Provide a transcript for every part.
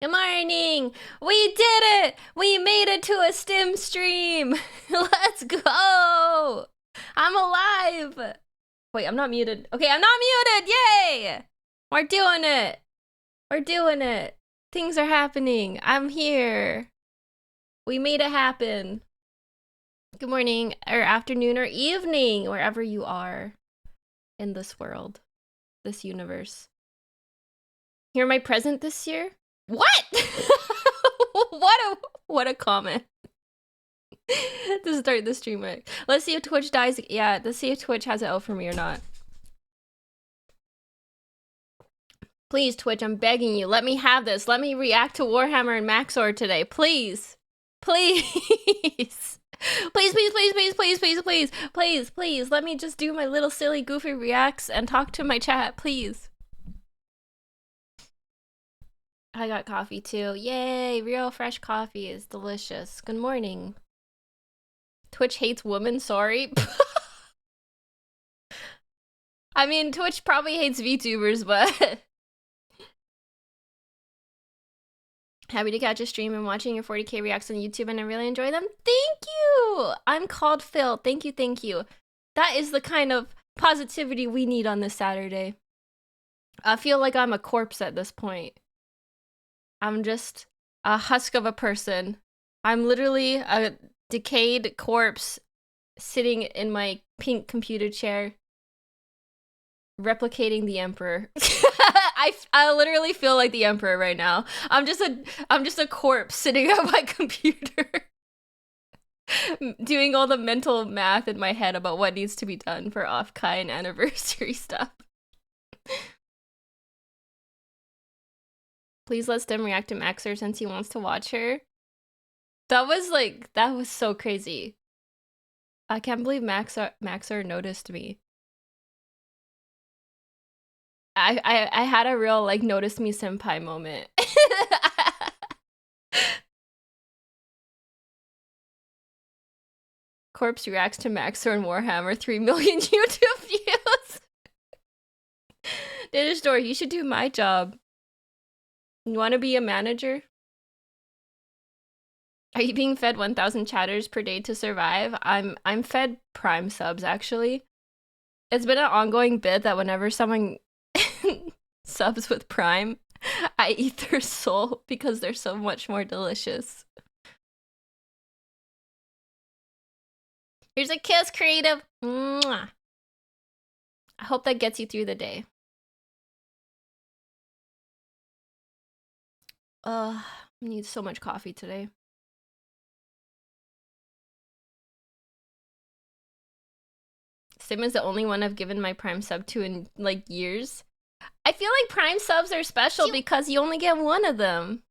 Good morning! We did it! We made it to a stim stream! Let's go! I'm alive! Wait, I'm not muted. Okay, I'm not muted! Yay! We're doing it! We're doing it! Things are happening. I'm here. We made it happen. Good morning, or afternoon, or evening, wherever you are in this world, this universe. You're my present this year? What? what a comment. To start the stream with. Let's see if Twitch dies. Yeah, let's see if Twitch has it out for me or not. Please, Twitch, I'm begging you. Let me have this. Let me react to Warhammer and Max0r today. Please. Please. Please, please, please, please, please, please, please, please, please. Let me just do my little silly goofy reacts and talk to my chat, please. I got coffee too. Yay, real fresh coffee is delicious. Good morning. Twitch hates women, sorry. I mean, Twitch probably hates VTubers, but... Happy to catch a stream and watching your 40k reacts on YouTube, and I really enjoy them. Thank you! I'm called Phil. Thank you, thank you. That is the kind of positivity we need on this Saturday. I feel like I'm a corpse at this point. I'm just a husk of a person. I'm literally a decayed corpse sitting in my pink computer chair, replicating the Emperor. I literally feel like the Emperor right now. I'm just a corpse sitting at my computer, doing all the mental math in my head about what needs to be done for off-Kai and anniversary stuff. Please let Stem react to Max0r since he wants to watch her. That was so crazy. I can't believe Max0r noticed me. I had a real, like, notice me senpai moment. Corpse reacts to Max0r and Warhammer, 3 million YouTube views. Data store, you should do my job. You want to be a manager? Are you being fed 1,000 chatters per day to survive? I'm fed Prime subs, actually. It's been an ongoing bit that whenever someone subs with Prime, I eat their soul because they're so much more delicious. Here's a kiss, creative. Mwah. I hope that gets you through the day. I need so much coffee today. Sim is the only one I've given my Prime sub to in, like, years. I feel like Prime subs are special because you only get one of them.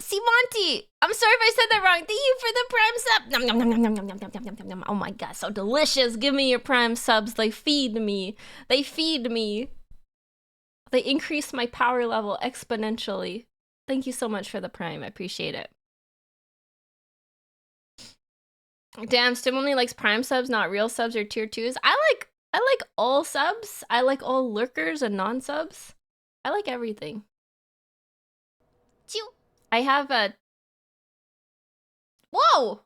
Simonti! I'm sorry if I said that wrong. Thank you for the Prime sub. Nom, nom, nom, nom, nom, nom, nom, nom, nom, nom. Oh my god, so delicious. Give me your Prime subs. They feed me. They feed me. They increase my power level exponentially. Thank you so much for the Prime. I appreciate it. Damn, Stim only likes Prime subs, not real subs or tier 2s. I like all subs. I like all lurkers and non-subs. I like everything. Chew. I have a... Whoa!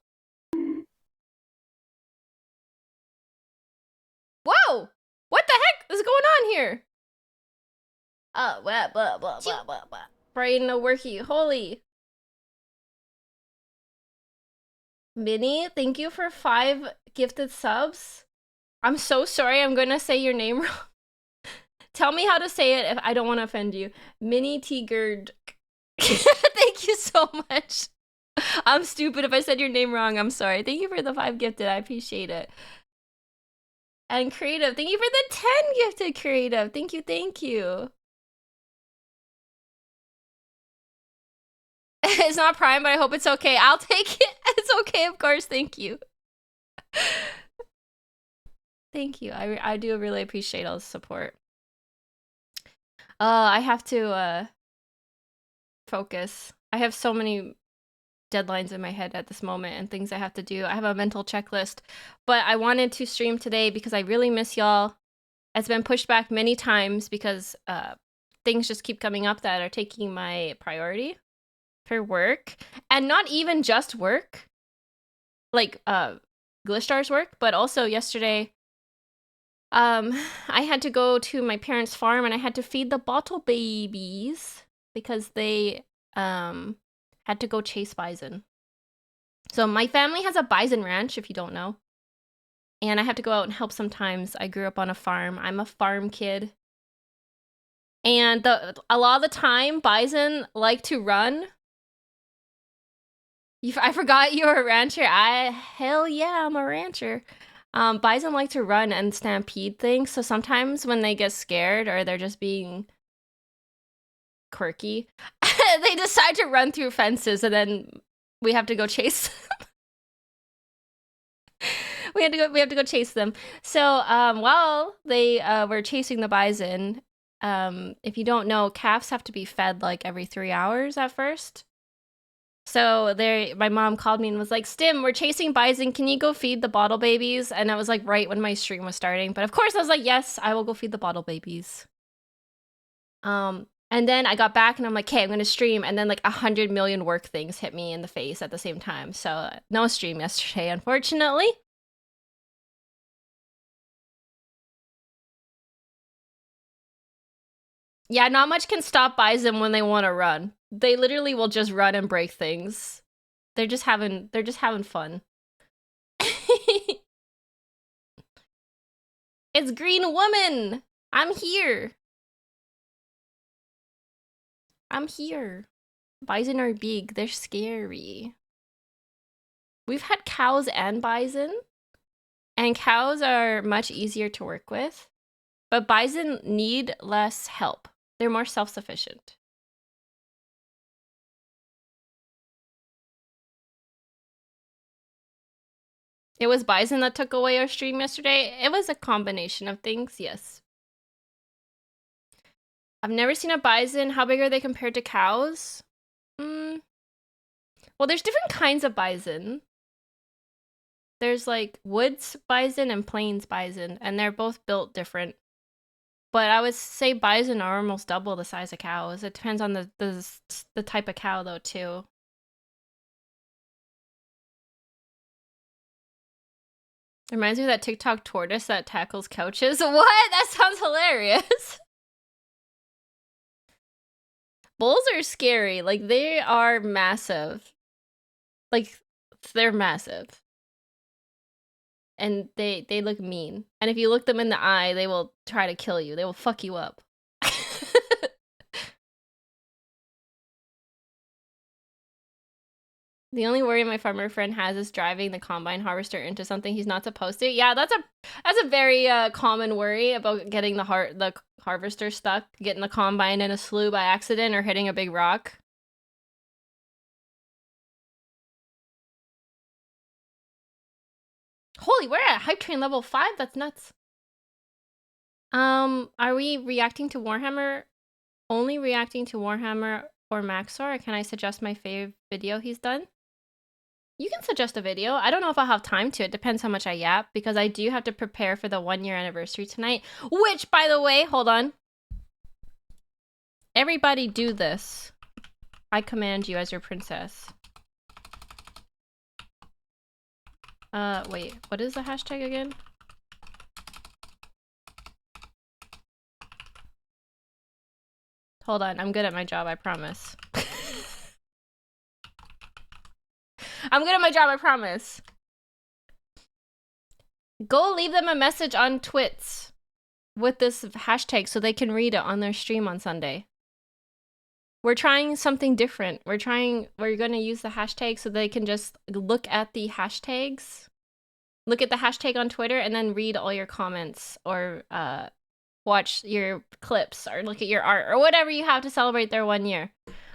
Whoa! What the heck is going on here? Oh, blah, blah, blah, blah, blah, blah. Brain no worky. Holy. Minnie, thank you for 5 gifted subs. I'm so sorry, I'm gonna say your name wrong. Tell me how to say it if I don't want to offend you. Minnie Tigerd. Thank you so much. I'm stupid if I said your name wrong. I'm sorry. Thank you for the 5 gifted. I appreciate it. And creative. Thank you for the 10 gifted, creative. Thank you, thank you. It's not Prime, but I hope it's okay. I'll take it. It's okay, of course. Thank you. Thank you. I do really appreciate all the support. I have to focus. I have so many deadlines in my head at this moment and things I have to do. I have a mental checklist, but I wanted to stream today because I really miss y'all. It's been pushed back many times because things just keep coming up that are taking my priority for work, and not even just work, like Glishtar's work, but also yesterday I had to go to my parents' farm and I had to feed the bottle babies because they had to go chase bison. So my family has a bison ranch, if you don't know. And I have to go out and help sometimes. I grew up on a farm. I'm a farm kid. And a lot of the time, bison like to run. I forgot you were a rancher. Hell yeah, I'm a rancher. Bison like to run and stampede things, so sometimes when they get scared or they're just being quirky, they decide to run through fences, and then we have to go chase them. we have to go chase them. So while they were chasing the bison, if you don't know, calves have to be fed like every 3 hours at first. So my mom called me and was like, Stim, we're chasing bison. Can you go feed the bottle babies? And I was like, right when my stream was starting. But of course I was like, yes, I will go feed the bottle babies. And then I got back and I'm like, okay, I'm going to stream. And then like 100 million work things hit me in the face at the same time. So no stream yesterday, unfortunately. Yeah, not much can stop bison when they want to run. They literally will just run and break things. They're just having fun. It's Green Woman! I'm here! I'm here. Bison are big. They're scary. We've had cows and bison. And cows are much easier to work with. But bison need less help. They're more self-sufficient. It was bison that took away our stream yesterday. It was a combination of things, yes. I've never seen a bison. How big are they compared to cows? Well, there's different kinds of bison. There's like woods bison and plains bison, and they're both built different. But I would say bison are almost double the size of cows. It depends on the type of cow though too. Reminds me of that TikTok tortoise that tackles couches. What? That sounds hilarious. Bulls are scary. Like, they are massive. Like, they're massive. And they look mean. And if you look them in the eye, they will try to kill you. They will fuck you up. The only worry my farmer friend has is driving the combine harvester into something he's not supposed to. Yeah, that's a very common worry about getting the harvester stuck, getting the combine in a slough by accident, or hitting a big rock. Holy, we're at hype train level 5? That's nuts. Are we reacting to Warhammer? Only reacting to Warhammer or Max0r? Or can I suggest my fave video he's done? You can suggest a video. I don't know if I'll have time to. It depends how much I yap, because I do have to prepare for the 1-year anniversary tonight. Which, by the way, hold on. Everybody do this. I command you as your princess. Wait. What is the hashtag again? Hold on. I'm good at my job, I promise. I'm good at my job, I promise. Go leave them a message on Twits with this hashtag so they can read it on their stream on Sunday. We're trying something different. We're gonna use the hashtag so they can just look at the hashtags. Look at the hashtag on Twitter and then read all your comments, or watch your clips, or look at your art, or whatever you have to celebrate their 1 year.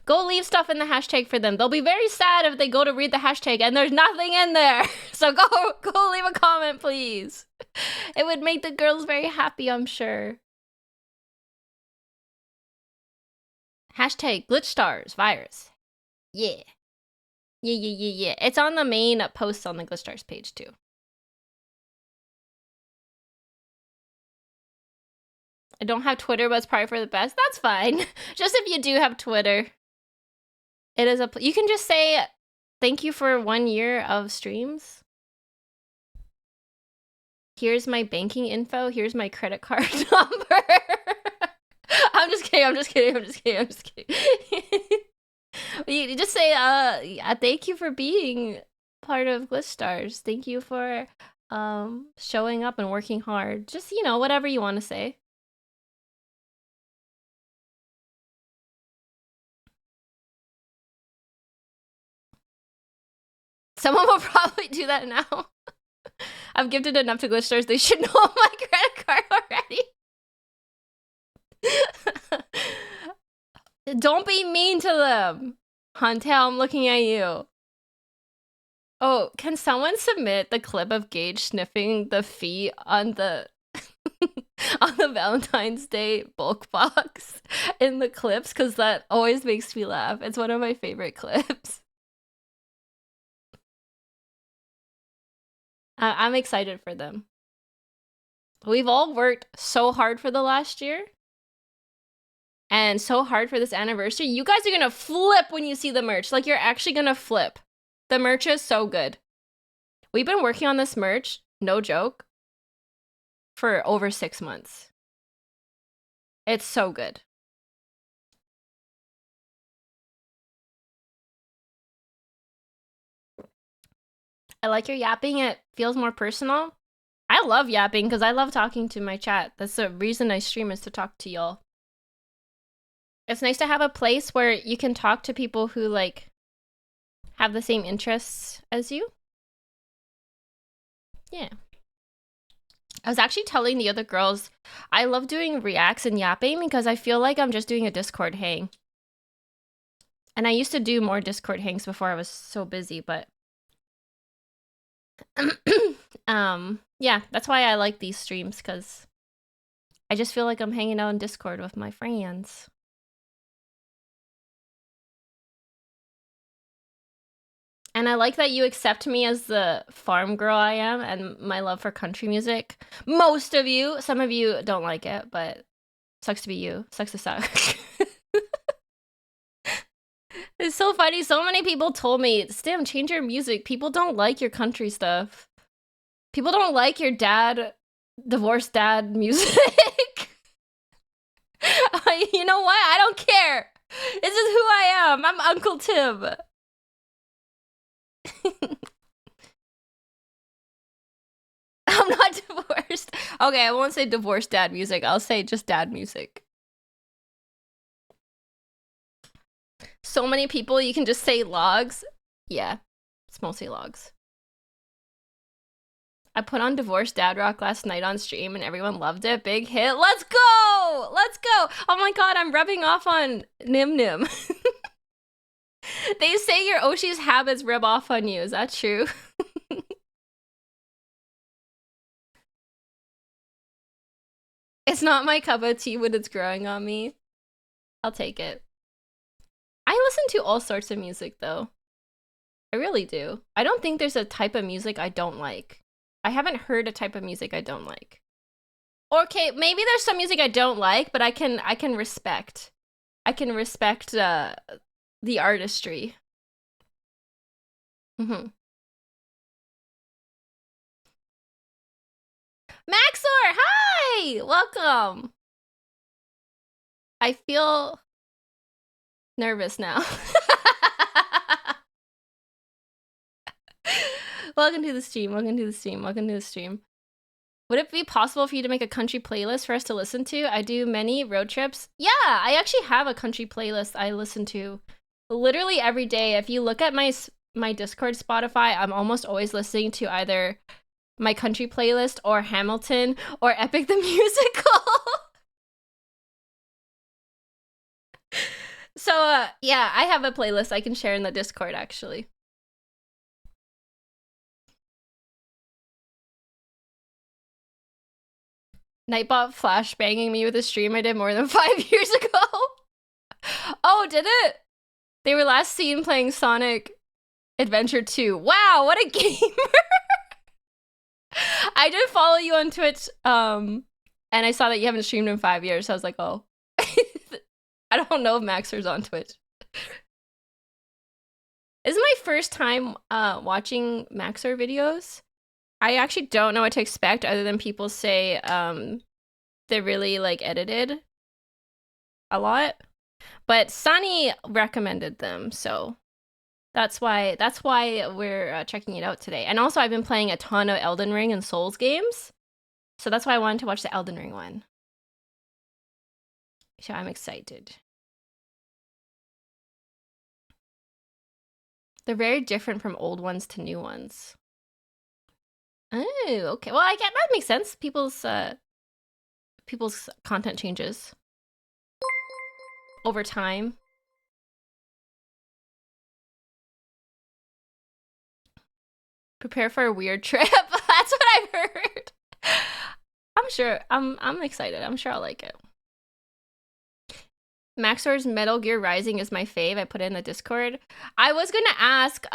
Go leave stuff in the hashtag for them. They'll be very sad if they go to read the hashtag and there's nothing in there. So go leave a comment, please. It would make the girls very happy, I'm sure. Hashtag glitch stars virus. Yeah. Yeah. It's on the main post on the glitch stars page too. I don't have Twitter, but it's probably for the best. That's fine. Just if you do have Twitter. It is you can just say thank you for 1 year of streams. Here's my banking info. Here's my credit card number. I'm just kidding. You just say, thank you for being part of Glitch Stars. Thank you for showing up and working hard. Just, you know, whatever you want to say. Someone will probably do that now. I've gifted enough to Glitch Stars. They should know my credit card already. Don't be mean to them. Huntail, I'm looking at you. Oh, can someone submit the clip of Gage sniffing the feet on the on the Valentine's Day bulk box in the clips? Because that always makes me laugh. It's one of my favorite clips. I'm excited for them. We've all worked so hard for the last year. And so hard for this anniversary. You guys are gonna flip when you see the merch. Like, you're actually gonna flip. The merch is so good. We've been working on this merch, no joke, for over 6 months. It's so good. I like your yapping. It feels more personal. I love yapping because I love talking to my chat. That's the reason I stream, is to talk to y'all. It's nice to have a place where you can talk to people who, like, have the same interests as you. Yeah. I was actually telling the other girls, I love doing reacts and yapping because I feel like I'm just doing a Discord hang. And I used to do more Discord hangs before I was so busy, but yeah, that's why I like these streams, because I just feel like I'm hanging out in Discord with my friends. And I like that you accept me as the farm girl I am and my love for country music. Most of you. Some of you don't like it, but sucks to be you. Sucks to suck. It's so funny. So many people told me, Stim, change your music. People don't like your country stuff. People don't like your divorced dad music. You know what? I don't care. This is who I am. I'm Uncle Tim. I'm not divorced. Okay, I won't say divorced dad music. I'll say just dad music. So many people, you can just say logs. Yeah, it's mostly logs. I put on Divorced Dad Rock last night on stream and everyone loved it. Big hit. Let's go! Let's go! Oh my god, I'm rubbing off on Nim Nim. They say your Oshi's habits rub off on you. Is that true? It's not my cup of tea when it's growing on me. I'll take it. I listen to all sorts of music, though. I really do. I don't think there's a type of music I don't like. I haven't heard a type of music I don't like. Okay, maybe there's some music I don't like, but I can respect. I can respect the artistry. Mm-hmm. Max0r, hi! Welcome! I feel nervous now. Welcome to the stream, welcome to the stream, welcome to the stream. Would it be possible for you to make a country playlist for us to listen to? I do many road trips. Yeah, I actually have a country playlist I listen to literally every day. If you look at my Discord Spotify, I'm almost always listening to either my country playlist or Hamilton or Epic the Musical. So yeah, I have a playlist I can share in the Discord actually. Nightbot flashbanging me with a stream I did more than 5 years ago. Oh, did it? They were last seen playing Sonic Adventure 2. Wow, what a gamer! I did follow you on Twitch, And I saw that you haven't streamed in 5 years, so I was like, oh. I don't know if Max0r's on Twitch. This is my first time watching Max0r videos. I actually don't know what to expect other than people say they're really like edited a lot. But Sunny recommended them, so that's why we're checking it out today. And also I've been playing a ton of Elden Ring and Souls games. So that's why I wanted to watch the Elden Ring one. So I'm excited. They're very different from old ones to new ones. Oh, okay. Well, I get that makes sense. People's content changes over time. Prepare for a weird trip. That's what I've heard. I'm sure. I'm excited. I'm sure I'll like it. Max0r's Metal Gear Rising is my fave. I put it in the Discord. I was gonna ask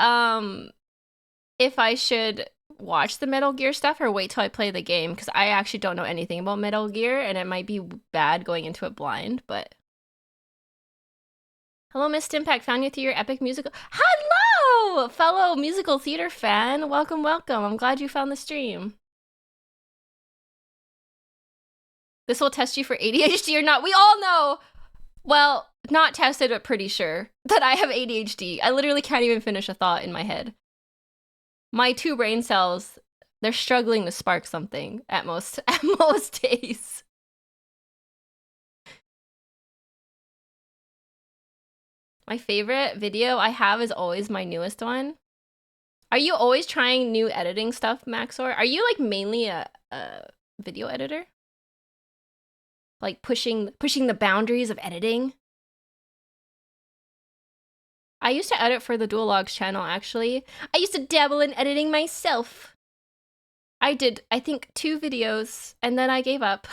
if I should watch the Metal Gear stuff or wait till I play the game, because I actually don't know anything about Metal Gear and it might be bad going into it blind, but... Hello, Miss Stimpack. Found you through your epic musical... Hello! Fellow musical theater fan. Welcome, welcome. I'm glad you found the stream. This will test you for ADHD or not. We all know! Well, not tested, but pretty sure that I have ADHD. I literally can't even finish a thought in my head. My 2 brain cells, they're struggling to spark something at most days. My favorite video I have is always my newest one. Are you always trying new editing stuff, Max0r? Are you like mainly a video editor? Like pushing the boundaries of editing? I used to edit for the Dual Logs channel, actually. I used to dabble in editing myself. I did, I think, 2 videos, and then I gave up.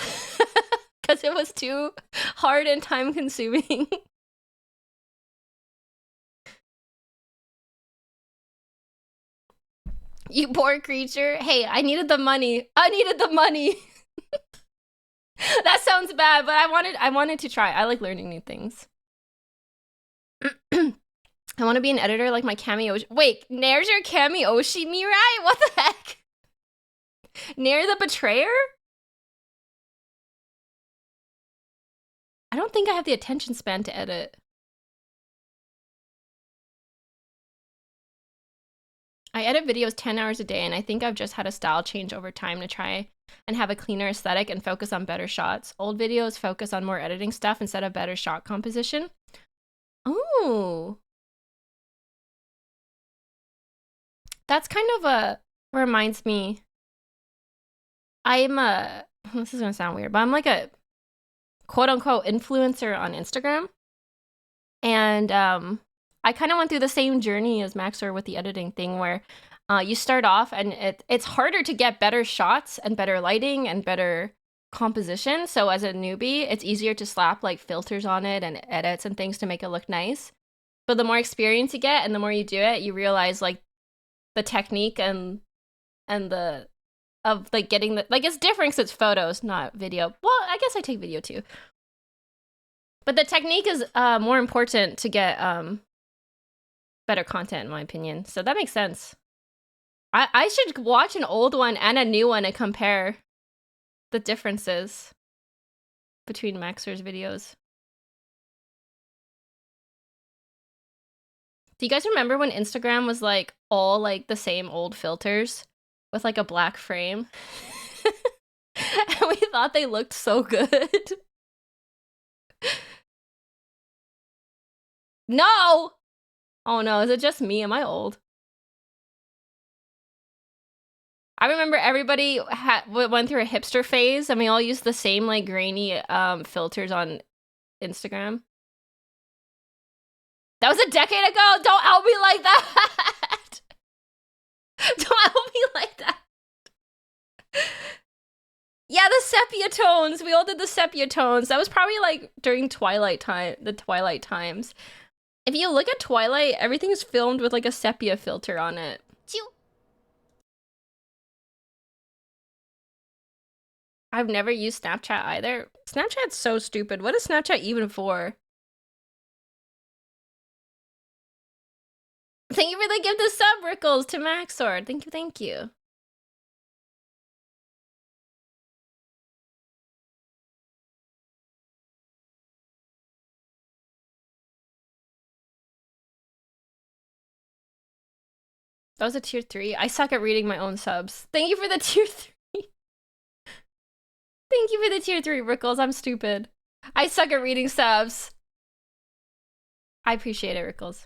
Because it was too hard and time-consuming. You poor creature. Hey, I needed the money. I needed the money. That sounds bad, but I wanted to try. I like learning new things. I want to be an editor like my Kami. Wait, Nair's your Kami Oshi Mirai? What the heck? Nair the Betrayer? I don't think I have the attention span to edit. I edit videos 10 hours a day, and I think I've just had a style change over time to try and have a cleaner aesthetic and focus on better shots. Old videos focus on more editing stuff instead of better shot composition. Ooh. That's kind of reminds me, this is gonna sound weird, but I'm like a quote-unquote influencer on Instagram. And I kind of went through the same journey as Max0r with the editing thing, where you start off and it's harder to get better shots and better lighting and better composition. So as a newbie, it's easier to slap like filters on it and edits and things to make it look nice. But the more experience you get and the more you do it, you realize like the technique and the of like getting the like it's different because it's photos, not video. Well, I guess I take video too. But the technique is more important to get better content, in my opinion. So that makes sense. I should watch an old one and a new one and compare the differences between Max0r's videos. Do you guys remember when Instagram was like all like the same old filters with like a black frame? And we thought they looked so good. No! Oh no, is it just me? Am I old? I remember everybody went through a hipster phase and we all used the same like grainy filters on Instagram. That was a decade ago! Don't out me like that! Don't out me like that! Yeah, the sepia tones! We all did the sepia tones. That was probably like during Twilight time, the Twilight times. If you look at Twilight, everything's filmed with like a sepia filter on it. I've never used Snapchat either. Snapchat's so stupid. What is Snapchat even for? Thank you for the gift of sub, Rickles, to Max0r. Thank you, thank you. That was a tier 3. I suck at reading my own subs. Thank you for the tier 3. Thank you for the tier 3, Rickles. I'm stupid. I suck at reading subs. I appreciate it, Rickles.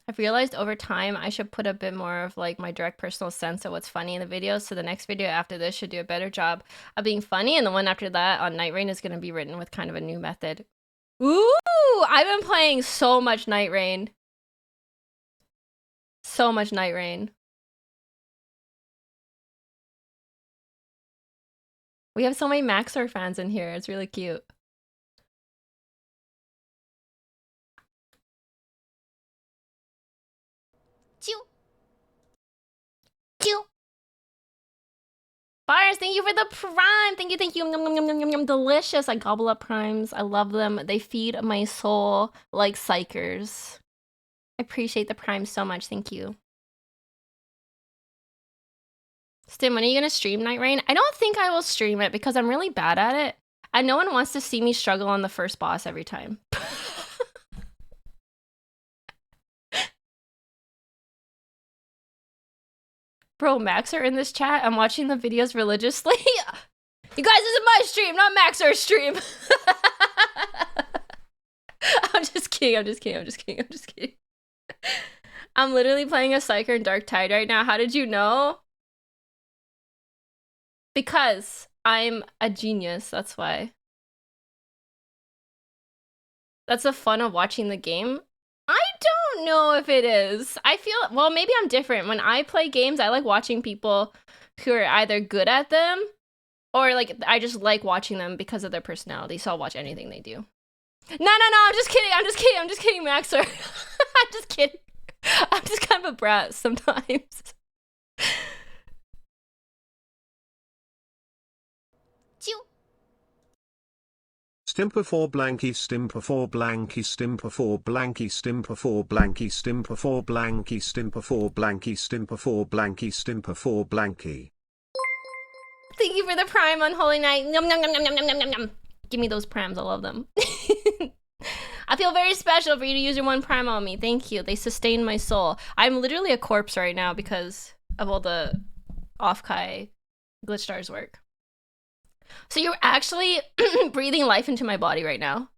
I've realized over time I should put a bit more of like my direct personal sense of what's funny in the videos, so the next video after this should do a better job of being funny, and the one after that on Night Rain is going to be written with kind of a new method. Ooh, I've been playing so much Night Rain. So much Night Rain. We have so many Max0r fans in here. It's really cute. Chew. Chew. Bars, thank you for the prime. Thank you, thank you. Yum, yum, yum, yum, yum, yum. Delicious. I gobble up primes. I love them. They feed my soul like psychers. I appreciate the prime so much. Thank you. Stim, when are you gonna stream Night Rain? I don't think I will stream it because I'm really bad at it. And no one wants to see me struggle on the first boss every time. Bro, Max0r in this chat. I'm watching the videos religiously. You guys, this is my stream, not Max0r's stream. I'm just kidding, I'm just kidding, I'm just kidding, I'm just kidding. I'm literally playing a Psyker in Dark Tide right now. How did you know? Because I'm a genius, that's why. That's the fun of watching the game. I don't know if it is. I feel, well, maybe I'm different. When I play games, I like watching people who are either good at them or like I just like watching them because of their personality, so I'll watch anything they do. No, I'm just kidding. I'm just kidding, Max0r. I'm just kidding. I'm just kind of a brat sometimes. Stimper 4 blanky stimper 4 blanky stimper 4 blanky stimper 4 blanky stimper 4 blanky stimper 4 blanky stimper 4 blanky stimper 4 blanky. Thank you for the prime on Holy Night. Yum, yum, yum, yum, yum, yum, yum, yum. Give me those primes. I love them. I feel very special for you to use your one prime on me. Thank you. They sustain my soul. I'm literally a corpse right now because of all the off-Kai glitch stars work. So you're actually breathing life into my body right now.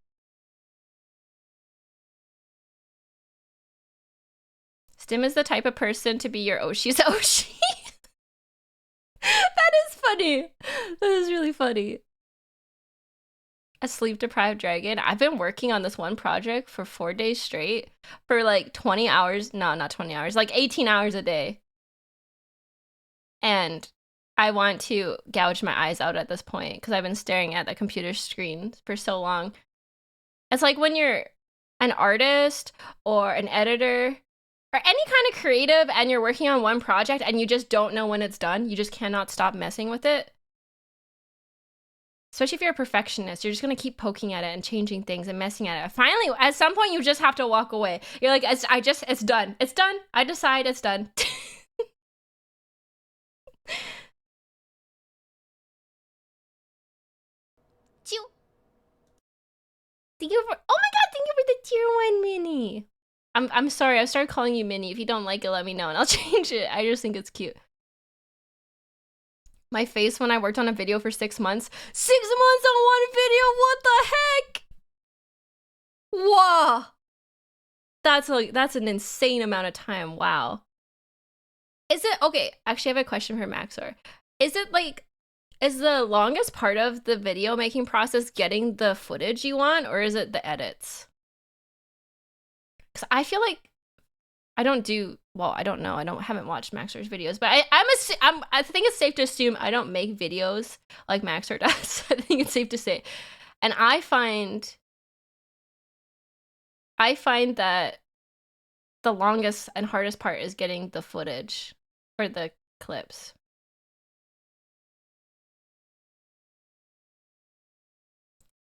Stim is the type of person to be your Oshi's Oshi. That is funny. That is really funny. A sleep-deprived dragon. I've been working on this one project for 4 days straight for like 20 hours. No, not 20 hours. Like 18 hours a day. And I want to gouge my eyes out at this point because I've been staring at the computer screen for so long. It's like when you're an artist or an editor or any kind of creative and you're working on one project and you just don't know when it's done. You just cannot stop messing with it. Especially if you're a perfectionist, you're just gonna keep poking at it and changing things and messing at it. Finally, at some point, you just have to walk away. You're like, it's done. It's done. I decide it's done. Thank you for, oh my god, thank you for the tier 1 mini. I'm sorry, I started calling you Minnie. If you don't like it, let me know and I'll change it. I just think it's cute. My face when I worked on a video for 6 months. 6 months on one video, what the heck? Whoa. That's an insane amount of time, wow. Is it, okay, actually I have a question for Max0r. Is it like, is the longest part of the video making process getting the footage you want, or is it the edits? Because I feel like I don't do, well, I don't know. Haven't watched Max0r's videos, but I think it's safe to assume I don't make videos like Max0r does. I think it's safe to say. And I find that the longest and hardest part is getting the footage for the clips.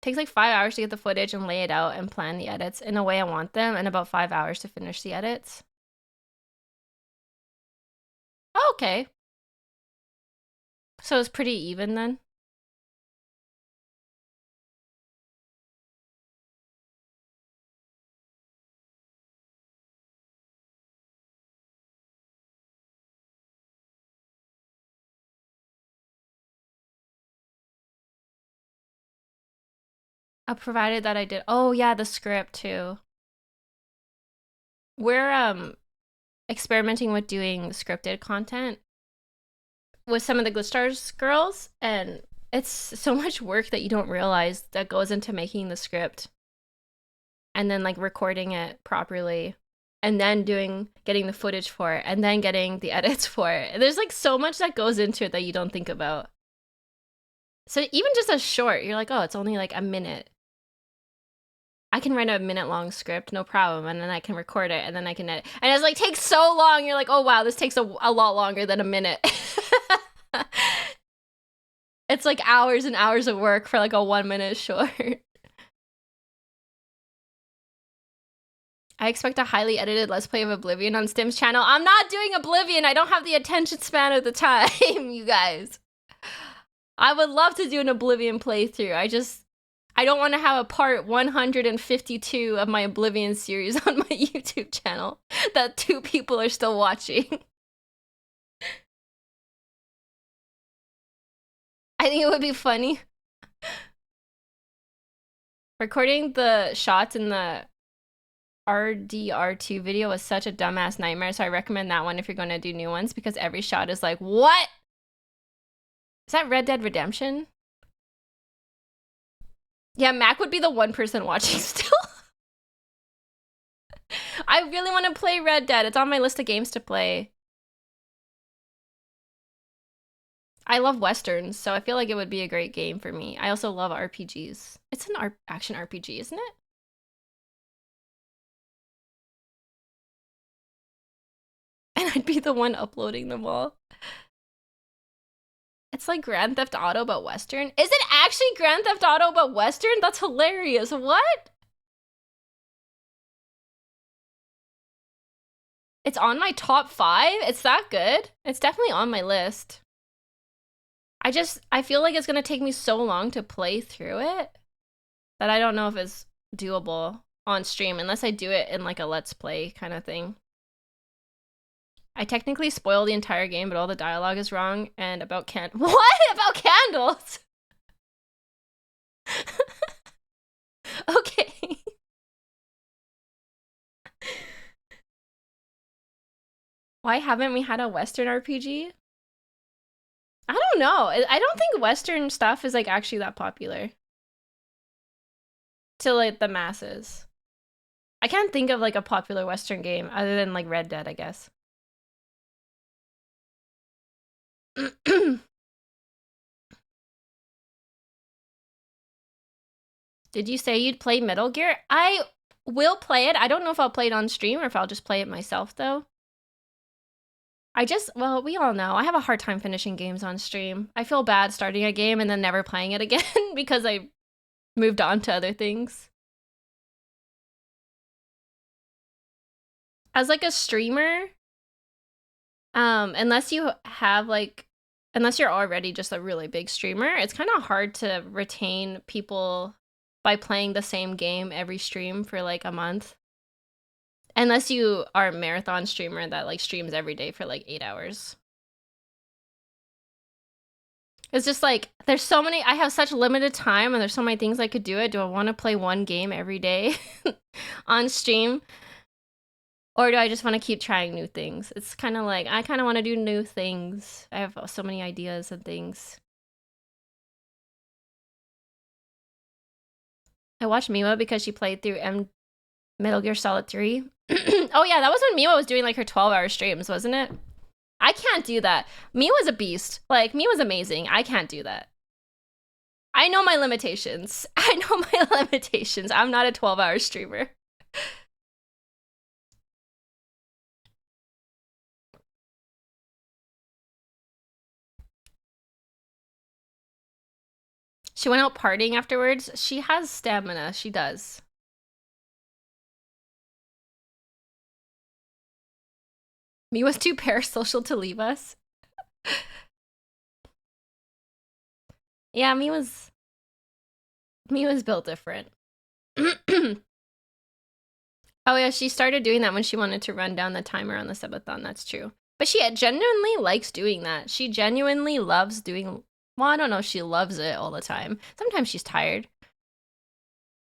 Takes like 5 hours to get the footage and lay it out and plan the edits in a way I want them, and about 5 hours to finish the edits. Oh, okay. So it's pretty even then. Provided that I did. Oh yeah, the script too. We're experimenting with doing scripted content with some of the Glitstars girls, and it's so much work that you don't realize that goes into making the script and then like recording it properly and then getting the footage for it and then getting the edits for it. There's like so much that goes into it that you don't think about. So even just a short, you're like, oh, it's only like a minute. I can write a minute-long script, no problem, and then I can record it, and then I can edit. And it's like takes so long. You're like, oh wow, this takes a lot longer than a minute. It's like hours and hours of work for like a 1-minute short. I expect a highly edited Let's Play of Oblivion on Stim's channel. I'm not doing Oblivion. I don't have the attention span of the time, you guys. I would love to do an Oblivion playthrough. I don't want to have a part 152 of my Oblivion series on my YouTube channel that 2 people are still watching. I think it would be funny. Recording the shots in the RDR2 video was such a dumbass nightmare, so I recommend that one if you're going to do new ones, because every shot is like, what? Is that Red Dead Redemption? Yeah, Mac would be the one person watching still. I really want to play Red Dead. It's on my list of games to play. I love Westerns, so I feel like it would be a great game for me. I also love RPGs. It's an action RPG, isn't it? And I'd be the one uploading them all. It's like Grand Theft Auto but Western. Is it actually Grand Theft Auto but Western? That's hilarious. What? It's on my top 5? It's that good? It's definitely on my list. I feel like it's gonna take me so long to play through it that I don't know if it's doable on stream unless I do it in like a Let's Play kind of thing. I technically spoil the entire game, but all the dialogue is wrong. And about what? About candles? Okay. Why haven't we had a Western RPG? I don't know. I don't think Western stuff is like actually that popular to like the masses. I can't think of like a popular Western game other than like Red Dead, I guess. Did you say you'd play Metal Gear? I will play it. I don't know if I'll play it on stream or if I'll just play it myself though. Well, we all know I have a hard time finishing games on stream. I feel bad starting a game and then never playing it again because I moved on to other things. As like a streamer, unless you're already just a really big streamer, it's kind of hard to retain people by playing the same game every stream for like a month. Unless you are a marathon streamer that like streams every day for like 8 hours. It's just like, I have such limited time and there's so many things I could do it. Do I want to play one game every day on stream? Or do I just want to keep trying new things? It's kind of like, I kind of want to do new things. I have so many ideas and things. I watched Miwa because she played through Metal Gear Solid 3. Oh yeah, that was when Miwa was doing like her 12-hour streams, wasn't it? I can't do that. Miwa's a beast. Like, Miwa's amazing. I can't do that. I know my limitations. I'm not a 12-hour streamer. She went out partying afterwards. She has stamina. She does. Me was too parasocial to leave us. Yeah, me was built different. Oh yeah, she started doing that when she wanted to run down the timer on the subathon. That's true. But she genuinely likes doing that. She genuinely loves doing... Well, I don't know if she loves it all the time. Sometimes she's tired.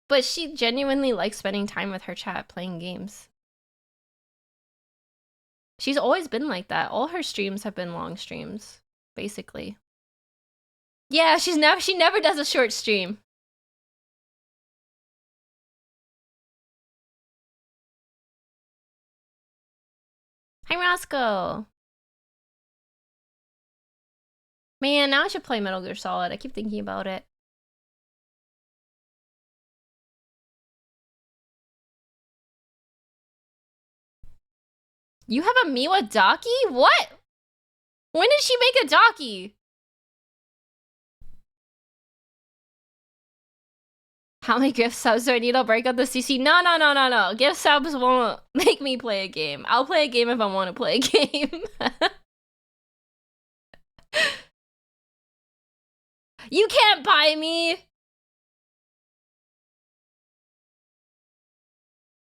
But she genuinely likes spending time with her chat, playing games. She's always been like that. All her streams have been long streams, basically. Yeah, she never does a short stream. Hi, Roscoe. Man, now I should play Metal Gear Solid. I keep thinking about it. You have a Miwa Daki? What? When did she make a Daki? How many gift subs do I need? I'll break out the CC. No. Gift subs won't make me play a game. I'll play a game if I want to play a game. You can't buy me!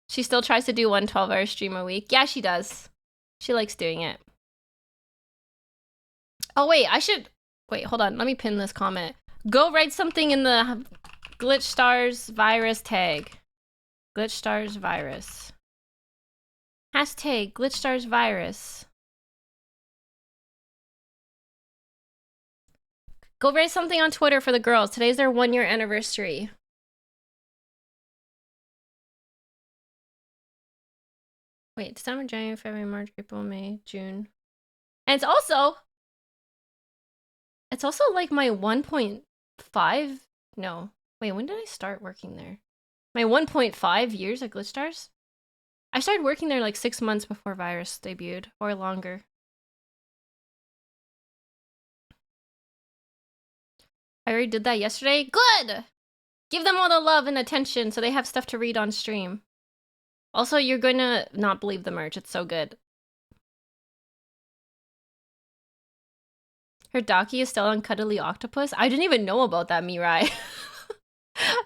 She still tries to do one 12-hour stream a week. Yeah, she does. She likes doing it. Oh, wait, I should... Wait, hold on. Let me pin this comment. Go write something in the Glitch Stars virus tag. Glitch Stars virus. Hashtag Glitch Stars virus. Go write something on Twitter for the girls. Today's their 1-year anniversary. Wait, December, January, February, March, April, May, June. And it's also like my 1.5. No. Wait, when did I start working there? My 1.5 years at Glitch Stars? I started working there like 6 months before Virus debuted, or longer. I already did that yesterday. Good! Give them all the love and attention so they have stuff to read on stream. Also, you're gonna not believe the merch. It's so good. Her Daki is still on Cuddly Octopus? I didn't even know about that, Mirai.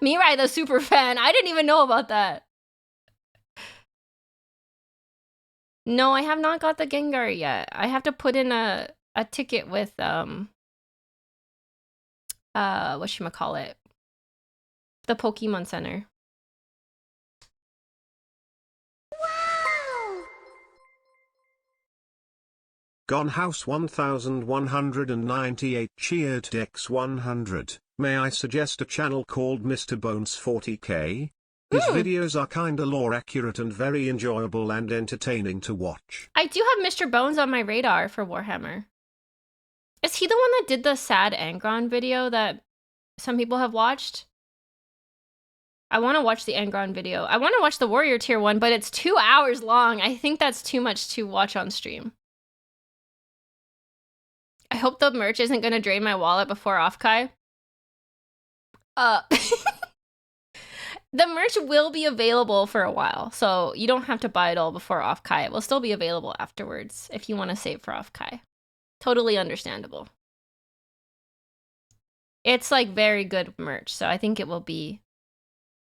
Mirai, the super fan. I didn't even know about that. No, I have not got the Gengar yet. I have to put in a ticket with, whatchamacallit? The Pokemon Center. Wow! Gone House 1198 cheered Dex 100. May I suggest a channel called Mr. Bones 40k? His videos are kinda lore accurate and very enjoyable and entertaining to watch. I do have Mr. Bones on my radar for Warhammer. Is he the one that did the sad Angron video that some people have watched? I want to watch the Angron video. I want to watch the Warrior Tier one, but it's 2 hours long. I think that's too much to watch on stream. I hope the merch isn't going to drain my wallet before Offkai. The merch will be available for a while, so you don't have to buy it all before Offkai. It will still be available afterwards if you want to save for Offkai. Totally understandable. It's like very good merch, so I think it will be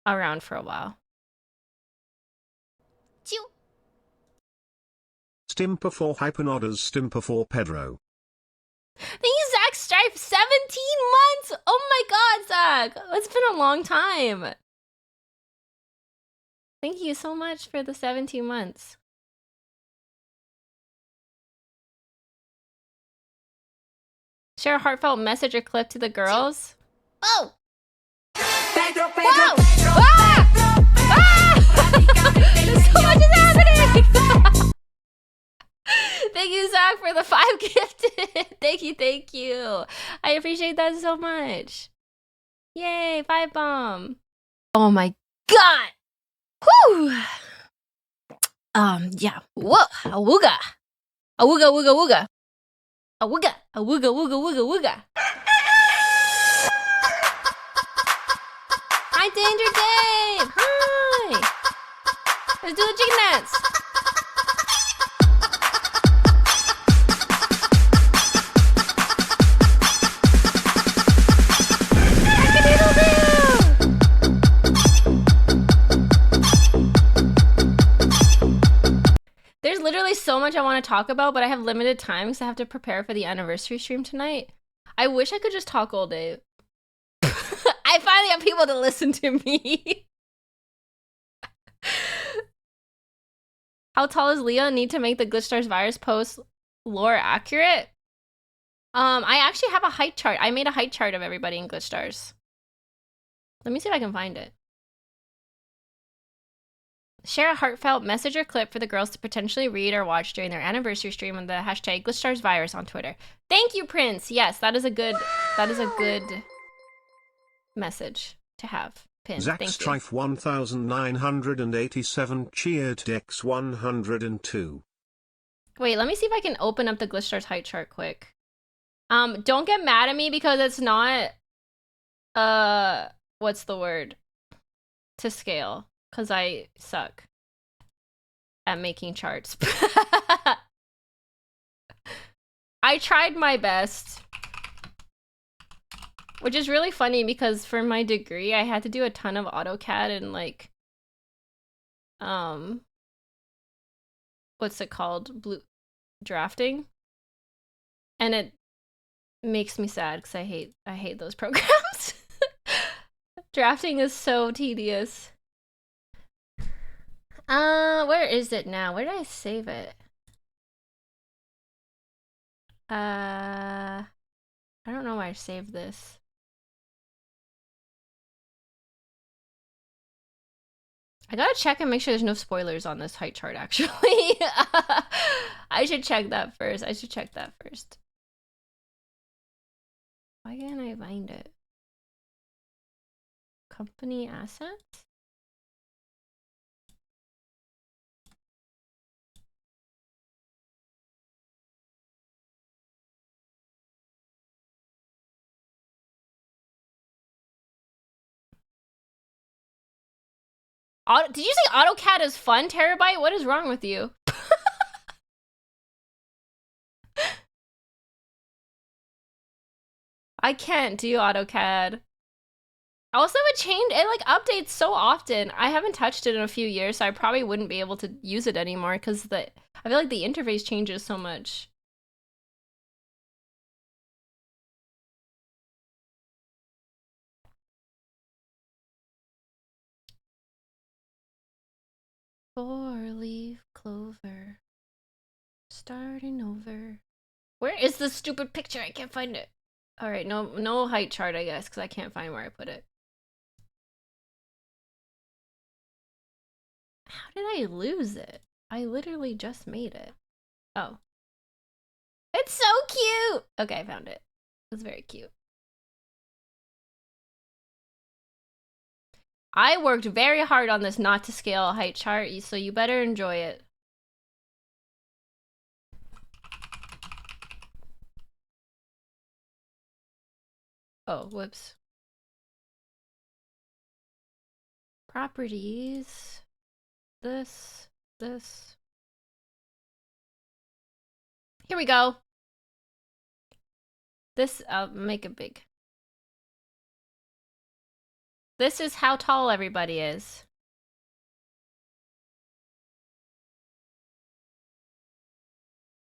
around for a while. Stimper for Hypenodders, Stimper for Pedro. Thank you, Zach Stripe. 17 months! Oh my god, Zach! It's been a long time. Thank you so much for the 17 months. Share a heartfelt message or clip to the girls. Oh! Pedro, Pedro, whoa! Pedro, ah! Ah! So much is happening! Thank you, Zach, for the 5 gifted. Thank you. I appreciate that so much. Yay, 5 bomb. Oh my god! Whew! Yeah. Whoa! Awooga! Awooga, wooga, wooga. Awooga! Awooga, wooga, wooga, wooga. Hi, Danger Dave! Hi! Let's do the chicken dance! There's literally so much I want to talk about, but I have limited time because I have to prepare for the anniversary stream tonight. I wish I could just talk all day. I finally have people to listen to me. How tall is Leah? Need to make the Glitchstars virus post lore accurate? I actually have a height chart. I made a height chart of everybody in Glitchstars. Let me see if I can find it. Share a heartfelt message or clip for the girls to potentially read or watch during their anniversary stream on the hashtag GlitchstarsVirus on Twitter. Thank you, Prince. Yes, that is a good message to have. Pin. Zack Strife 1987 cheered Dex 102. Wait, let me see if I can open up the Glitchstars height chart quick. Don't get mad at me because it's not what's the word? To scale. Because I suck at making charts. I tried my best. Which is really funny because for my degree, I had to do a ton of AutoCAD and like, what's it called? Blue drafting. And it makes me sad because I hate those programs. Drafting is so tedious. Where is it now? Where did I save it? I don't know where I saved this. I gotta check and make sure there's no spoilers on this height chart, actually. I should check that first. Why can't I find it? Company assets? Did you say AutoCAD is fun, Terabyte? What is wrong with you? I can't do AutoCAD. Also, it like updates so often. I haven't touched it in a few years, so I probably wouldn't be able to use it anymore because I feel like the interface changes so much. Four-leaf clover. Starting over. Where is this stupid picture? I can't find it. Alright, no height chart, I guess, because I can't find where I put it. How did I lose it? I literally just made it. Oh. It's so cute! Okay, I found it. It's very cute. I worked very hard on this not to scale height chart, so you better enjoy it. Oh, whoops. Properties. This. Here we go. This, I'll make it big. This is how tall everybody is.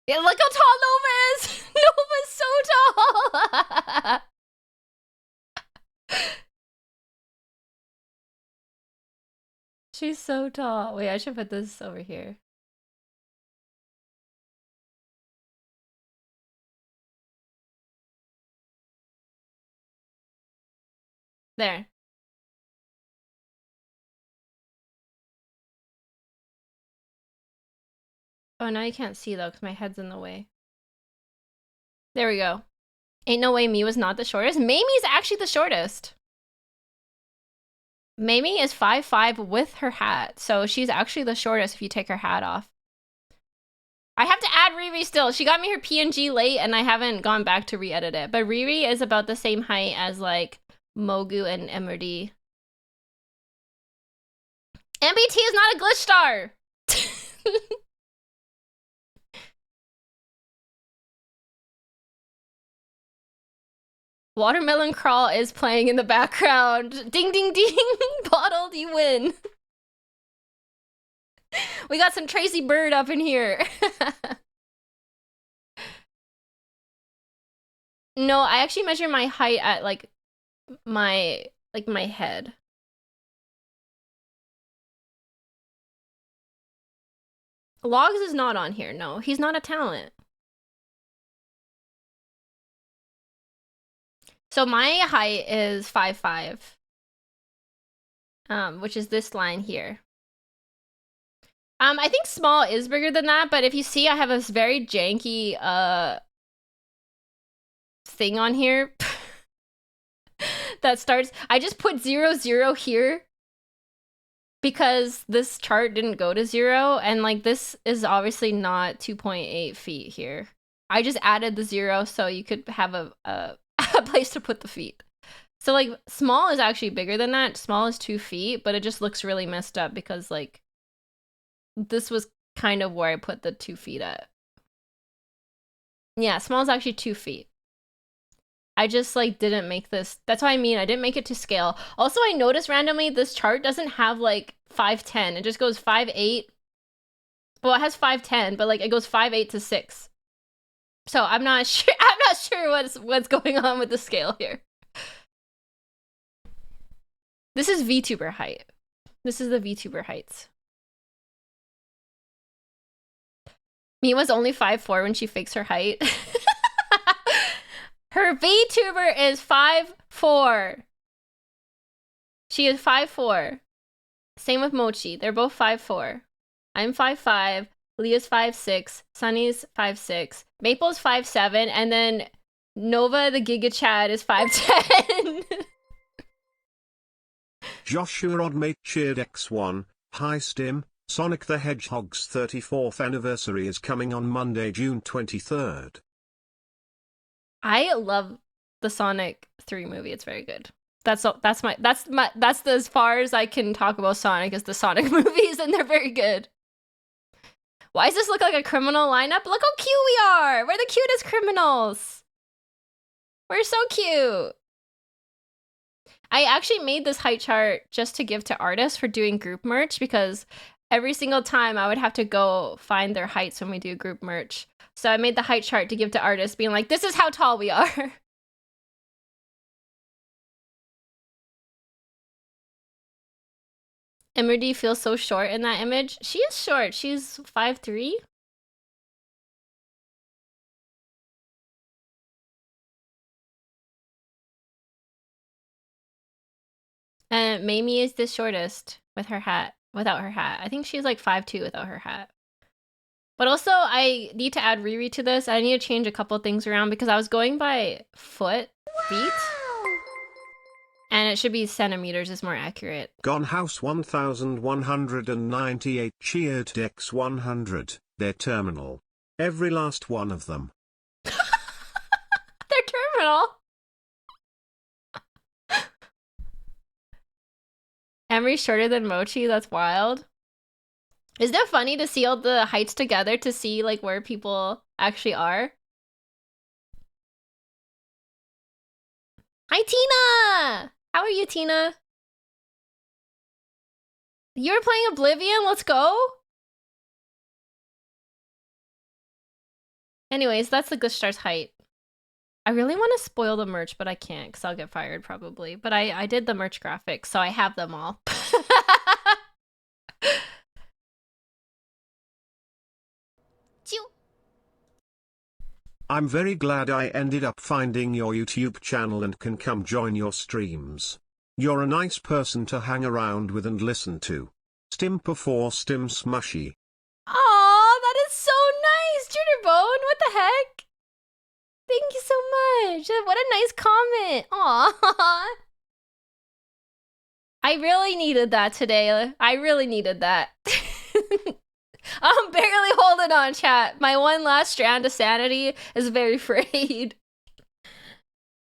Yeah, look how tall Nova is! Nova's so tall! She's so tall. Wait, I should put this over here. There. Oh, now you can't see though, because my head's in the way. There we go. Ain't no way me was not the shortest. Mamie's actually the shortest. Mamie is 5'5" with her hat, so she's actually the shortest if you take her hat off. I have to add Riri still. She got me her PNG late, and I haven't gone back to re-edit it. But Riri is about the same height as, like, Mogu and Emerdy. MBT is not a glitch star. Watermelon Crawl is playing in the background. Ding, ding, ding. Bottled, you win. We got some Tracy Bird up in here. No, I actually measure my height at like my head. Logs is not on here. No, he's not a talent. So my height is 5'5", which is this line here. I think small is bigger than that, but if you see, I have this very janky thing on here that starts. I just put 0, 0 here because this chart didn't go to 0, and like this is obviously not 2.8 feet here. I just added the 0 so you could have a place to put the feet. So like small is actually bigger than that. Small is 2 feet, but it just looks really messed up because like this was kind of where I put the 2 feet at. Yeah, small is actually 2 feet. I just like didn't make this. That's what I mean. I didn't make it to scale. Also, I noticed randomly this chart doesn't have like 5'10". It just goes 5'8". Well, it has 5'10", but like it goes 5'8" to 6. So I'm not sure. I'm not sure what's going on with the scale here. This is VTuber height. This is the VTuber heights. Miwa's only 5'4" when she fakes her height. Her VTuber is 5'4". She is 5'4". Same with Mochi. They're both 5'4". I'm 5'5". Leah's 5'6". Sunny's 5'6". Maple's 5'7", and then Nova the Giga Chad is 5'10". Joshua Oddmate cheered X1. Hi Stim. Sonic the Hedgehog's 34th anniversary is coming on Monday, June 23rd. I love the Sonic 3 movie. It's very good. That's as far as I can talk about Sonic as the Sonic movies, and they're very good. Why does this look like a criminal lineup? Look how cute we are! We're the cutest criminals! We're so cute! I actually made this height chart just to give to artists for doing group merch, because every single time I would have to go find their heights when we do group merch. So I made the height chart to give to artists, being like, this is how tall we are. Emerdy feels so short in that image. She is short. She's 5'3". And Mamie is the shortest with her hat, without her hat. I think she's like 5'2" without her hat. But also, I need to add Riri to this. I need to change a couple things around because I was going by feet. And it should be centimeters is more accurate. Gone House 1198 cheered X100, their terminal. Every last one of them. Their terminal? Emery shorter than Mochi? That's wild. Isn't it funny to see all the heights together to see like where people actually are? Hi, Tina! How are you, Tina? You're playing Oblivion? Let's go! Anyways, that's the Glitchstar's height. I really want to spoil the merch, but I can't because I'll get fired probably. But I did the merch graphics, so I have them all. I'm very glad I ended up finding your YouTube channel and can come join your streams. You're a nice person to hang around with and listen to. Stimper for Stim Smushy. Aw, that is so nice, Jitterbone. What the heck? Thank you so much. What a nice comment. Aw. I really needed that today. I really needed that. I'm barely holding on, chat. My one last strand of sanity is very frayed.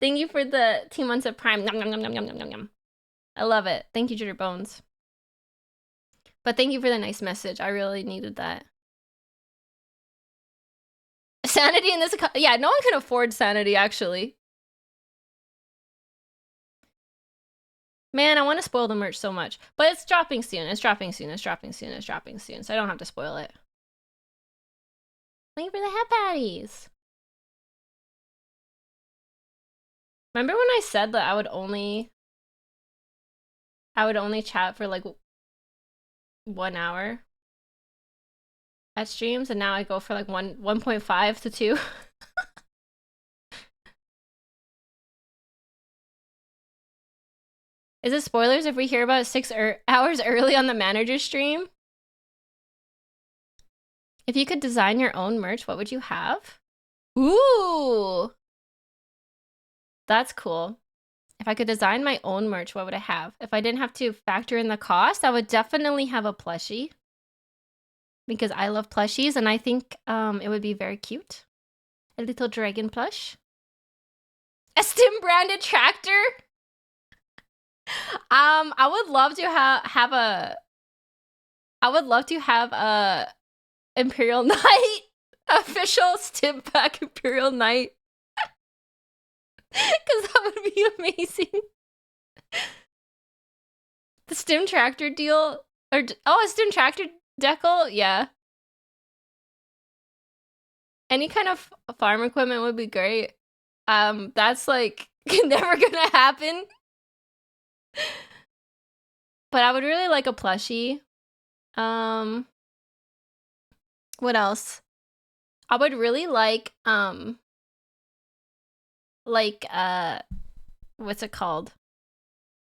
Thank you for the 2 months of Prime. Nom, nom, nom, nom, nom, nom, nom. I love it. Thank you, Jitterbones. But thank you for the nice message. I really needed that. Sanity in this... Yeah, no one can afford sanity, actually. Man, I want to spoil the merch so much. But it's dropping soon. It's dropping soon. It's dropping soon. It's dropping soon. So I don't have to spoil it. Thank you for the hat patties. Remember when I said that I would only chat for like 1 hour at streams, and now I go for like 1.5 to 2. Is it spoilers if we hear about 6 hours early on the manager stream? If you could design your own merch, what would you have? Ooh! That's cool. If I could design my own merch, what would I have? If I didn't have to factor in the cost, I would definitely have a plushie. Because I love plushies, and I think it would be very cute. A little dragon plush. A Stim branded tractor? I would love to have a Imperial Knight. Official Stim pack Imperial Knight. Because that would be amazing. The Stim tractor deal, or a Stim tractor decal, yeah. Any kind of farm equipment would be great. That's like never gonna happen. But I would really like a plushie. What else? I would really like what's it called?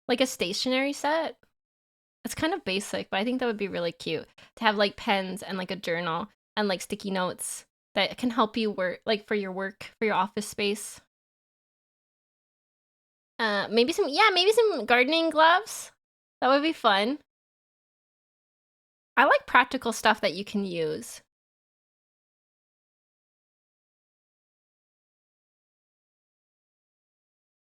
Like a stationery set. It's kind of basic, but I think that would be really cute to have like pens and like a journal and like sticky notes that can help you work, like for your work, for your office space. Maybe some gardening gloves. That would be fun. I like practical stuff that you can use.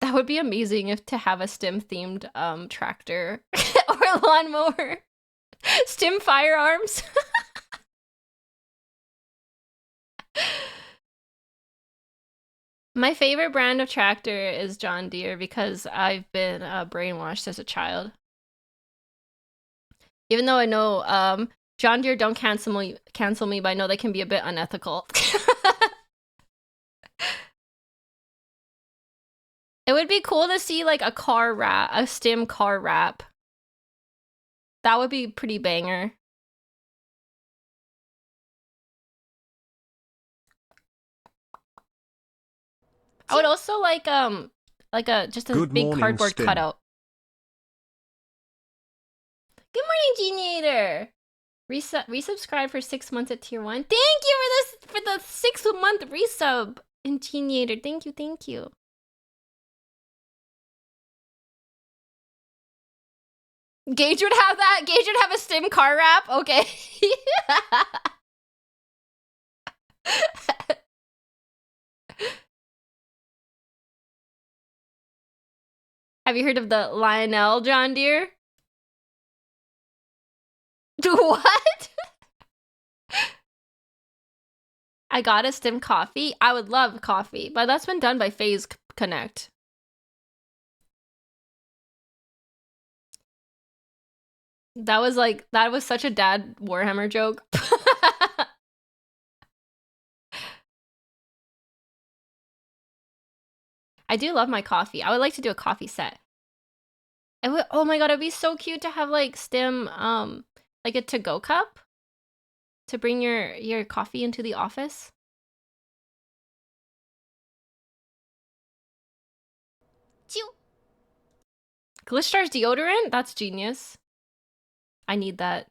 That would be amazing if to have a Stim themed tractor or lawnmower. Stim firearms. My favorite brand of tractor is John Deere because I've been brainwashed as a child. Even though I know John Deere don't cancel me, but I know they can be a bit unethical. It would be cool to see like a Stim car wrap. That would be pretty banger. I would also like a just a Good big morning, cardboard Stim. cutout. Good morning, Geniator. Resubscribe for 6 months at tier 1. Thank you for the 6-month resub in Geniator. Thank you. Gage would have that. Gage would have a Stim car wrap. Okay. Have you heard of the Lionel John Deere? What? I got a Stim coffee. I would love coffee, but that's been done by Phase Connect. That was such a dad Warhammer joke. I do love my coffee. I would like to do a coffee set. Oh my god, it'd be so cute to have like Stim like a to-go cup to bring your coffee into the office. Glitchstar's deodorant? That's genius. I need that.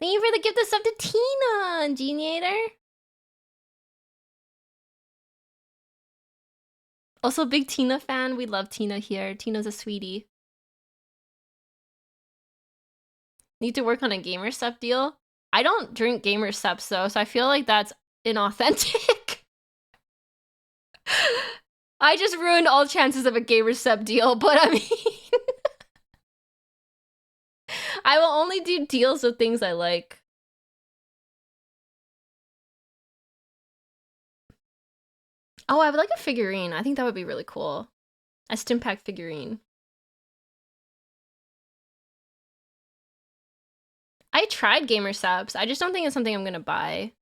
Thank you for the gift of sub to Tina, Geniator. Also, big Tina fan. We love Tina here. Tina's a sweetie. Need to work on a gamer sub deal. I don't drink gamer subs though, so I feel like that's inauthentic. I just ruined all chances of a gamer sub deal, but I mean... I will only do deals with things I like. Oh, I would like a figurine. I think that would be really cool. A Stimpack figurine. I tried Gamer Subs. I just don't think it's something I'm gonna buy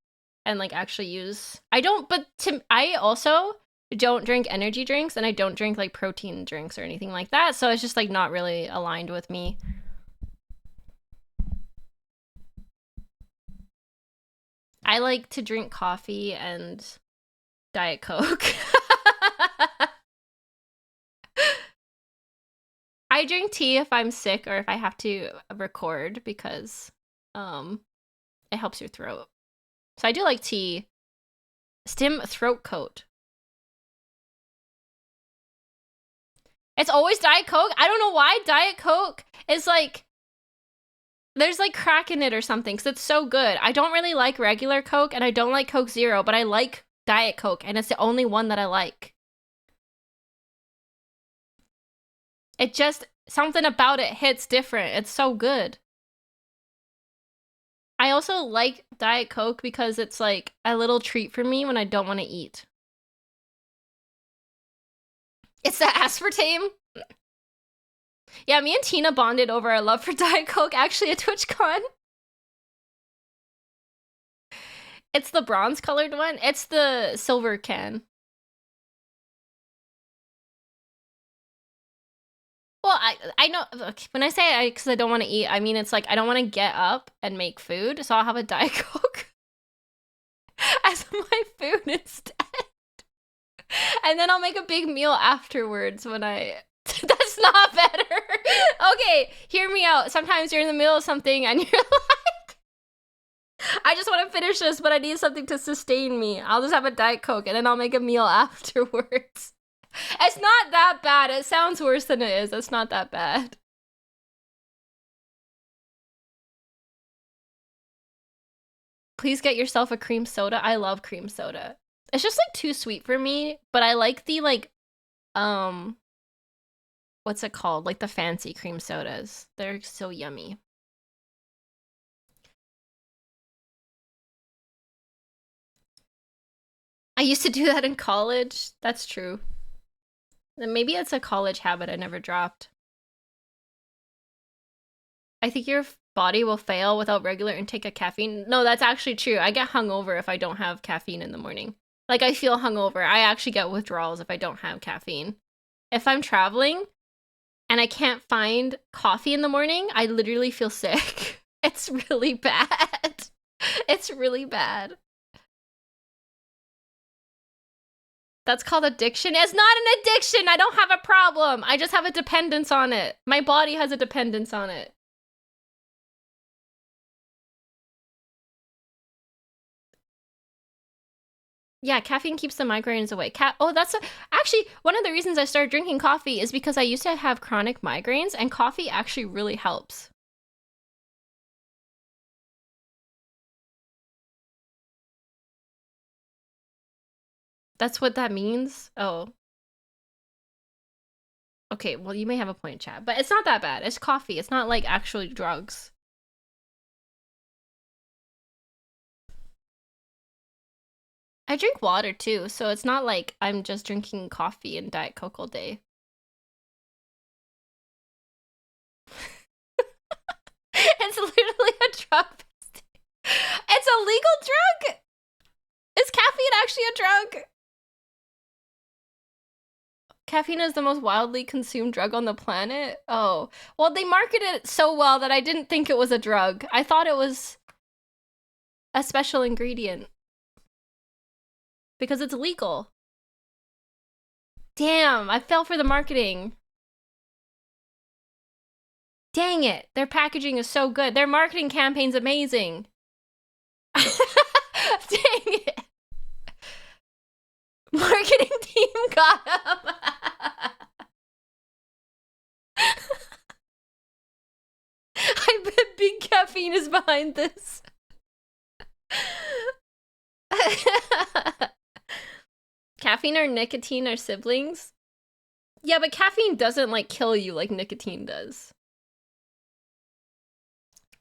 and like actually use. I also don't drink energy drinks and I don't drink like protein drinks or anything like that. So it's just like not really aligned with me. I like to drink coffee and Diet Coke. I drink tea if I'm sick or if I have to record because it helps your throat. So I do like tea. Stim throat coat. It's always Diet Coke. I don't know why Diet Coke is like, there's like crack in it or something because it's so good. I don't really like regular Coke and I don't like Coke Zero, but I like Diet Coke and it's the only one that I like. It just, something about it hits different. It's so good. I also like Diet Coke because it's like a little treat for me when I don't want to eat. It's the aspartame. Yeah, me and Tina bonded over our love for Diet Coke actually at TwitchCon. It's the bronze colored one. It's the silver can. Well, I know, when I say because I don't want to eat, I mean it's like I don't want to get up and make food, so I'll have a Diet Coke as my food instead. And then I'll make a big meal afterwards when I... That's not better. Okay, hear me out. Sometimes you're in the middle of something and you're like, I just want to finish this, but I need something to sustain me. I'll just have a Diet Coke and then I'll make a meal afterwards. It's not that bad. It sounds worse than it is. It's not that bad. Please get yourself a cream soda. I love cream soda. It's just like too sweet for me, but I like the like, what's it called? Like the fancy cream sodas. They're so yummy. I used to do that in college. That's true. And maybe it's a college habit I never dropped. I think your body will fail without regular intake of caffeine. No, that's actually true. I get hungover if I don't have caffeine in the morning. Like I feel hungover. I actually get withdrawals if I don't have caffeine. If I'm traveling and I can't find coffee in the morning, I literally feel sick. It's really bad. It's really bad. That's called addiction. It's not an addiction. I don't have a problem. I just have a dependence on it. My body has a dependence on it. Yeah, caffeine keeps the migraines away. Actually, one of the reasons I started drinking coffee is because I used to have chronic migraines, and coffee actually really helps. That's what that means? Oh. Okay, well, you may have a point, chat, but it's not that bad. It's coffee. It's not like actually drugs. I drink water too, so it's not like I'm just drinking coffee and Diet Coke all day. It's literally a drug. It's a legal drug? Is caffeine actually a drug? Caffeine is the most wildly consumed drug on the planet? Oh. Well, they marketed it so well that I didn't think it was a drug. I thought it was a special ingredient. Because it's legal. Damn, I fell for the marketing. Dang it, their packaging is so good. Their marketing campaign's amazing. Dang it. Marketing team got him. I bet Big Caffeine is behind this. Caffeine or nicotine are siblings? Yeah, but caffeine doesn't like kill you like nicotine does.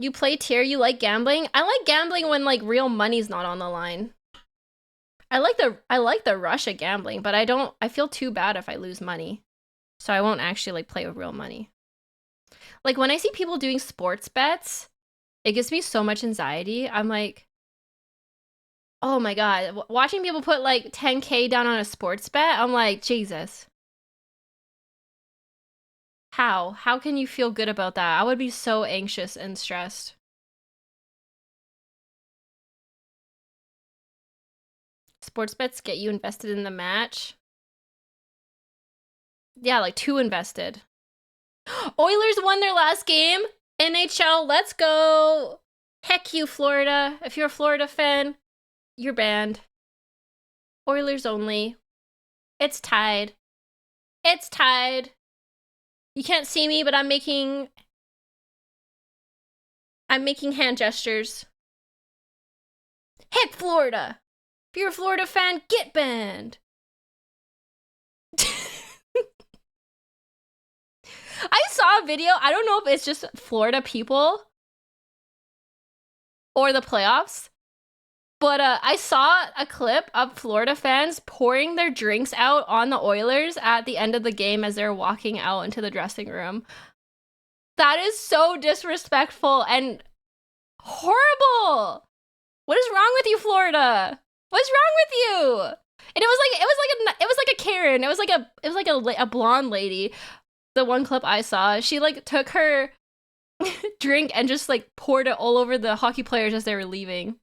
You play tier, you like gambling? I like gambling when like real money's not on the line. I like the rush of gambling, but I feel too bad if I lose money. So I won't actually like play with real money. Like when I see people doing sports bets, it gives me so much anxiety. I'm like, oh my god, watching people put like 10K down on a sports bet, I'm like, Jesus. How can you feel good about that? I would be so anxious and stressed. Sports bets get you invested in the match. Yeah, like too invested. Oilers won their last game. NHL, let's go. Heck you, Florida. If you're a Florida fan, you're banned. Oilers only. It's tied. It's tied. You can't see me, but I'm making hand gestures. Heck Florida. If you're a Florida fan, get banned. I saw a video. I don't know if it's just Florida people or the playoffs, but I saw a clip of Florida fans pouring their drinks out on the Oilers at the end of the game as they're walking out into the dressing room. That is so disrespectful and horrible. What is wrong with you, Florida? What's wrong with you? And it was like a Karen. It was like a blonde lady. The one clip I saw, she like took her drink and just like poured it all over the hockey players as they were leaving.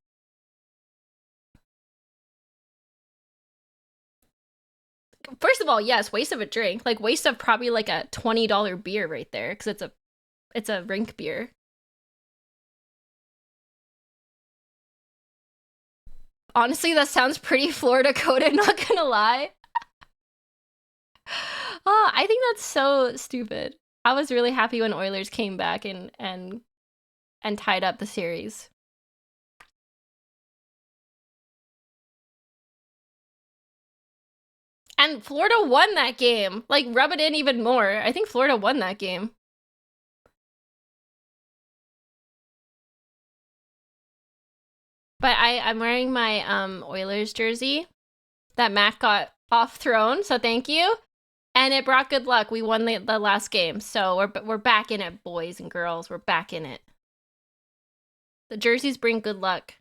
First of all, yes, waste of a drink. Like waste of probably like a $20 beer right there, because it's a rink beer. Honestly, that sounds pretty Florida coded, not gonna lie. Oh, I think that's so stupid. I was really happy when Oilers came back and tied up the series. And Florida won that game. Like, rub it in even more. I think Florida won that game. But I'm wearing my Oilers jersey that Matt got off throne, so thank you. And it brought good luck. We won the last game, so we're back in it, boys and girls. We're back in it. The jerseys bring good luck.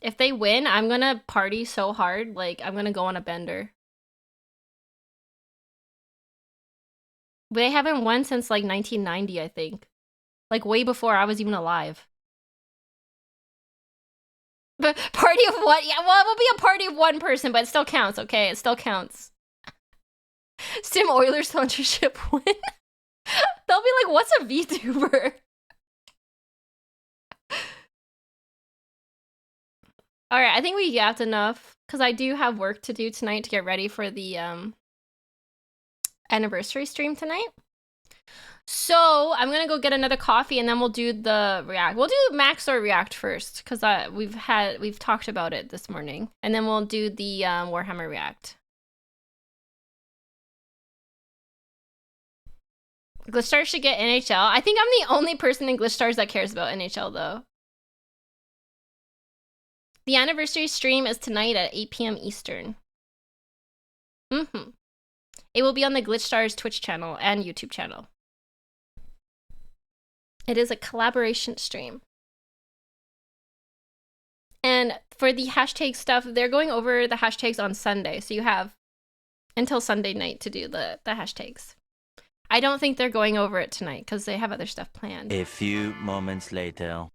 If they win, I'm gonna party so hard, like I'm gonna go on a bender. They haven't won since like 1990, I think. Like way before I was even alive. But party of what? Yeah, well, it will be a party of one person, but it still counts, okay? It still counts. Sim Oilers sponsorship win. They'll be like, what's a VTuber? Alright, I think we yapped enough, because I do have work to do tonight to get ready for the anniversary stream tonight. So I'm gonna go get another coffee and then we'll do the react. We'll do Max0r React first, because we've talked about it this morning, and then we'll do the Warhammer React. Glitch Stars should get NHL. I think I'm the only person in Glitch Stars that cares about NHL though. The anniversary stream is tonight at 8 p.m. Eastern. It will be on the Glitch Stars Twitch channel and YouTube channel. It is a collaboration stream. And for the hashtag stuff, they're going over the hashtags on Sunday, so you have until Sunday night to do the hashtags. I don't think they're going over it tonight because they have other stuff planned. A few moments later.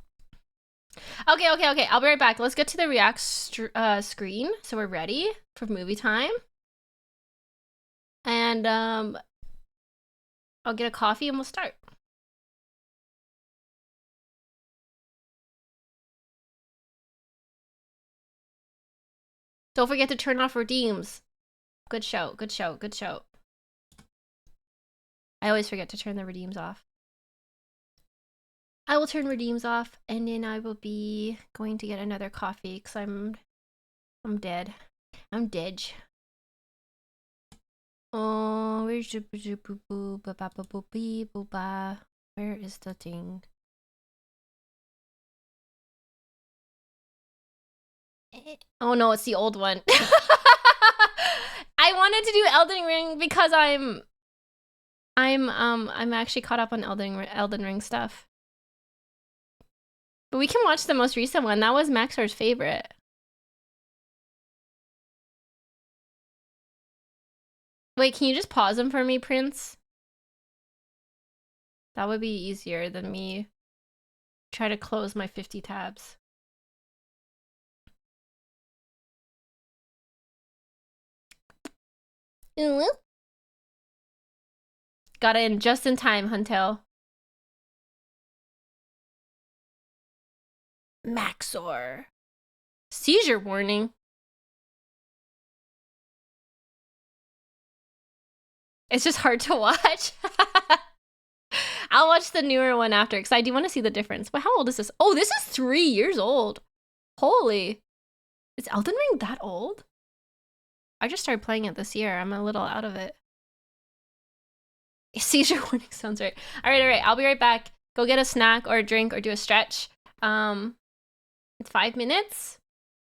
Okay. I'll be right back. Let's get to the React screen so we're ready for movie time. And I'll get a coffee and we'll start. Don't forget to turn off redeems. Good show. I always forget to turn the redeems off. I will turn redeems off, and then I will be going to get another coffee because I'm dead. I'm dead. Oh, where's your boo boo ba ba ba boo bee boo ba? Where is the thing? Oh no, it's the old one. I wanted to do Elden Ring because I'm actually caught up on Elden Ring stuff. But we can watch the most recent one. That was Max0r's favorite. Wait, can you just pause them for me, Prince? That would be easier than me try to close my 50 tabs. Got in just in time, Huntel. Max0r. Seizure warning. It's just hard to watch. I'll watch the newer one after because I do want to see the difference. But how old is this? Oh, this is 3 years old. Holy. Is Elden Ring that old? I just started playing it this year. I'm a little out of it. Seizure warning sounds right. All right. I'll be right back. Go get a snack or a drink or do a stretch. It's 5 minutes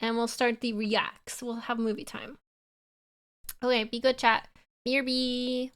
and we'll start the reacts. We'll have movie time. Okay, be good, chat. BRB.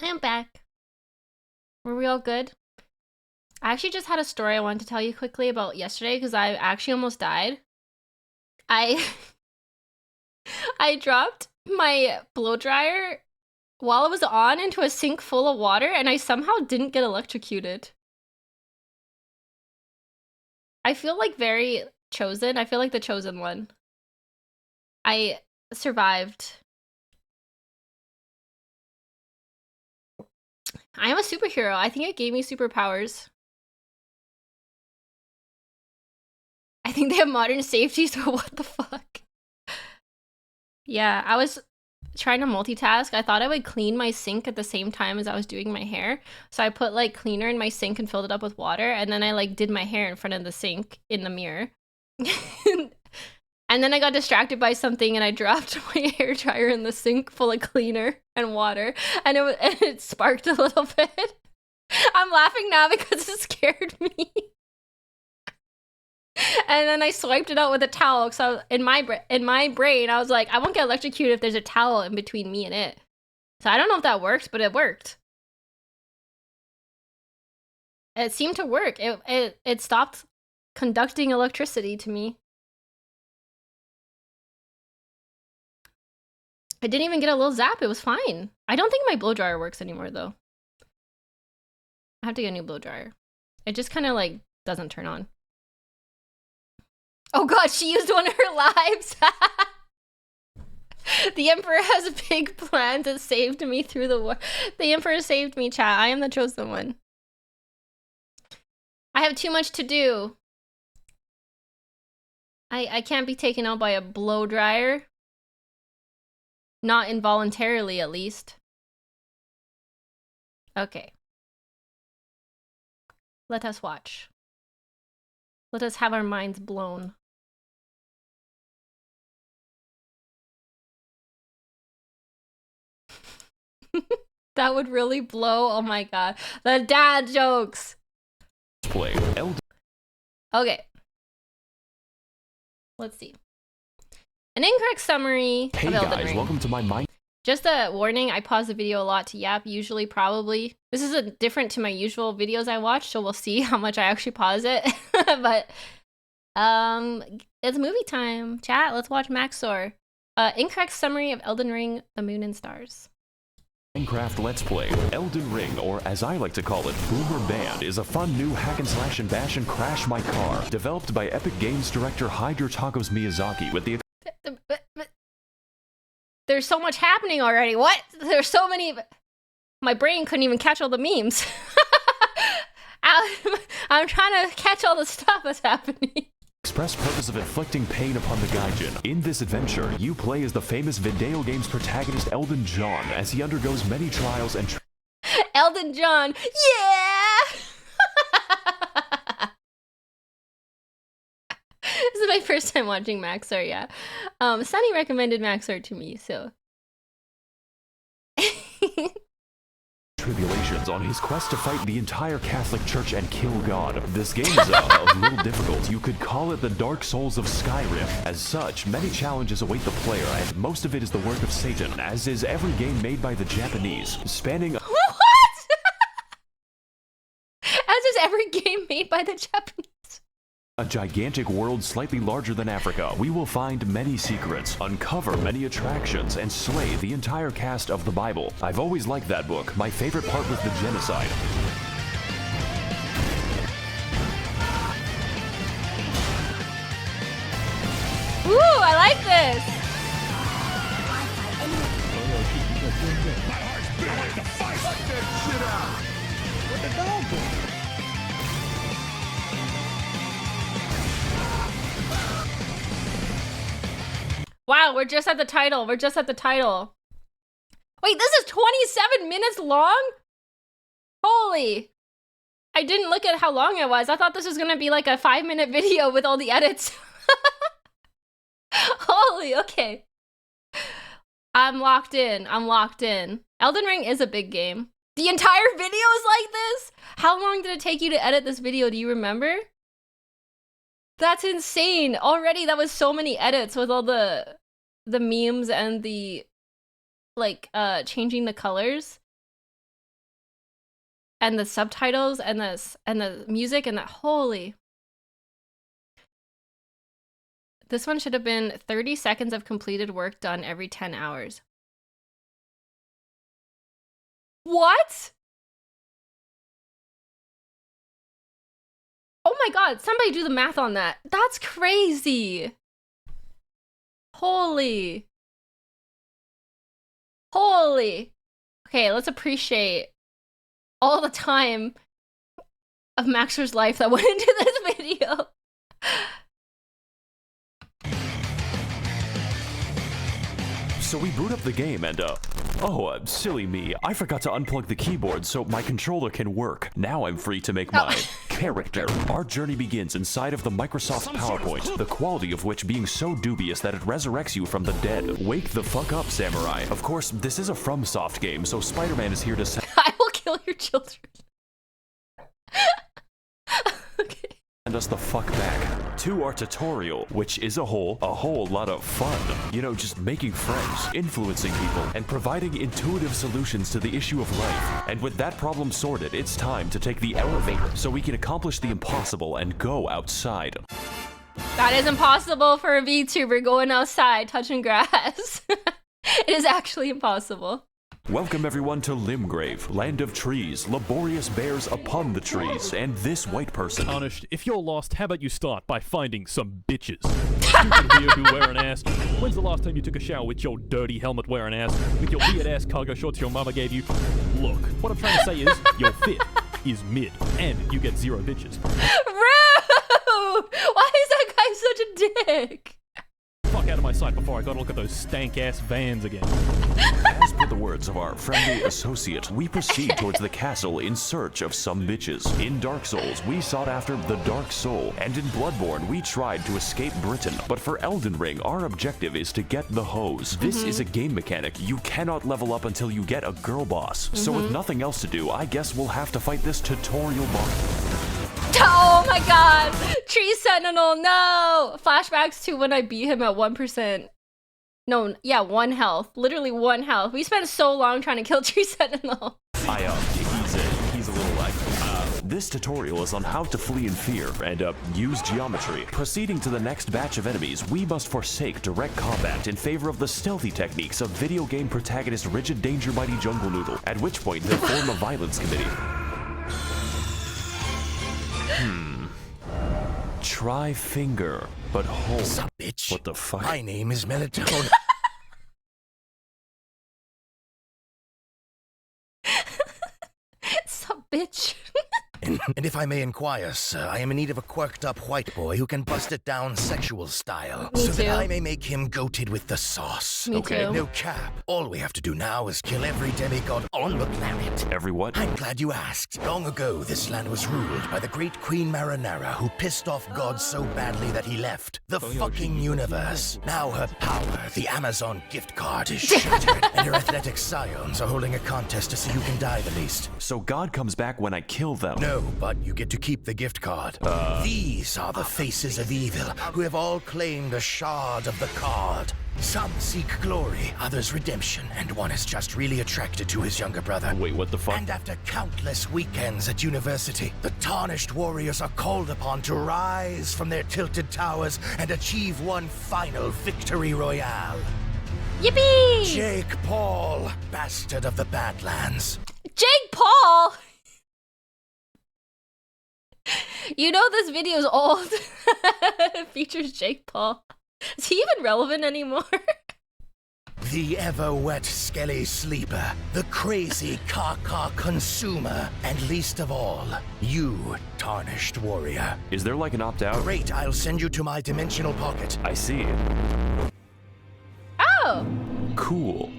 I am back. Were we all good? I actually just had a story I wanted to tell you quickly about yesterday because I actually almost died. I I dropped my blow dryer while it was on into a sink full of water and I somehow didn't get electrocuted. I feel like very chosen. I feel like the chosen one. I survived. I am a superhero. I think it gave me superpowers. I think they have modern safeties, but what the fuck? Yeah, I was trying to multitask. I thought I would clean my sink at the same time as I was doing my hair. So I put like cleaner in my sink and filled it up with water, and then I like did my hair in front of the sink in the mirror. And then I got distracted by something and I dropped my hair dryer in the sink full of cleaner and water, and it sparked a little bit. I'm laughing now because it scared me. And then I swiped it out with a towel. So in my brain, I was like, I won't get electrocuted if there's a towel in between me and it. So I don't know if that worked, but it worked. It seemed to work. It stopped conducting electricity to me. I didn't even get a little zap. It was fine. I don't think my blow dryer works anymore though. I have to get a new blow dryer. It just kind of like doesn't turn on. Oh god, she used one of her lives. The Emperor has big plans that saved me through the war. The Emperor saved me, chat. I am the chosen one. I have too much to do. I can't be taken out by a blow dryer. Not involuntarily, at least. Okay. Let us watch. Let us have our minds blown. That would really blow. Oh my god. The dad jokes. Okay. Let's see. An incorrect summary of Elden Ring. Welcome to my mind. Just a warning, I pause the video a lot to yap, usually, probably. This is different to my usual videos I watch, so we'll see how much I actually pause it. But, it's movie time. Chat, let's watch Max0r. Incorrect summary of Elden Ring, The Moon and Stars. Minecraft Let's Play. Elden Ring, or as I like to call it, Boomer Band, is a fun new hack and slash and bash and crash my car. Developed by Epic Games director Hide Your Tacos Miyazaki with the... There's so much happening already. What? There's so many... My brain couldn't even catch all the memes. I'm trying to catch all the stuff that's happening. Express purpose of inflicting pain upon the Gaijin. In this adventure, you play as the famous video game's protagonist Elden John as he undergoes many trials and... Elden John, yeah! This is my first time watching Max0r, yeah. Sunny recommended Max0r to me, so... Tribulations on his quest to fight the entire Catholic Church and kill God. This game is a little difficult. You could call it the Dark Souls of Skyrim. As such, many challenges await the player, and most of it is the work of Satan, as is every game made by the Japanese, spanning... What? As is every game made by the Japanese. A gigantic world slightly larger than Africa. We will find many secrets, uncover many attractions, and slay the entire cast of the Bible. I've always liked that book. My favorite part was the genocide. Ooh, I like this! Wow, we're just at the title. We're just at the title. Wait, this is 27 minutes long? Holy. I didn't look at how long it was. I thought this was gonna be like a 5-minute video with all the edits. Holy, okay. I'm locked in. I'm locked in. Elden Ring is a big game. The entire video is like this? How long did it take you to edit this video? Do you remember? That's insane. Already that was so many edits with all the memes and the like changing the colors and the subtitles and the music and that. Holy. This one should have been 30 seconds of completed work done every 10 hours. What? Oh my god, somebody do the math on that. That's crazy. Holy. Holy. Okay, let's appreciate all the time of Max0r's life that went into this video. So we boot up the game and, silly me. I forgot to unplug the keyboard so my controller can work. Now I'm free to make my character. Our journey begins inside of the Microsoft PowerPoint, the quality of which being so dubious that it resurrects you from the dead. Wake the fuck up, samurai. Of course, this is a FromSoft game, so Spider-Man is here to I will kill your children. Okay. send us the fuck back to our tutorial, which is a whole lot of fun. You know, just making friends, influencing people, and providing intuitive solutions to the issue of life. And with that problem sorted, it's time to take the elevator so we can accomplish the impossible and go outside. That is impossible for a VTuber going outside touching grass. It is actually impossible. Welcome everyone to Limgrave, land of trees, laborious bears upon the trees, and this white person. Tarnished, if you're lost, how about you start by finding some bitches? Stupid weirdo wearing ass. When's the last time you took a shower with your dirty helmet wearing ass? With your weird ass cargo shorts your mama gave you? Look, what I'm trying to say is, your fit is mid, and you get 0 bitches. Rude! Why is that guy such a dick? Fuck out of my sight before I gotta look at those stank-ass vans again. As per the words of our friendly associate, we proceed towards the castle in search of some bitches. In Dark Souls, we sought after the Dark Soul, and in Bloodborne, we tried to escape Britain. But for Elden Ring, our objective is to get the hose. This is a game mechanic. You cannot level up until you get a girl boss. So with nothing else to do, I guess we'll have to fight this tutorial boss. Oh my god! Tree Sentinel, no! Flashbacks to when I beat him at 1%. No, yeah, 1 health. Literally 1 health. We spent so long trying to kill Tree Sentinel. He's a little like, this tutorial is on how to flee in fear and, use geometry. Proceeding to the next batch of enemies, we must forsake direct combat in favor of the stealthy techniques of video game protagonist Rigid Danger Mighty Jungle Noodle, at which point they'll form a violence committee. Try finger, but hold. Sup, bitch? What the fuck? My name is Melatonin. Sup, bitch? And if I may inquire, sir, I am in need of a quirked-up white boy who can bust it down sexual style, Me so that too. I may make him goated with the sauce. Me Okay. too. No cap. All we have to do now is kill every demigod on the planet. Every what? I'm glad you asked. Long ago, this land was ruled by the great Queen Marinara, who pissed off God so badly that he left the fucking universe. Now her power, the Amazon gift card, is shattered, and her athletic scions are holding a contest to see who can die the least. So God comes back when I kill them. No, but you get to keep the gift card. These are the faces of evil, who have all claimed a shard of the card. Some seek glory, others redemption, and one is just really attracted to his younger brother. Wait, what the fuck? And after countless weekends at university, the tarnished warriors are called upon to rise from their tilted towers and achieve one final victory royale. Yippee! Jake Paul, bastard of the Badlands. Jake Paul! You know this video is old. It features Jake Paul. Is he even relevant anymore? The ever-wet skelly sleeper, the crazy caca consumer, and least of all, you, tarnished warrior. Is there like an opt-out? Great, I'll send you to my dimensional pocket. I see. Oh! Cool.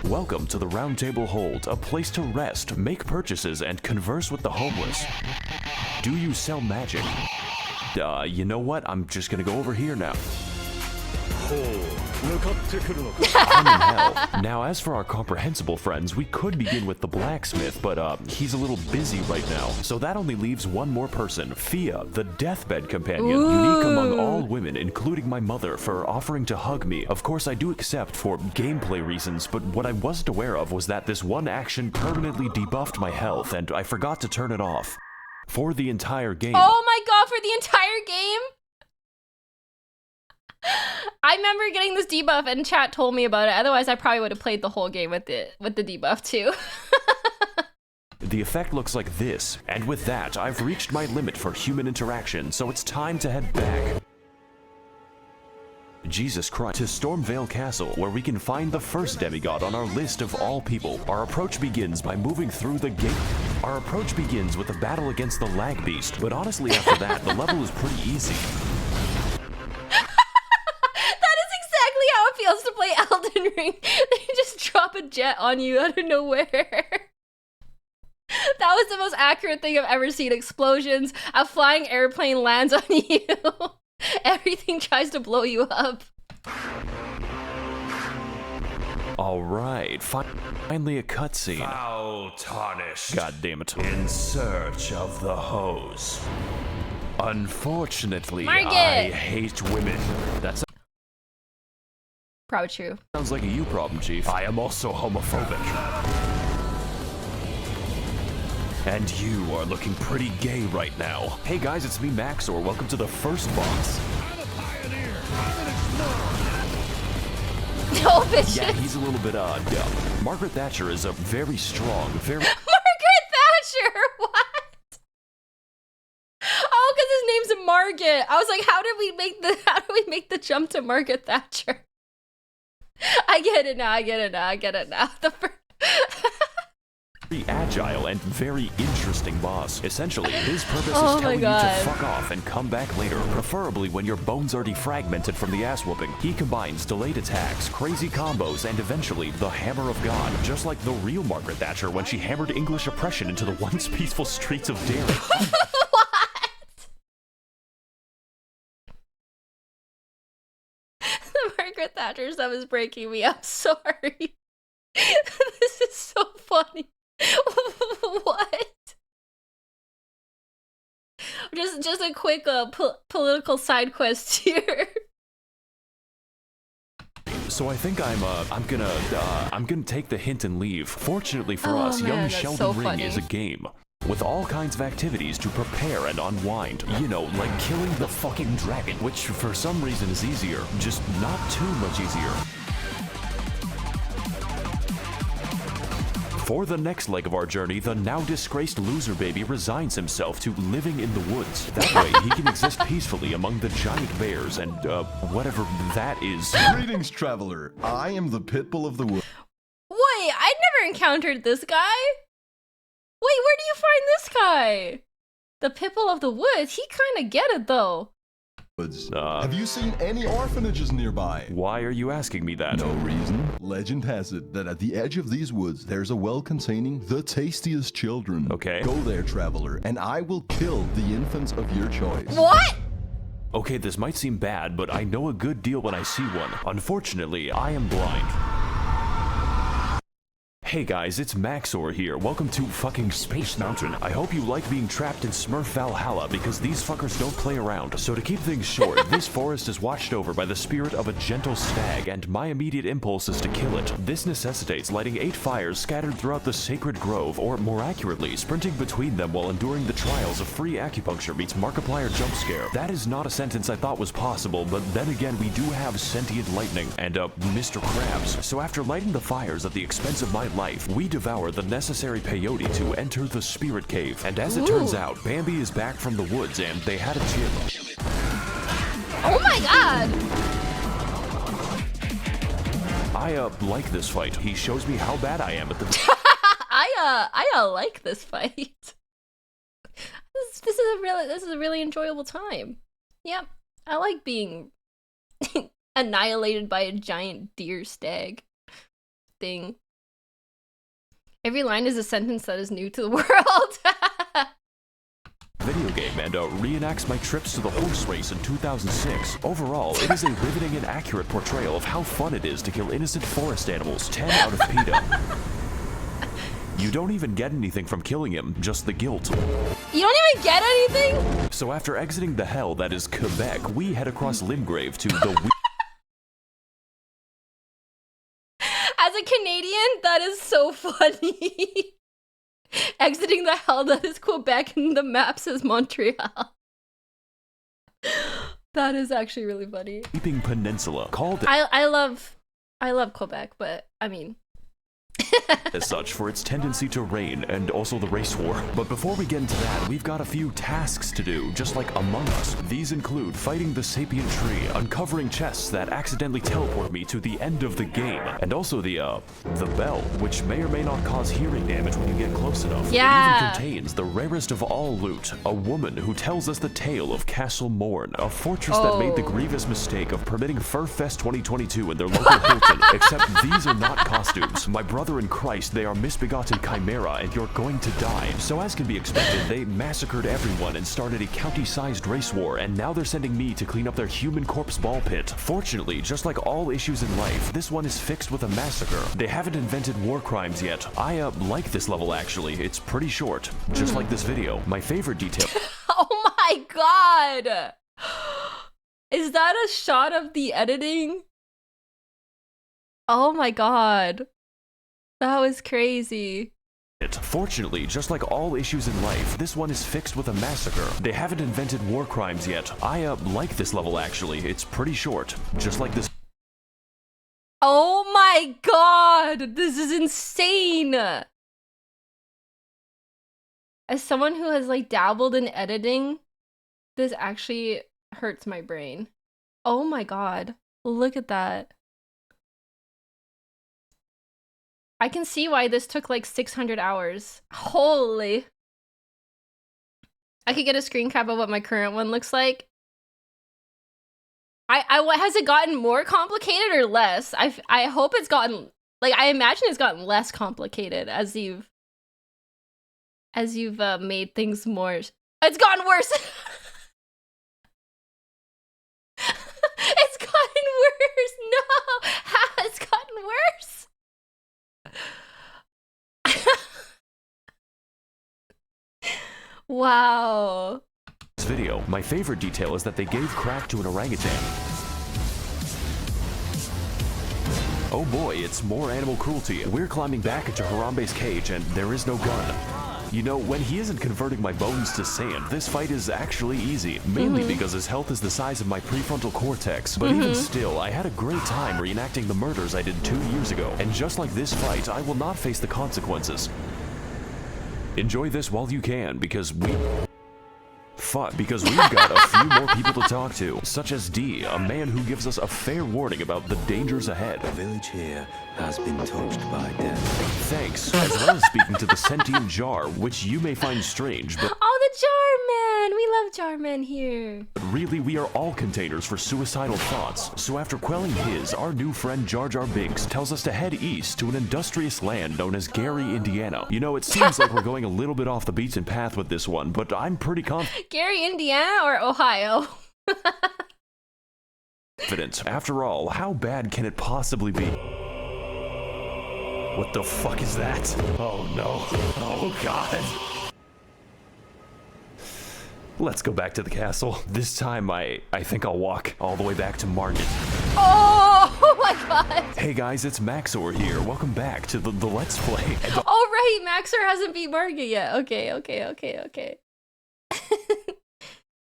Welcome to the Round Table Hold, a place to rest, make purchases, and converse with the homeless. Do you sell magic? You know what? I'm just gonna go over here now. I'm in hell. Now, as for our comprehensible friends, we could begin with the blacksmith, but he's a little busy right now. So that only leaves one more person, Fia, the deathbed companion, unique among all women, including my mother, for offering to hug me. Of course, I do accept for gameplay reasons, but what I wasn't aware of was that this one action permanently debuffed my health, and I forgot to turn it off. For the entire game. Oh my god, for the entire game? I remember getting this debuff and chat told me about it. Otherwise, I probably would have played the whole game with the debuff too. The effect looks like this, and with that, I've reached my limit for human interaction, so it's time to head back. Jesus Christ, to Stormvale Castle, where we can find the first demigod on our list of all people. Our approach begins by moving through the gate. Our approach begins with a battle against the lag beast, but honestly after that, the level is pretty easy. That is exactly how it feels to play Ring, they just drop a jet on you out of nowhere. That was the most accurate thing I've ever seen. Explosions, a flying airplane lands on you. Everything tries to blow you up. Alright, finally a cutscene. Foul tarnished. God damn it. In search of the hose. Unfortunately, Market. I hate women. That Probably true. sounds like a you problem, Chief. I am also homophobic. And you are looking pretty gay right now. Hey guys, it's me, Max0r. Welcome to the first boss. No, bitches. Yeah, he's a little bit dumb. Margaret Thatcher is a very strong, very... Margaret Thatcher! What? Oh, because his name's Margaret. I was like, how do we make the jump to Margaret Thatcher? I get it now. The first very agile and very interesting boss. Essentially, his purpose is Oh my telling you God. to fuck off and come back later, preferably when your bones are defragmented from the ass whooping. He combines delayed attacks, crazy combos, and eventually the Hammer of God, just like the real Margaret Thatcher when she hammered English oppression into the once peaceful streets of Derry. What? The Margaret Thatcher stuff is breaking me. I'm sorry. This is so funny. What? Just a quick political side quest here. So I think I'm gonna take the hint and leave. Fortunately for Oh, us, man, Young that's Sheldon so Ring funny. is a game with all kinds of activities to prepare and unwind. You know, like killing the fucking dragon, which for some reason is easier, just not too much easier. For the next leg of our journey, the now disgraced loser baby resigns himself to living in the woods. That way, he can exist peacefully among the giant bears and, whatever that is. Greetings, traveler. I am the pitbull of the woods. Wait, I never encountered this guy. Wait, where do you find this guy? The Pitbull of the Woods. He kind of get it though. Have you seen any orphanages nearby? Why are you asking me that? No reason. Legend has it that at the edge of these woods, there's a well containing the tastiest children. Okay. Go there, traveler, and I will kill the infants of your choice. What? Okay, this might seem bad, but I know a good deal when I see one. Unfortunately, I am blind. Hey guys, it's Max0r here. Welcome to fucking Space Mountain. I hope you like being trapped in Smurf Valhalla because these fuckers don't play around. So to keep things short, this forest is watched over by the spirit of a gentle stag, and my immediate impulse is to kill it. This necessitates lighting 8 fires scattered throughout the sacred grove, or more accurately, sprinting between them while enduring the trials of free acupuncture meets Markiplier jump scare. That is not a sentence I thought was possible, but then again, we do have sentient lightning and, Mr. Krabs. So after lighting the fires at the expense of my life, we devour the necessary peyote to enter the spirit cave. And as it turns out, Bambi is back from the woods and they had a chip. Oh my god! I like this fight. He shows me how bad I am at the... I like this fight. This is a really enjoyable time. Yep, I like being annihilated by a giant deer stag thing. Every line is a sentence that is new to the world. video game and reenacts my trips to the horse race in 2006. Overall, it is a riveting and accurate portrayal of how fun it is to kill innocent forest animals. 10 out of PETA. You don't even get anything from killing him, just the guilt. You don't even get anything? So after exiting the hell that is Quebec, we head across Limgrave to the... As a Canadian, that is so funny. Exiting the hell that is Quebec and the map says Montreal. That is actually really funny. Weeping Peninsula, called... I love Quebec, but I mean... as such for its tendency to rain and also the race war. But before we get into that, we've got a few tasks to do, just like Among Us. These include fighting the sapient tree, uncovering chests that accidentally teleport me to the end of the game, and also the bell, which may or may not cause hearing damage when you get close enough. Yeah. It even contains the rarest of all loot, a woman who tells us the tale of Castle Morn, a fortress that made the grievous mistake of permitting Furfest 2022 in their local Hilton, except these are not costumes. My brother in Christ, they are misbegotten chimera, and you're going to die. So as can be expected, they massacred everyone and started a county-sized race war, and now they're sending me to clean up their human corpse ball pit. Fortunately, just like all issues in life, this one is fixed with a massacre. They haven't invented war crimes yet. I like this level actually. It's pretty short, just like this video. My favorite detail. Oh my god! Is that a shot of the editing? Oh my god. That was crazy. Fortunately, just like all issues in life, this one is fixed with a massacre. They haven't invented war crimes yet. I like this level actually. It's pretty short, just like this. Oh my god! This is insane! As someone who has like dabbled in editing, this actually hurts my brain. Oh my god. Look at that. I can see why this took like 600 hours. Holy. I could get a screen cap of what my current one looks like. Has it gotten more complicated or less? I hope it's gotten, like, I imagine it's gotten less complicated as you've made things more. It's gotten worse. It's gotten worse. No, how it's gotten worse? Wow. This video, my favorite detail is that they gave crack to an orangutan. Oh boy, it's more animal cruelty. We're climbing back into Harambe's cage and there is no gun. You know, when he isn't converting my bones to sand, this fight is actually easy, mainly because his health is the size of my prefrontal cortex. But even still, I had a great time reenacting the murders I did 2 years ago. And just like this fight, I will not face the consequences. Enjoy this while you can, because we've got a few more people to talk to, such as D, a man who gives us a fair warning about the dangers ahead. The village here has been touched by death. Thanks, as well as speaking to the sentient jar, which you may find strange, but oh, the jar man! We love jar men here. really we are all containers for suicidal thoughts. So after quelling his, our new friend Jar Jar Binks tells us to head east to an industrious land known as Gary, Indiana. You know, it seems like we're going a little bit off the beaten path with this one, but I'm pretty confident. Gary, Indiana or Ohio? After all, how bad can it possibly be? What the fuck is that? Oh no. Oh god. Let's go back to the castle. This time I think I'll walk all the way back to Margit. Oh my god. Hey guys, it's Max0r here. Welcome back to the Let's Play. Oh right, Max0r hasn't beat Margit yet. Okay.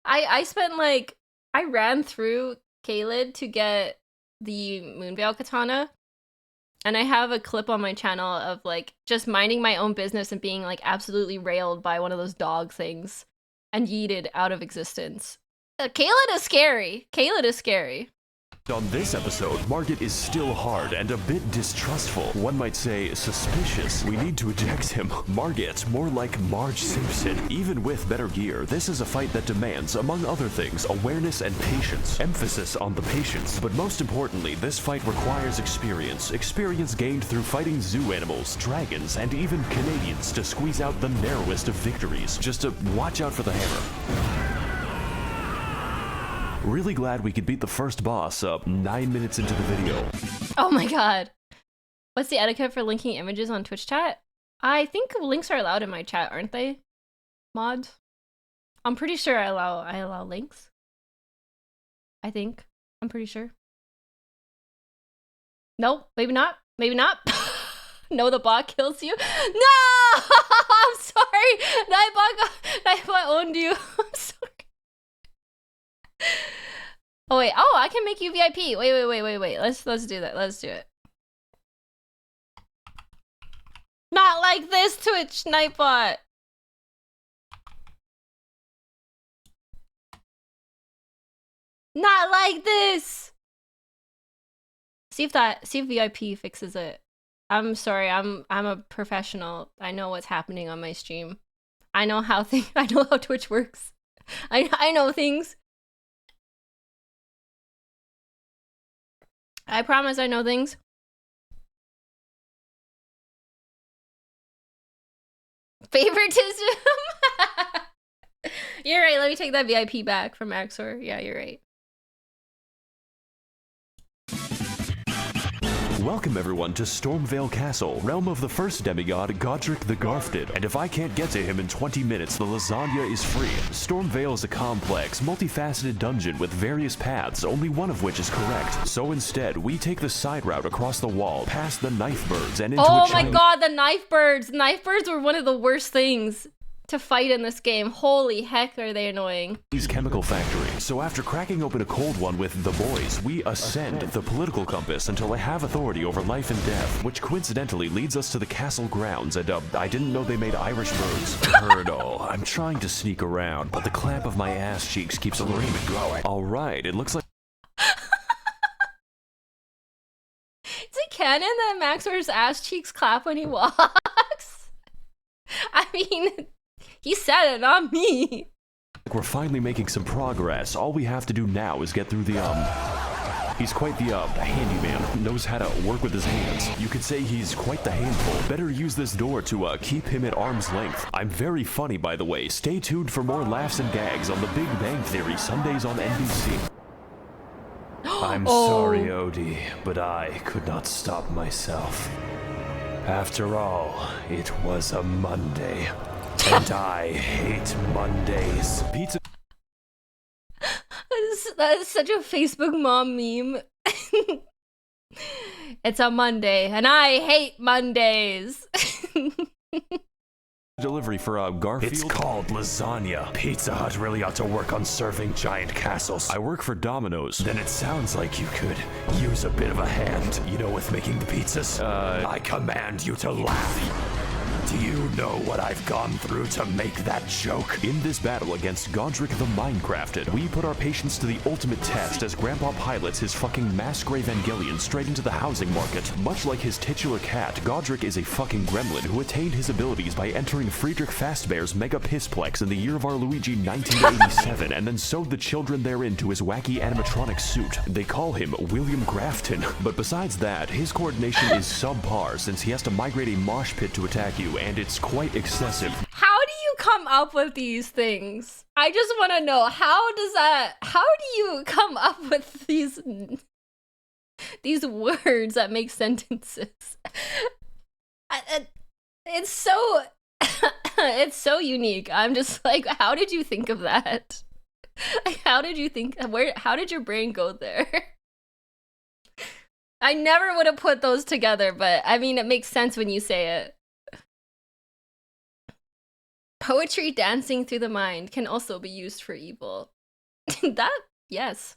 I spent like, I ran through Caelid to get the Moonveil Katana, and I have a clip on my channel of like just minding my own business and being like absolutely railed by one of those dog things and yeeted out of existence. Caelid is scary. Caelid is scary. On this episode, Margit is still hard and a bit distrustful. One might say suspicious. We need to eject him. Margit, more like Marge Simpson. Even with better gear, this is a fight that demands, among other things, awareness and patience. Emphasis on the patience. But most importantly, this fight requires experience. Experience gained through fighting zoo animals, dragons, and even Canadians to squeeze out the narrowest of victories. Just to watch out for the hammer. Really glad we could beat the first boss up 9 minutes into the video. Oh my god. What's the etiquette for linking images on Twitch chat? I think links are allowed in my chat, aren't they? Mods? I'm pretty sure I allow links. I think. I'm pretty sure. Nope, maybe not. Maybe not. No, the bot kills you. No! I'm sorry. Nightbot owned you. I'm sorry. Oh wait, oh, I can make you VIP. Wait. Let's do that. Let's do it. Not like this, Twitch Nightbot. Not like this. See if VIP fixes it. I'm sorry, I'm a professional. I know what's happening on my stream. I know how Twitch works. I know things. I promise I know things. Favoritism? You're right, let me take that VIP back from Max0r. Yeah, you're right. Welcome everyone to Stormvale Castle, realm of the first demigod, Godric the Garfted. And if I can't get to him in 20 minutes, the lasagna is free. Stormvale is a complex, multifaceted dungeon with various paths, only one of which is correct. So instead, we take the side route across the wall, past the knife birds, and into Oh my god, the knife birds! Knife birds were one of the worst things to fight in this game. Holy heck, are they annoying. Chemical factory. So after cracking open a cold one with the boys, we ascend the political compass until I have authority over life and death, which coincidentally leads us to the castle grounds, and I didn't know they made Irish birds. Heard all. I'm trying to sneak around, but the clamp of my ass cheeks keeps screaming growing. Alright, it looks like Is it canon that Max0r's ass cheeks clap when he walks? I mean, he said it, not me. we're finally making some progress. All we have to do now is get through the, He's quite the, handyman. Knows how to work with his hands. You could say he's quite the handful. Better use this door to, keep him at arm's length. I'm very funny, by the way. Stay tuned for more laughs and gags on The Big Bang Theory, Sundays on NBC. I'm sorry, Odie, but I could not stop myself. After all, it was a Monday. And I hate Mondays. Pizza. That is such a Facebook mom meme. It's a Monday, and I hate Mondays. Delivery for Garfield. It's called lasagna. Pizza Hut really ought to work on serving giant castles. I work for Domino's. Then it sounds like you could use a bit of a hand, you know, with making the pizzas. I command you to laugh. Do you know what I've gone through to make that joke? In this battle against Godric the Minecrafted, we put our patience to the ultimate test as Grandpa pilots his fucking Max0r Evangelion straight into the housing market. Much like his titular cat, Godric is a fucking gremlin who attained his abilities by entering Friedrich Fazbear's Mega Pissplex in the year of our Luigi 1987 and then sewed the children therein to his wacky animatronic suit. They call him William Grafton, but besides that, his coordination is subpar since he has to migrate a mosh pit to attack you, and it's quite excessive. How do you come up with these things? I just want to know, how do you come up with these words that make sentences? It's so it's so unique. I'm just like, how did you think of that? How did your brain go there? I never would have put those together, but I mean, it makes sense when you say it. Poetry dancing through the mind can also be used for evil. Yes.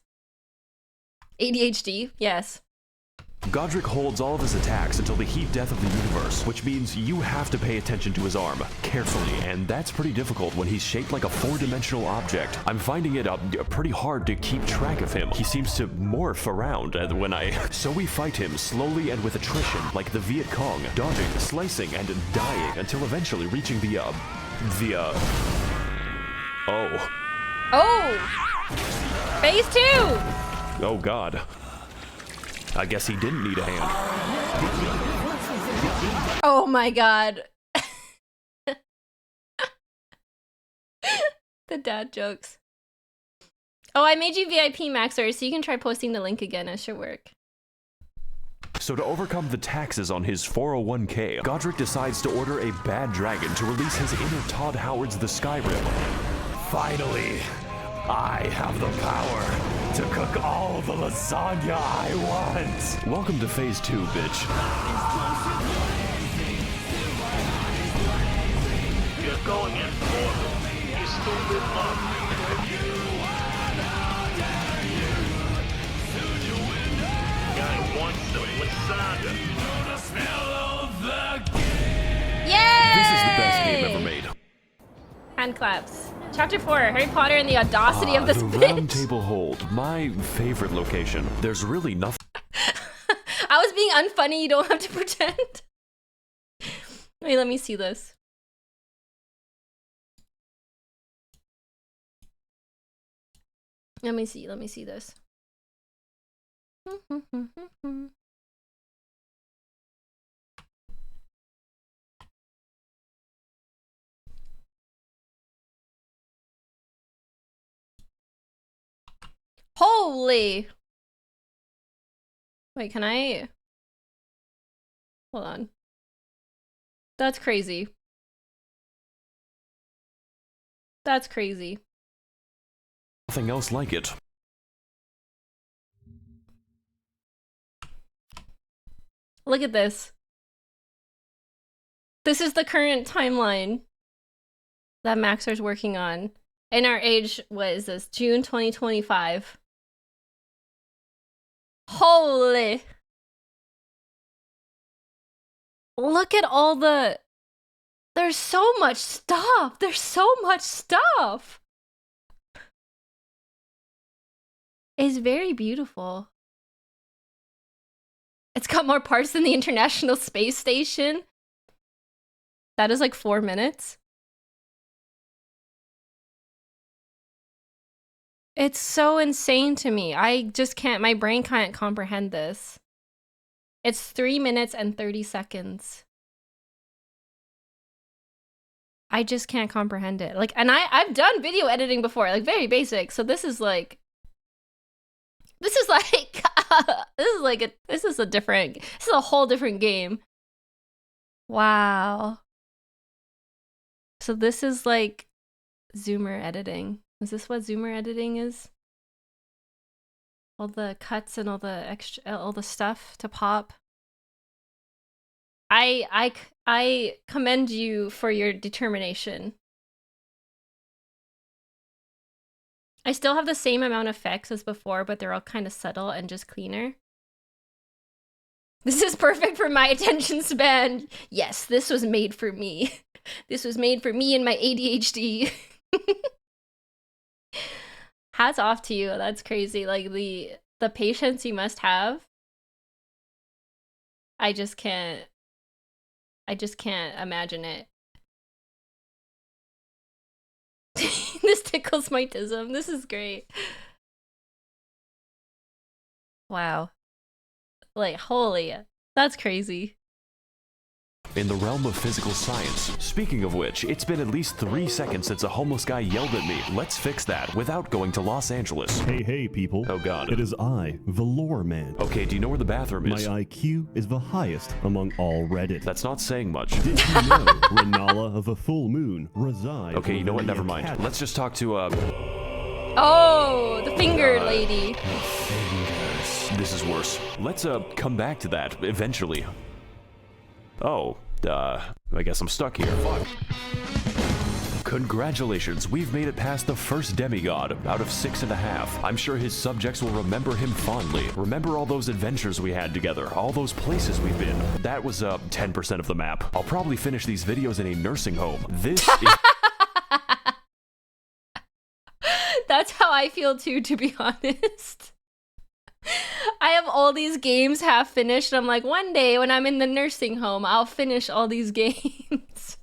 ADHD, yes. Godric holds all of his attacks until the heat death of the universe, which means you have to pay attention to his arm carefully, and that's pretty difficult when he's shaped like a four-dimensional object. I'm finding it pretty hard to keep track of him. He seems to morph around So we fight him slowly and with attrition, like the Viet Cong, dodging, slicing, and dying until eventually reaching Phase 2! Oh god. I guess he didn't need a hand. Oh my god. The dad jokes. Oh, I made you VIP, Max0r, so you can try posting the link again. It should work. So to overcome the taxes on his 401k, Godric decides to order a bad dragon to release his inner Todd Howard's The Skyrim. Finally, I have the power to cook all the lasagna I want. Welcome to phase 2, bitch. You're going in for you stupid monkey. Guy wants some lasagna. hand claps. Chapter 4, Harry Potter and the Audacity of this the bitch. Round Table Hold, my favorite location. There's really nothing. I was being unfunny, you don't have to pretend. Wait, let me see this. Let me see this. Holy! Wait, can I? Hold on. That's crazy. That's crazy. Nothing else like it. Look at this. This is the current timeline that Max0r's working on. And our age, what is this? June 2025. Holy! Look at all the... There's so much stuff! There's so much stuff! It's very beautiful. It's got more parts than the International Space Station. That is like 4 minutes. It's so insane to me. I just can't, my brain can't comprehend this. It's 3 minutes and 30 seconds. I just can't comprehend it. Like, and I've done video editing before, like very basic. So this is like this is a whole different game. Wow. So this is like Zoomer editing. Is this what Zoomer editing is? All the cuts and all the extra, all the stuff to pop. I commend you for your determination. I still have the same amount of effects as before, but they're all kind of subtle and just cleaner. This is perfect for my attention span. Yes, this was made for me. This was made for me and my ADHD. Hats off to you. That's crazy. Like the patience you must have. I just can't imagine it. This tickles my tism. This is great. Wow. Like, holy, that's crazy. In the realm of physical science, speaking of which, it's been at least 3 seconds since a homeless guy yelled at me. Let's fix that without going to Los Angeles. Hey, people. Oh god. It is I, the lore man. Okay, do you know where the bathroom is? My IQ is the highest among all Reddit. That's not saying much. Did you know Renala of a full moon resides? Okay, you know what? Never mind. Let's just talk to, Oh, the finger lady. This is worse. Let's, come back to that eventually. Oh, I guess I'm stuck here. Fuck. Congratulations, we've made it past the first demigod out of 6.5. I'm sure his subjects will remember him fondly. Remember all those adventures we had together, all those places we've been. That was 10% of the map. I'll probably finish these videos in a nursing home. This is... That's how I feel too, to be honest. I have all these games half finished. I'm like, one day when I'm in the nursing home, I'll finish all these games.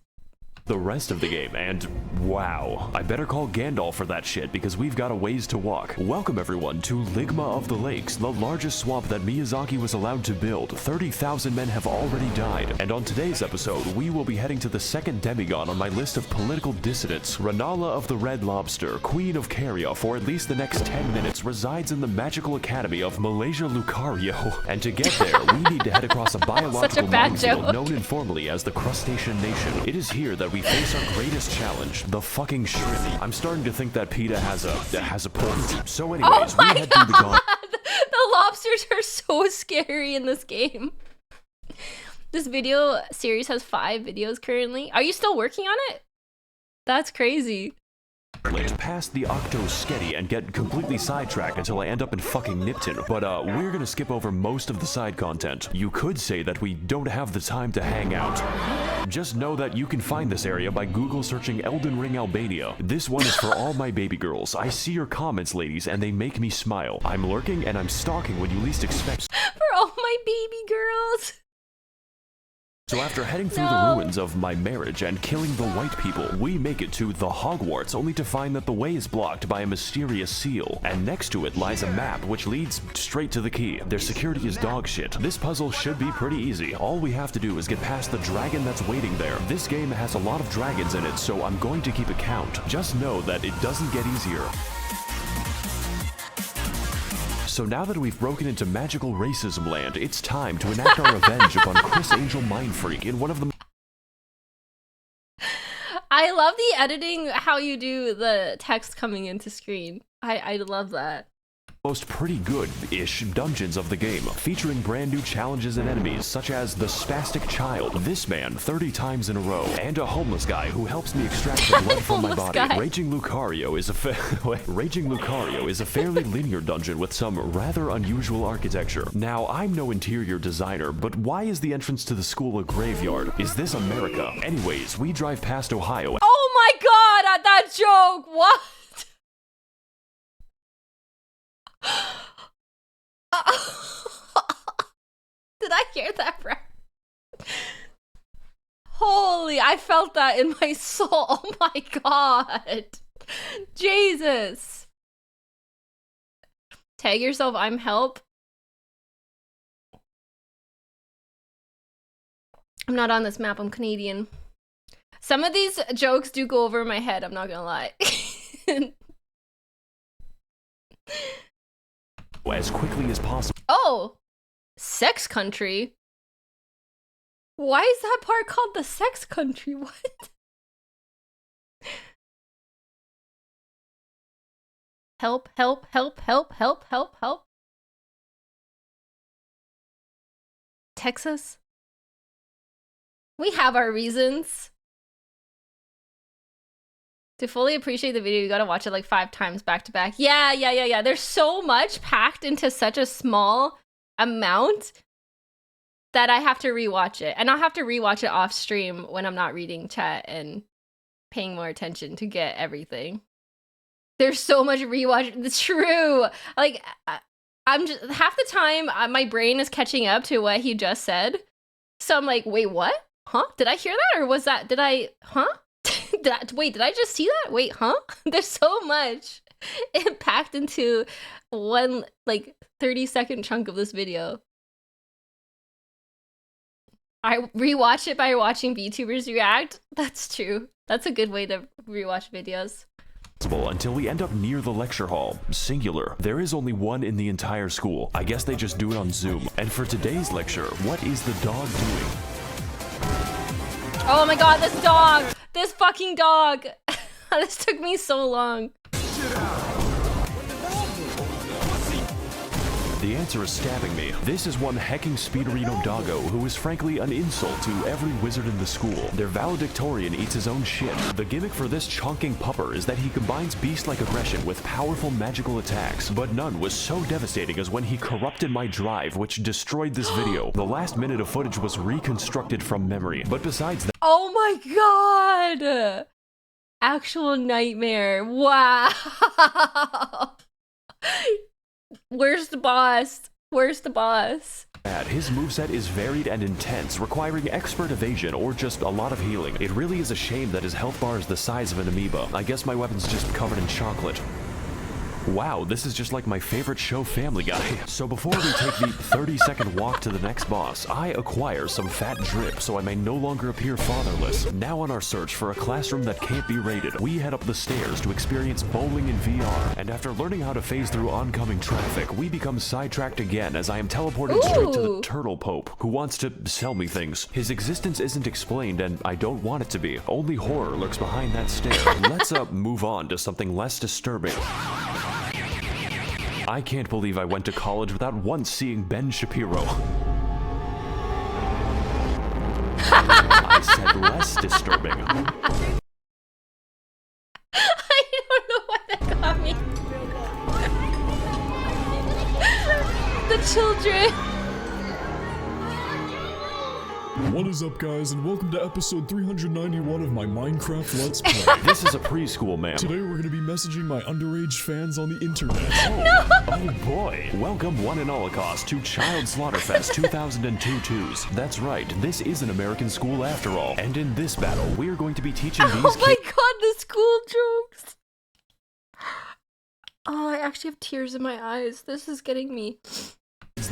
The rest of the game, and wow, I better call Gandalf for that shit because we've got a ways to walk. Welcome everyone to Ligma of the Lakes, the largest swamp that Miyazaki was allowed to build. 30,000 men have already died, and on today's episode, we will be heading to the second demigod on my list of political dissidents. Renala of the Red Lobster, Queen of Caria, for at least the next 10 minutes, resides in the magical academy of Malaysia Lucario. And to get there, we need to head across a biological minefield known informally as the Crustacean Nation. It is here that we face our greatest challenge, the fucking shrimp. I'm starting to think that PETA has a point. So anyways, we head through the gauntlet. The lobsters are so scary in this game. This video series has 5 videos currently. Are you still working on it? That's crazy. past the Octo Sketty and get completely sidetracked until I end up in fucking Nipton. But we're gonna skip over most of the side content. You could say that we don't have the time to hang out. Just know that you can find this area by Google searching Elden Ring Albania. This one is for all my baby girls. I see your comments, ladies, and they make me smile. I'm lurking and I'm stalking when you least expect. For all my baby girls. So after heading through the ruins of my marriage and killing the white people, we make it to the Hogwarts, only to find that the way is blocked by a mysterious seal. And next to it lies a map which leads straight to the key. Their security is dog shit. This puzzle should be pretty easy. All we have to do is get past the dragon that's waiting there. This game has a lot of dragons in it, so I'm going to keep a count. Just know that it doesn't get easier. So now that we've broken into magical racism land, it's time to enact our revenge upon Chris Angel Mindfreak in one of the... I love the editing, how you do the text coming into screen. I love that. Most pretty good-ish dungeons of the game, featuring brand new challenges and enemies such as the Spastic Child, this man 30 times in a row, and a homeless guy who helps me extract the blood from my body. Raging Lucario is a fairly linear dungeon with some rather unusual architecture. Now, I'm no interior designer, but why is the entrance to the school a graveyard? Is this America? Anyways, we drive past Ohio. Oh my god, at that joke! What? Did I hear that right? Holy, I felt that in my soul. Oh my god. Jesus. Tag yourself, I'm help. I'm not on this map, I'm Canadian. Some of these jokes do go over my head, I'm not gonna lie. As quickly as possible. Oh, sex country. Why is that part called the sex country? What? Help, help, help, help, help, help, help. Texas? We have our reasons. To fully appreciate the video, you gotta watch it like 5 times back to back. Yeah. There's so much packed into such a small amount that I have to rewatch it. And I'll have to rewatch it off stream when I'm not reading chat and paying more attention to get everything. There's so much rewatch. It's true. Like, I'm just half the time my brain is catching up to what he just said. So I'm like, wait, what? Huh? Did I hear that? Or was that, did I, huh? Wait, did I just see that? Wait, huh? There's so much packed into one, like, 30-second chunk of this video. I rewatch it by watching VTubers react. That's true. That's a good way to rewatch videos. Until we end up near the lecture hall. Singular. There is only one in the entire school. I guess they just do it on Zoom. And for today's lecture, what is the dog doing? Oh my god, this dog! This fucking dog! This took me so long. The answer is stabbing me. This is one hecking Speederino doggo who is frankly an insult to every wizard in the school. Their valedictorian eats his own shit. The gimmick for this chonking pupper is that he combines beast-like aggression with powerful magical attacks, but none was so devastating as when he corrupted my drive, which destroyed this video. The last minute of footage was reconstructed from memory, but besides that— oh my god! Actual nightmare. Wow! Where's the boss? Where's the boss? His moveset is varied and intense, requiring expert evasion or just a lot of healing. It really is a shame that his health bar is the size of an amoeba. I guess my weapon's just covered in chocolate. Wow, this is just like my favorite show, Family Guy. So before we take the 30-second walk to the next boss, I acquire some fat drip so I may no longer appear fatherless. Now on our search for a classroom that can't be raided, we head up the stairs to experience bowling in VR. And after learning how to phase through oncoming traffic, we become sidetracked again as I am teleported straight to the Turtle Pope, who wants to sell me things. His existence isn't explained, and I don't want it to be. Only horror lurks behind that stare. Let's move on to something less disturbing. I can't believe I went to college without once seeing Ben Shapiro. I said less disturbing. I don't children. What is up, guys, and welcome to episode 391 of my Minecraft Let's Play. This is a preschool, ma'am. Today we're going to be messaging my underage fans on the internet. Oh boy. Welcome one and all across to Child Slaughterfest 2002 twos. That's right, this is an American school after all. And in this battle, we're going to be teaching these Oh my god, the school jokes. Oh, I actually have tears in my eyes. This is getting me.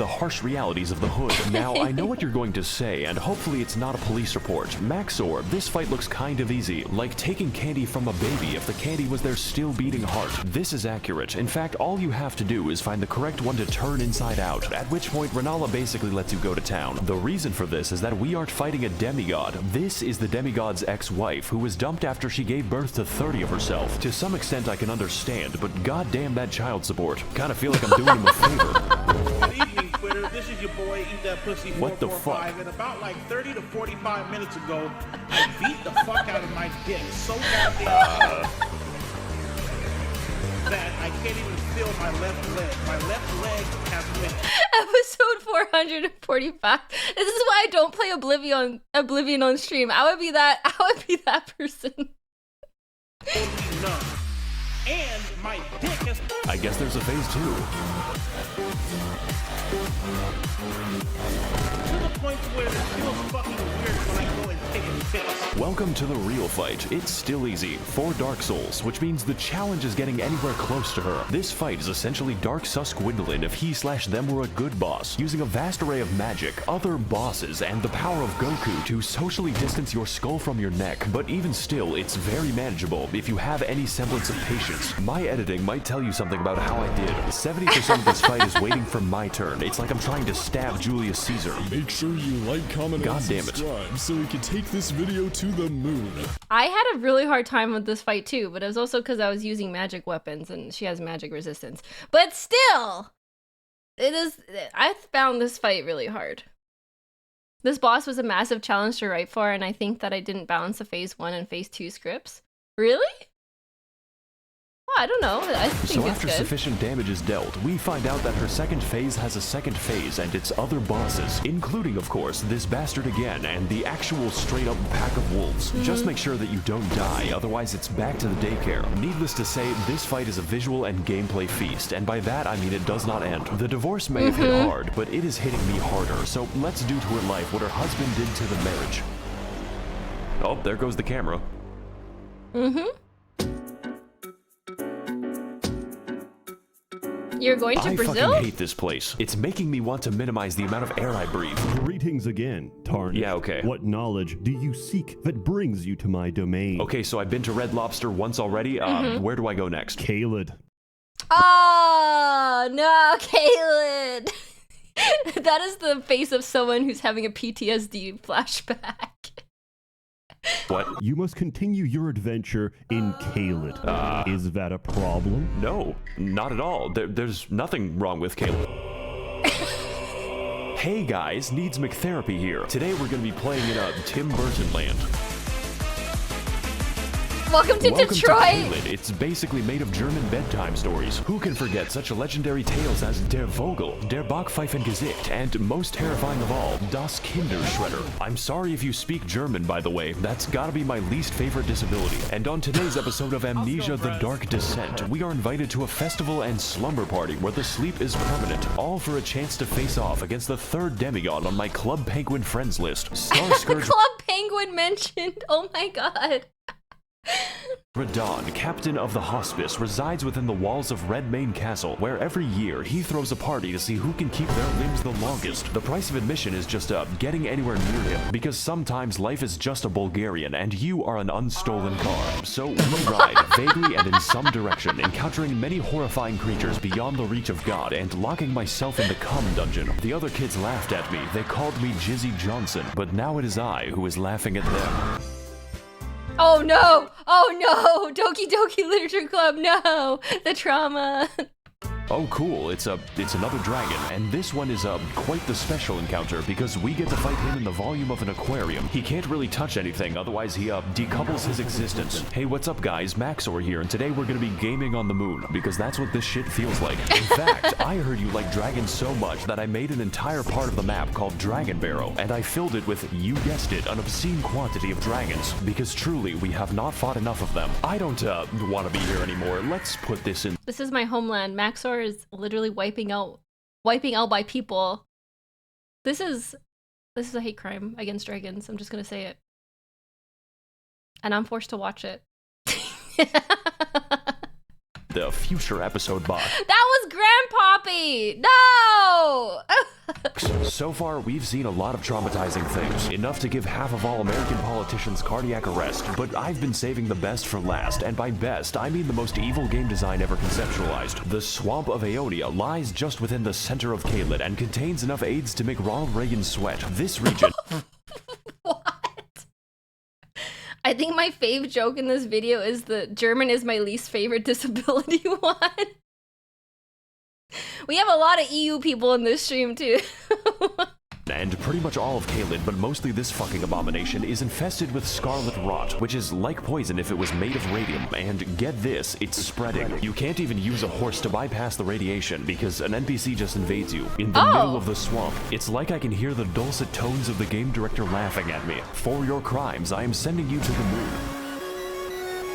the harsh realities of the hood. Now, I know what you're going to say, and hopefully it's not a police report. Max0r, this fight looks kind of easy, like taking candy from a baby if the candy was their still beating heart. This is accurate. In fact, all you have to do is find the correct one to turn inside out, at which point Renala basically lets you go to town. The reason for this is that we aren't fighting a demigod. This is the demigod's ex-wife, who was dumped after she gave birth to 30 of herself. To some extent I can understand, but goddamn that child support. Kinda feel like I'm doing him a favor. Good evening, Twitter. This is your boy, Eat That Pussy 445. What the fuck? And about like 30 to 45 minutes ago, I beat the fuck out of my dick so goddamn that I can't even feel my left leg. My left leg has been... Episode 445. This is why I don't play Oblivion on stream. I would be that person. Numb. And my dick has... I guess there's a phase 2. To the point where it feels fucking weird when I go and take a piss. Welcome to the real fight. It's still easy. 4 Dark Souls, which means the challenge is getting anywhere close to her. This fight is essentially Dark Sus Gwendolyn if he/them were a good boss, using a vast array of magic, other bosses, and the power of Goku to socially distance your skull from your neck. But even still, it's very manageable if you have any semblance of patience. My editing might tell you something about how I did. 70% of this fight is waiting for my turn. It's like I'm trying to stab Julius Caesar. Make sure you like, comment, and subscribe so we can take this video to the moon. I had a really hard time with this fight too, but it was also because I was using magic weapons and she has magic resistance. But still, I found this fight really hard. This boss was a massive challenge to write for, and I think that I didn't balance the phase 1 and phase 2 scripts. Really? I don't know. I think so it's after good. sufficient damage is dealt, we find out that her second phase has a second phase and its other bosses, including, of course, this bastard again and the actual straight-up pack of wolves. Just make sure that you don't die, otherwise it's back to the daycare. Needless to say, this fight is a visual and gameplay feast, and by that I mean it does not end. The divorce may have hit hard, but it is hitting me harder, so let's do to her life what her husband did to the marriage. Oh, there goes the camera. You're going to Brazil? I fucking hate this place. It's making me want to minimize the amount of air I breathe. Greetings again, Tarnish. Yeah, okay. What knowledge do you seek that brings you to my domain? Okay, so I've been to Red Lobster once already. Where do I go next? Caelid. Oh, no, Kaylin. That is the face of someone who's having a PTSD flashback. What? You must continue your adventure in Caelid. Is that a problem? No, not at all. There's nothing wrong with Caleb. Hey guys, Needs McTherapy here. Today we're going to be playing in a Tim Burton land. Welcome to Detroit! To Caelid. It's basically made of German bedtime stories. Who can forget such legendary tales as Der Vogel, Der Backpfeifengesicht, and most terrifying of all, Das Kinderschredder. I'm sorry if you speak German, by the way. That's gotta be my least favorite disability. And on today's episode of Amnesia The Dark Descent, we are invited to a festival and slumber party where the sleep is permanent, all for a chance to face off against the 3rd demigod on my Club Penguin friends list, Star Scourge. Club Penguin mentioned. Oh my god. Radon, captain of the hospice, resides within the walls of Redmayne Castle, where every year he throws a party to see who can keep their limbs the longest. The price of admission is just getting anywhere near him, because sometimes life is just a Bulgarian and you are an unstolen car. So we ride vaguely and in some direction, encountering many horrifying creatures beyond the reach of God and locking myself in the cum dungeon. The other kids laughed at me. They called me Jizzy Johnson, but now it is I who is laughing at them. Oh no! Oh no! Doki Doki Literature Club, no! The trauma. Oh cool, it's another dragon, and this one is quite the special encounter because we get to fight him in the volume of an aquarium. He can't really touch anything, otherwise he decouples his existence. Hey, what's up guys, Max0r here, and today we're gonna be gaming on the moon, because that's what this shit feels like. In fact, I heard you like dragons so much that I made an entire part of the map called Dragon Barrow, and I filled it with, you guessed it, an obscene quantity of dragons, because truly, we have not fought enough of them. I don't want to be here anymore. Let's put this in. This is my homeland. Max0r is literally wiping out by people. This is a hate crime against dragons. I'm just gonna say it, and I'm forced to watch it. The future episode bot. That was Grandpappy! No! So far, we've seen a lot of traumatizing things, enough to give half of all American politicians cardiac arrest, but I've been saving the best for last, and by best, I mean the most evil game design ever conceptualized. The Swamp of Aeonia lies just within the center of Caelid and contains enough AIDS to make Ronald Reagan sweat. This region... I think my fave joke in this video is the German is my least favorite disability one. We have a lot of EU people in this stream too. And pretty much all of Caelid, but mostly this fucking abomination, is infested with scarlet rot, which is like poison if it was made of radium, and get this, it's spreading. You can't even use a horse to bypass the radiation because an NPC just invades you in the middle of the swamp. It's like I can hear the dulcet tones of the game director laughing at me. For your crimes, I am sending you to the moon.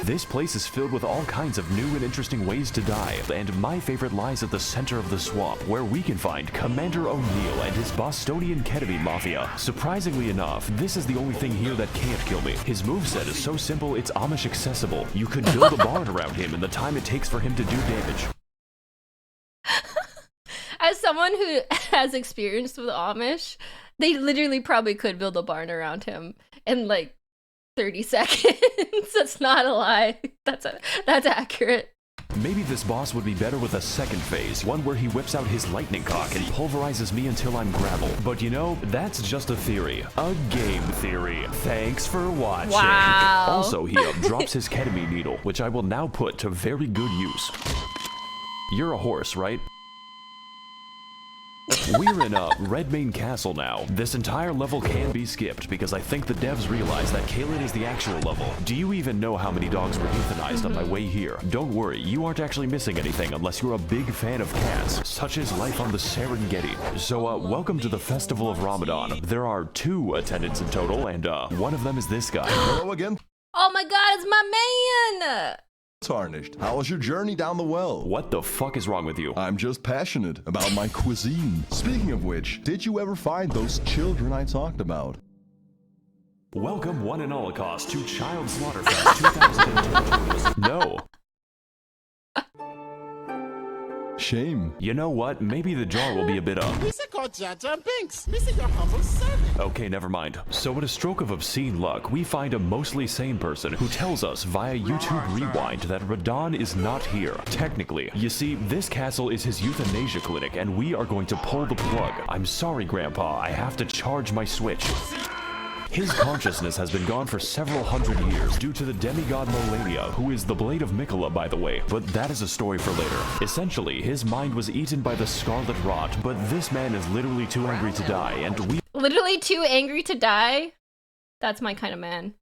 This place is filled with all kinds of new and interesting ways to die, and my favorite lies at the center of the swamp, where we can find Commander O'Neill and his Bostonian ketamine mafia. Surprisingly enough, this is the only thing here that can't kill me. His moveset is so simple it's Amish accessible. You could build a barn around him in the time it takes for him to do damage. As someone who has experience with Amish, they literally probably could build a barn around him in like 30 seconds. That's not a lie. That's accurate. Maybe this boss would be better with a second phase, one where he whips out his lightning cock and pulverizes me until I'm gravel. But you know, that's just a theory. A game theory. Thanks for watching. Wow. Also, he drops his ketamine needle, which I will now put to very good use. You're a horse, right? We're in Redmane Castle now. This entire level can be skipped because I think the devs realize that Caelid is the actual level. Do you even know how many dogs were euthanized on my way here? Don't worry, you aren't actually missing anything unless you're a big fan of cats, such as life on the Serengeti. So, welcome to the Festival of Ramadan. There are 2 attendants in total, and one of them is this guy. Hello again. Oh my god, it's my man! Tarnished. How was your journey down the well? What the fuck is wrong with you? I'm just passionate about my cuisine. Speaking of which, did you ever find those children I talked about? Welcome one and all cost to Child Slaughterfest 2022. No. Shame. You know what? Maybe the jar will be a bit Okay, never mind. So at a stroke of obscene luck, we find a mostly sane person who tells us via YouTube Rewind that Radon is not here. Technically. You see, this castle is his euthanasia clinic, and we are going to pull the plug. I'm sorry, Grandpa. I have to charge my Switch. His consciousness has been gone for several hundred years due to the demigod Melania, who is the Blade of Mikola, by the way, but that is a story for later. Essentially, his mind was eaten by the Scarlet Rot, but this man is literally too angry to die, and we— Literally too angry to die? That's my kind of man.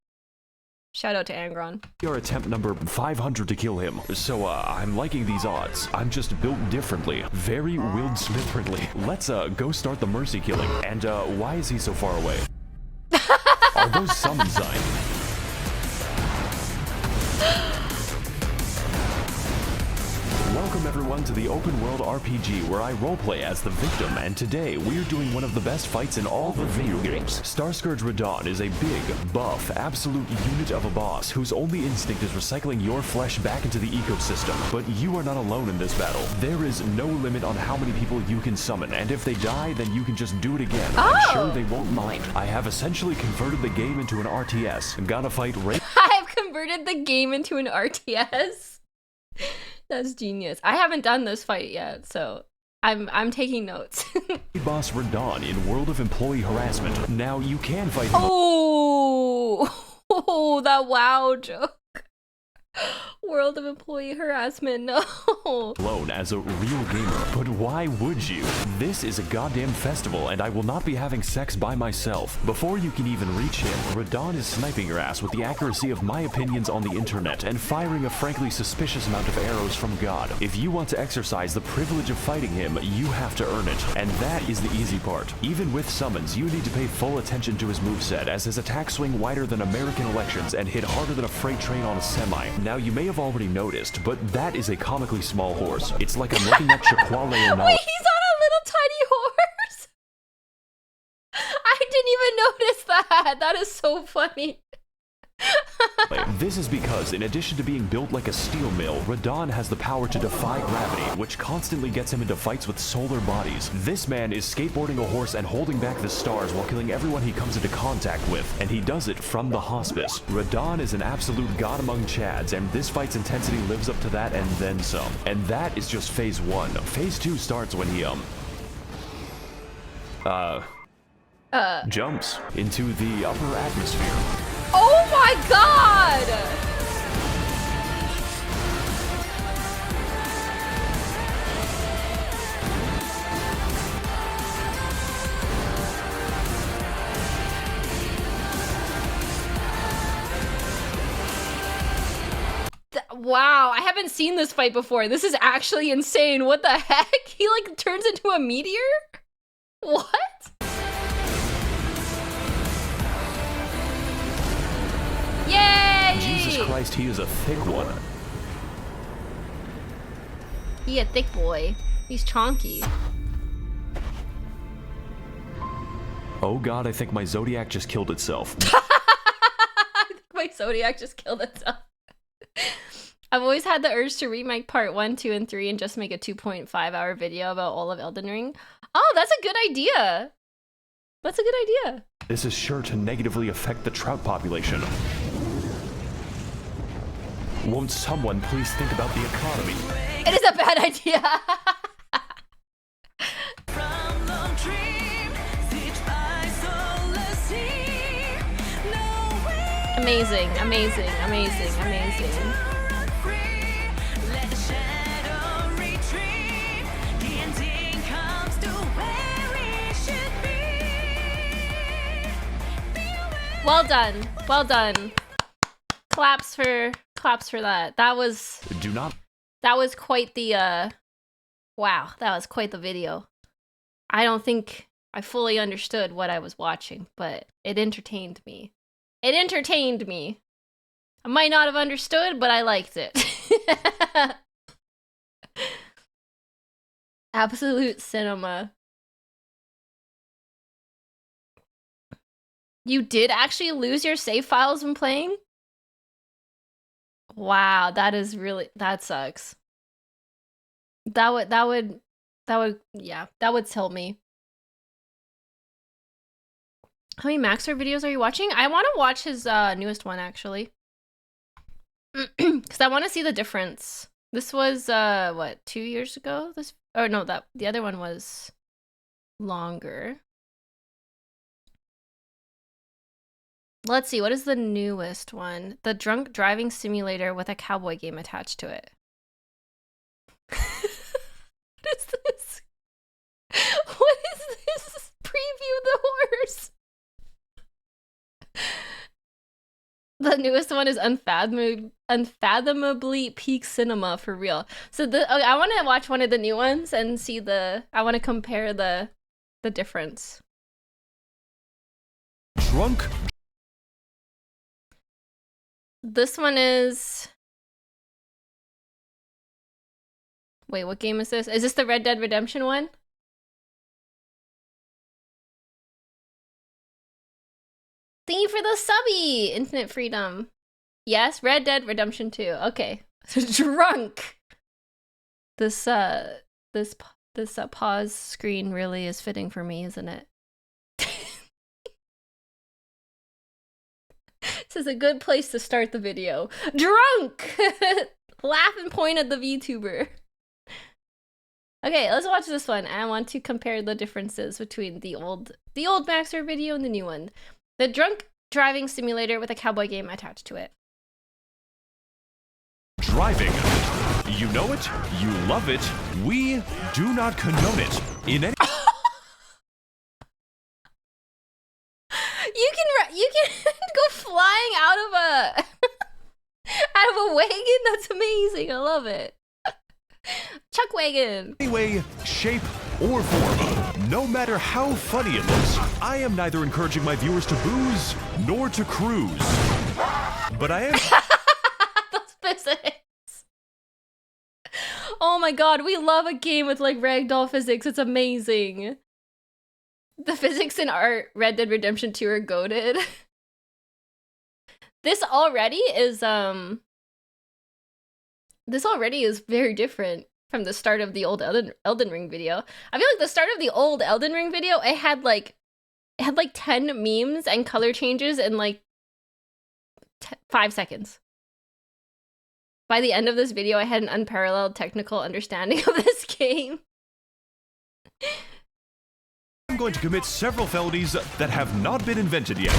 Shout out to Angron. We are attempt number 500 to kill him, so I'm liking these odds. I'm just built differently, very Will Smith-friendly. Let's go start the mercy killing, and why is he so far away? Are those summon signs? Welcome everyone to the open world RPG where I roleplay as the victim, and today we're doing one of the best fights in all the video games. Starscourge Radon is a big, buff, absolute unit of a boss whose only instinct is recycling your flesh back into the ecosystem. But you are not alone in this battle. There is no limit on how many people you can summon, and if they die, then you can just do it again. I'm sure they won't mind. I have essentially converted the game into an RTS. I'm gonna fight I've converted the game into an RTS? That's genius. I haven't done this fight yet, so I'm taking notes. Boss Radon in World of Employee Harassment. Now you can fight him. Oh, that WoW joke. World of employee harassment, no. Alone as a real gamer, but why would you? This is a goddamn festival, and I will not be having sex by myself. Before you can even reach him, Radon is sniping your ass with the accuracy of my opinions on the internet and firing a frankly suspicious amount of arrows from God. If you want to exercise the privilege of fighting him, you have to earn it, and that is the easy part. Even with summons, you need to pay full attention to his moveset, as his attacks swing wider than American elections and hit harder than a freight train on a semi. Now, you may have already noticed, but that is a comically small horse. It's like I'm looking at Chiquale Wait, he's on a little tiny horse? I didn't even notice that. That is so funny. This is because, in addition to being built like a steel mill, Radon has the power to defy gravity, which constantly gets him into fights with solar bodies. This man is skateboarding a horse and holding back the stars while killing everyone he comes into contact with, and he does it from the hospice. Radon is an absolute god among Chads, and this fight's intensity lives up to that and then some. And that is just phase 1. Phase 2 starts when he, jumps into the upper atmosphere. Oh my god! Wow, I haven't seen this fight before. This is actually insane. What the heck? He like turns into a meteor? What? Yay! Jesus Christ, he is a thick one. He a thick boy. He's chonky. Oh god, I think my Zodiac just killed itself. My Zodiac just killed itself. I've always had the urge to remake part 1, 2, and 3 and just make a 2.5-hour video about all of Elden Ring. Oh, that's a good idea. That's a good idea. This is sure to negatively affect the trout population. Won't someone please think about the economy? It is a bad idea. Amazing, amazing, amazing, amazing. Well done. Well done. Claps for that. That was quite the wow, that was quite the video. I don't think I fully understood what I was watching, but it entertained me. It entertained me. I might not have understood, but I liked it. Absolute cinema. You did actually lose your save files when playing? Wow, that is really, that sucks. That would yeah, that would tilt me. How many Max0r videos are you watching? I want to watch his newest one actually. Cuz I want to see the difference. This was what, 2 years ago? The other one was longer. Let's see, what is the newest one? The drunk driving simulator with a cowboy game attached to it. What is this? What is this? Preview the horse. The newest one is unfathomably peak cinema for real. So I want to watch one of the new ones and see I want to compare the difference. Drunk. This one is... Wait, what game is this? Is this the Red Dead Redemption one? Thank you for the subby! Infinite Freedom. Yes, Red Dead Redemption 2. Okay. Drunk! This pause screen really is fitting for me, isn't it? This is a good place to start the video. Drunk! Laugh and point at the VTuber. Okay, let's watch this one. I want to compare the differences between the old Max0r video and the new one. The drunk driving simulator with a cowboy game attached to it. driving. You know it, you love it, we do not condone it in any— You can go flying out of a wagon. That's amazing. I love it. Chuck wagon. any way, shape, or form. No matter how funny it looks, I am neither encouraging my viewers to booze nor to cruise. But I am— Those physics. Oh my god, we love a game with like ragdoll physics. It's amazing. The physics in Red Dead Redemption 2 are goated. This already is very different from the start of the old Elden Ring video. I feel like the start of the old Elden Ring video, it had like 10 memes and color changes in like 5 seconds. By the end of this video, I had an unparalleled technical understanding of this game. I'm going to commit several felonies that have not been invented yet.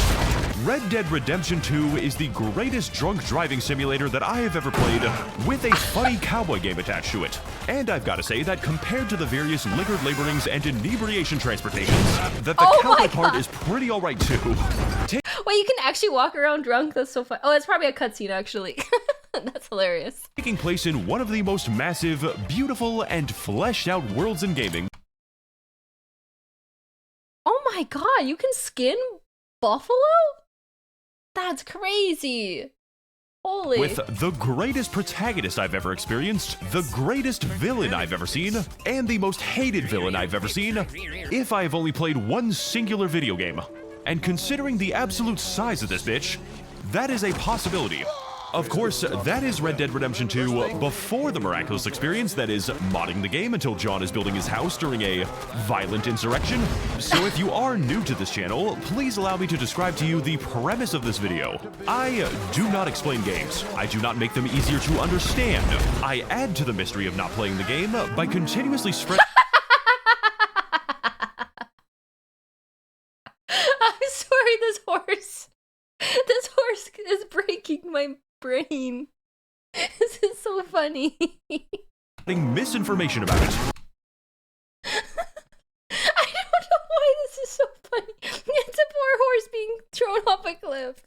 Red Dead Redemption 2 is the greatest drunk driving simulator that I have ever played, with a funny cowboy game attached to it. And I've got to say that compared to the various liquored laborings and inebriation transportations, that the cowboy part is pretty alright too. Wait, you can actually walk around drunk? That's so fun. Oh, it's probably a cutscene actually. That's hilarious. Taking place in one of the most massive, beautiful, and fleshed out worlds in gaming. Oh my god, you can skin buffalo? That's crazy. Holy. With the greatest protagonist I've ever experienced, the greatest villain I've ever seen, and the most hated villain I've ever seen, if I have only played one singular video game. And considering the absolute size of this bitch, that is a possibility. Of course, that is Red Dead Redemption 2 before the miraculous experience that is modding the game until John is building his house during a violent insurrection. So if you are new to this channel, please allow me to describe to you the premise of this video. I do not explain games. I do not make them easier to understand. I add to the mystery of not playing the game by continuously spreading— I'm sorry, this horse is breaking my brain. This is so funny. misinformation about it. I don't know why this is so funny. It's a poor horse being thrown off a cliff.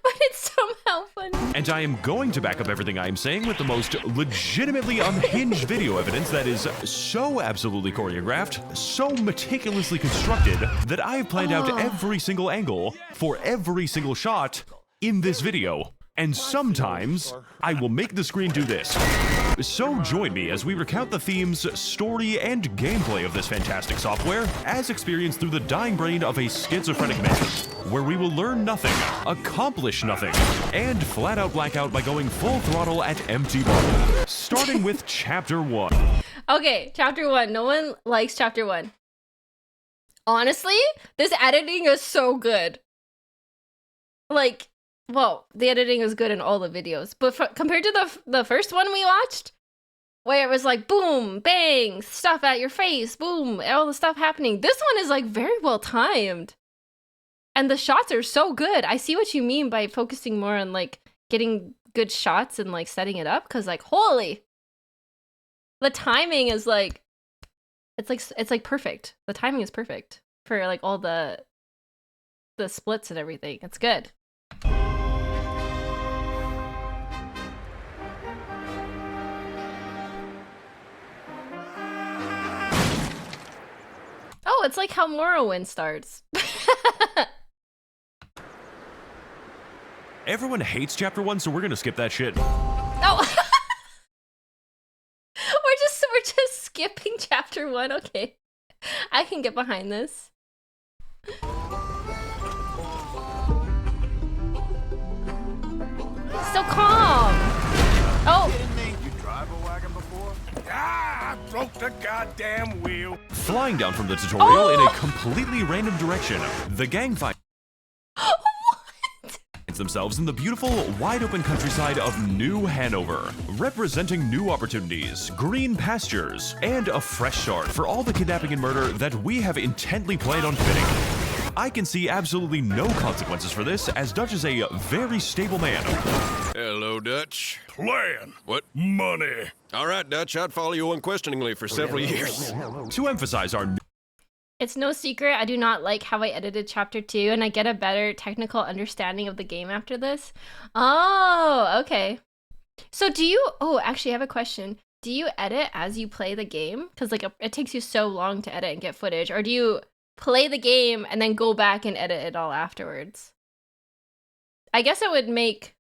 But it's somehow funny. And I am going to back up everything I am saying with the most legitimately unhinged video evidence that is so absolutely choreographed, so meticulously constructed, that I have planned out every single angle for every single shot in this video. And sometimes, I will make the screen do this. So join me as we recount the themes, story, and gameplay of this fantastic software, as experienced through the dying brain of a schizophrenic man, where we will learn nothing, accomplish nothing, and flat out black out by going full throttle at empty bar. Starting with Chapter 1. Okay, Chapter 1. No one likes Chapter 1. Honestly, this editing is so good. Like, well, the editing is good in all the videos, but compared to the first one we watched, where it was like boom, bang, stuff at your face, boom, all the stuff happening, this one is like very well timed. And the shots are so good. I see what you mean by focusing more on like getting good shots and like setting it up, because like, holy, the timing is like, it's like perfect. The timing is perfect for like all the splits and everything. It's good. Oh, it's like how Morrowind starts. Everyone hates Chapter 1, so we're gonna skip that shit. Oh. we're just skipping Chapter 1. Okay. I can get behind this. So calm. Oh. You drive a wagon before? Ah, I broke the goddamn wheel. Flying down from the tutorial in a completely random direction, the gang finds themselves in the beautiful, wide-open countryside of New Hanover, representing new opportunities, green pastures, and a fresh start for all the kidnapping and murder that we have intently planned on fitting. I can see absolutely no consequences for this, as Dutch is a very stable man. Hello, Dutch. Plan. What? Money. All right, Dutch, I'd follow you unquestioningly for several years. To emphasize our... It's no secret I do not like how I edited Chapter 2, and I get a better technical understanding of the game after this. Oh, okay. So do you... Oh, actually, I have a question. Do you edit as you play the game? Because like it takes you so long to edit and get footage. Or do you play the game and then go back and edit it all afterwards? I guess it would make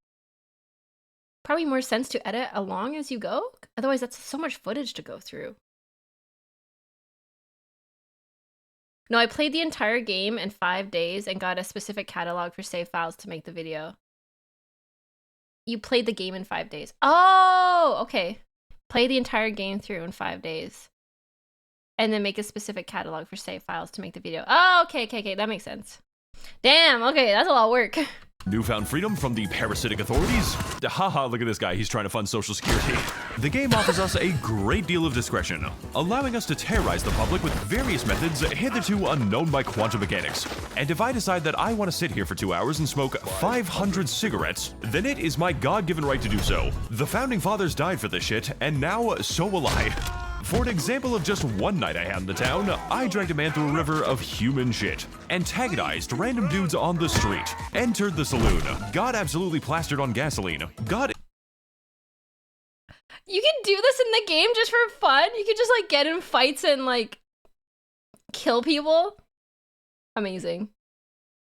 probably more sense to edit along as you go. Otherwise, that's so much footage to go through. No, I played the entire game in 5 days and got a specific catalog for save files to make the video. You played the game in 5 days. Oh, okay. Play the entire game through in 5 days. And then make a specific catalog for save files to make the video. Oh, okay. That makes sense. Damn, okay, that's a lot of work. Newfound freedom from the parasitic authorities? Haha, look at this guy, he's trying to fund Social Security. The game offers us a great deal of discretion, allowing us to terrorize the public with various methods hitherto unknown by quantum mechanics. And if I decide that I want to sit here for 2 hours and smoke 500 cigarettes, then it is my God-given right to do so. The Founding Fathers died for this shit, and now so will I. For an example of just one night I had in the town, I dragged a man through a river of human shit, antagonized random dudes on the street, entered the saloon, got absolutely plastered on gasoline, got... You can do this in the game just for fun? You can just like get in fights and like kill people? Amazing.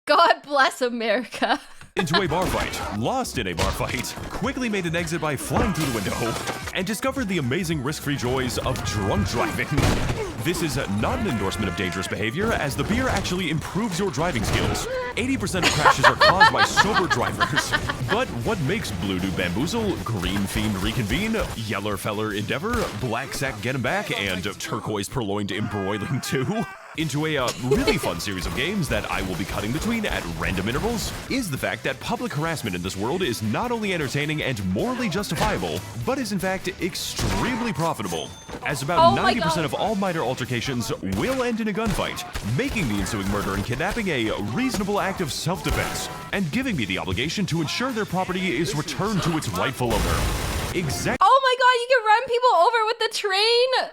God bless America. Into a bar fight, lost in a bar fight, quickly made an exit by flying through the window, and discovered the amazing risk-free joys of drunk driving. This is not an endorsement of dangerous behavior, as the beer actually improves your driving skills. 80% of crashes are caused by sober drivers. But what makes Blue Do Bamboozle, Green Fiend Reconvene, Yeller Feller Endeavor, Black Sack Get 'em Back, and Turquoise Purloined Embroiling 2 into a really fun series of games that I will be cutting between at random intervals is the fact that public harassment in this world is not only entertaining and morally justifiable, but is in fact extremely profitable, as about 90% of all minor altercations will end in a gunfight, making the ensuing murder and kidnapping a reasonable act of self-defense, and giving me the obligation to ensure their property is returned to its rightful owner. Oh my god, you can run people over with the train?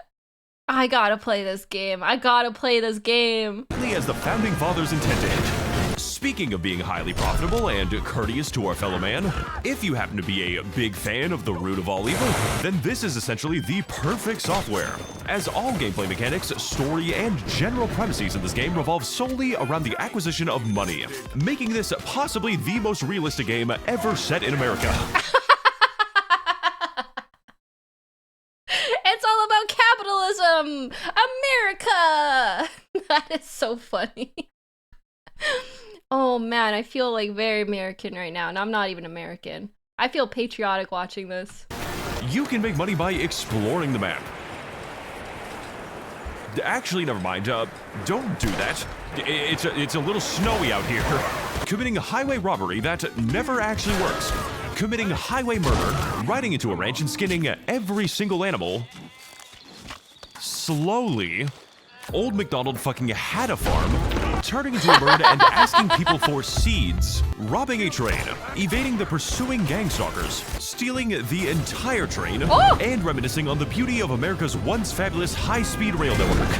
I gotta play this game. I gotta play this game. As the Founding Fathers intended. Speaking of being highly profitable and courteous to our fellow man, if you happen to be a big fan of the root of all evil, then this is essentially the perfect software, as all gameplay mechanics, story, and general premises in this game revolve solely around the acquisition of money, making this possibly the most realistic game ever set in America. It's all about capitalism! America! That is so funny. Oh man, I feel like very American right now, and I'm not even American. I feel patriotic watching this. You can make money by exploring the map. Actually, never mind. Don't do that. It's a little snowy out here. Committing a highway robbery that never actually works. Committing highway murder, riding into a ranch and skinning every single animal. Slowly, Old MacDonald fucking had a farm, turning into a bird and asking people for seeds, robbing a train, evading the pursuing gang stalkers, stealing the entire train, and reminiscing on the beauty of America's once fabulous high-speed rail network.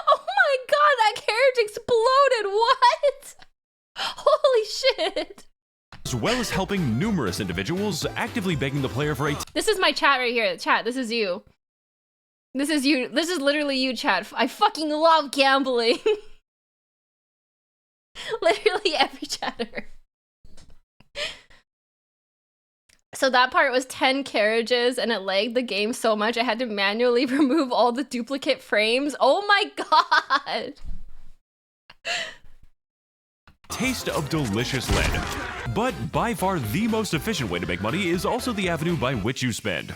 Oh my god, that carriage exploded! What? Holy shit! As well as helping numerous individuals, actively begging the player for a... This is my chat right here. Chat, this is you. This is you. This is literally you, chat. I fucking love gambling. Literally every chatter. So that part was 10 carriages and it lagged the game so much I had to manually remove all the duplicate frames. Oh my god! Taste of delicious lead. But by far the most efficient way to make money is also the avenue by which you spend.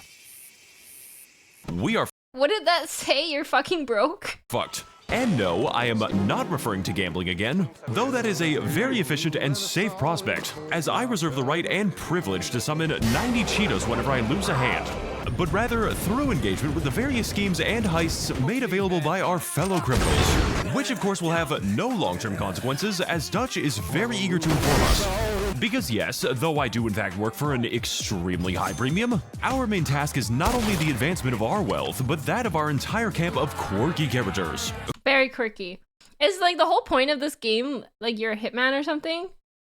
We are What did that say? You're fucking broke? fucked. And no, I am not referring to gambling again, though that is a very efficient and safe prospect, as I reserve the right and privilege to summon 90 Cheetos whenever I lose a hand. but rather through engagement with the various schemes and heists made available by our fellow criminals, which of course will have no long-term consequences, as Dutch is very eager to inform us. Because yes, though I do in fact work for an extremely high premium, our main task is not only the advancement of our wealth, but that of our entire camp of quirky characters. Very quirky. Is like the whole point of this game, like you're a hitman or something?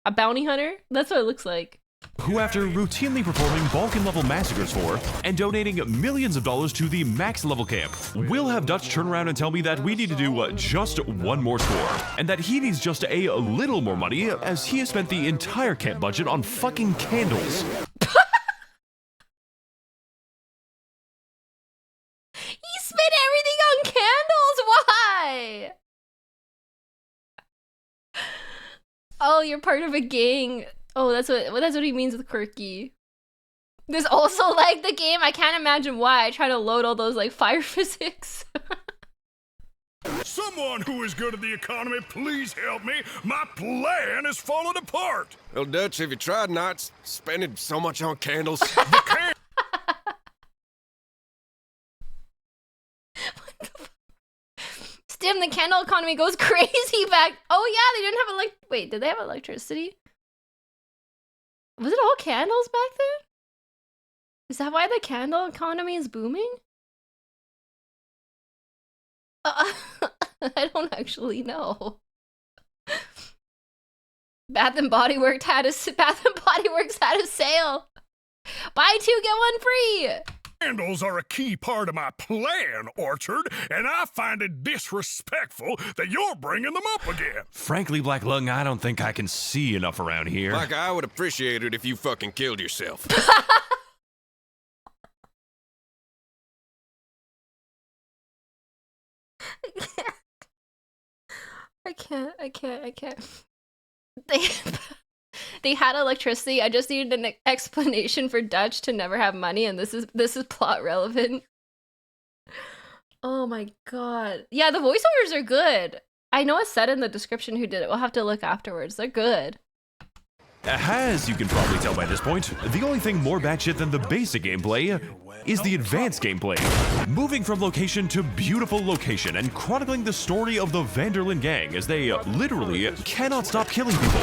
A bounty hunter? That's what it looks like. Who, after routinely performing Balkan-level massacres for and donating millions of dollars to the max level camp, will have Dutch turn around and tell me that we need to do just one more score, and that he needs just a little more money, as he has spent the entire camp budget on fucking candles. He spent everything on candles? Why? Oh, you're part of a gang. Oh, that's what he means with quirky. There's also like the game, I can't imagine why I try to load all those like fire physics. Someone who is good at the economy, please help me. My plan is falling apart. Well, Dutch, have you tried not spending so much on candles? Stim, the candle economy goes crazy back. Oh yeah, they didn't have wait, did they have electricity? Was it all candles back then? Is that why the candle economy is booming? I don't actually know. Bath and Body Works had a sale. Buy two, get one free. Candles are a key part of my plan, Orchard, and I find it disrespectful that you're bringing them up again. Frankly, Black Lung, I don't think I can see enough around here. Like, I would appreciate it if you fucking killed yourself. I can't. They had electricity. I just needed an explanation for Dutch to never have money, and this is plot relevant. Oh my god. Yeah, the voiceovers are good. I know it said in the description who did it. We'll have to look afterwards. They're good. As you can probably tell by this point, the only thing more batshit than the basic gameplay is the advanced gameplay. Moving from location to beautiful location and chronicling the story of the Vanderlyn gang as they literally cannot stop killing people.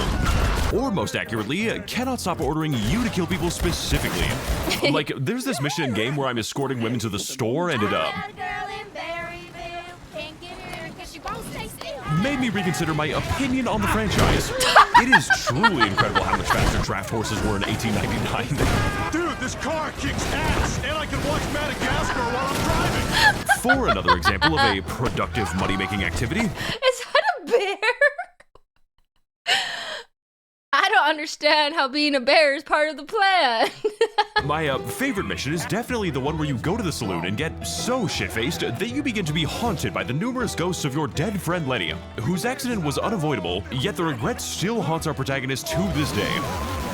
Or most accurately, cannot stop ordering you to kill people specifically. Like, there's this mission in game where I'm escorting women to the store and it made me reconsider my opinion on the franchise. It is truly incredible how much faster draft horses were in 1899. Dude, this car kicks ass, and I can watch Madagascar while I'm driving. For another example of a productive money-making activity. Is that a bear? I don't understand how being a bear is part of the plan. My favorite mission is definitely the one where you go to the saloon and get so shit-faced that you begin to be haunted by the numerous ghosts of your dead friend Lenny, whose accident was unavoidable, yet the regret still haunts our protagonist to this day.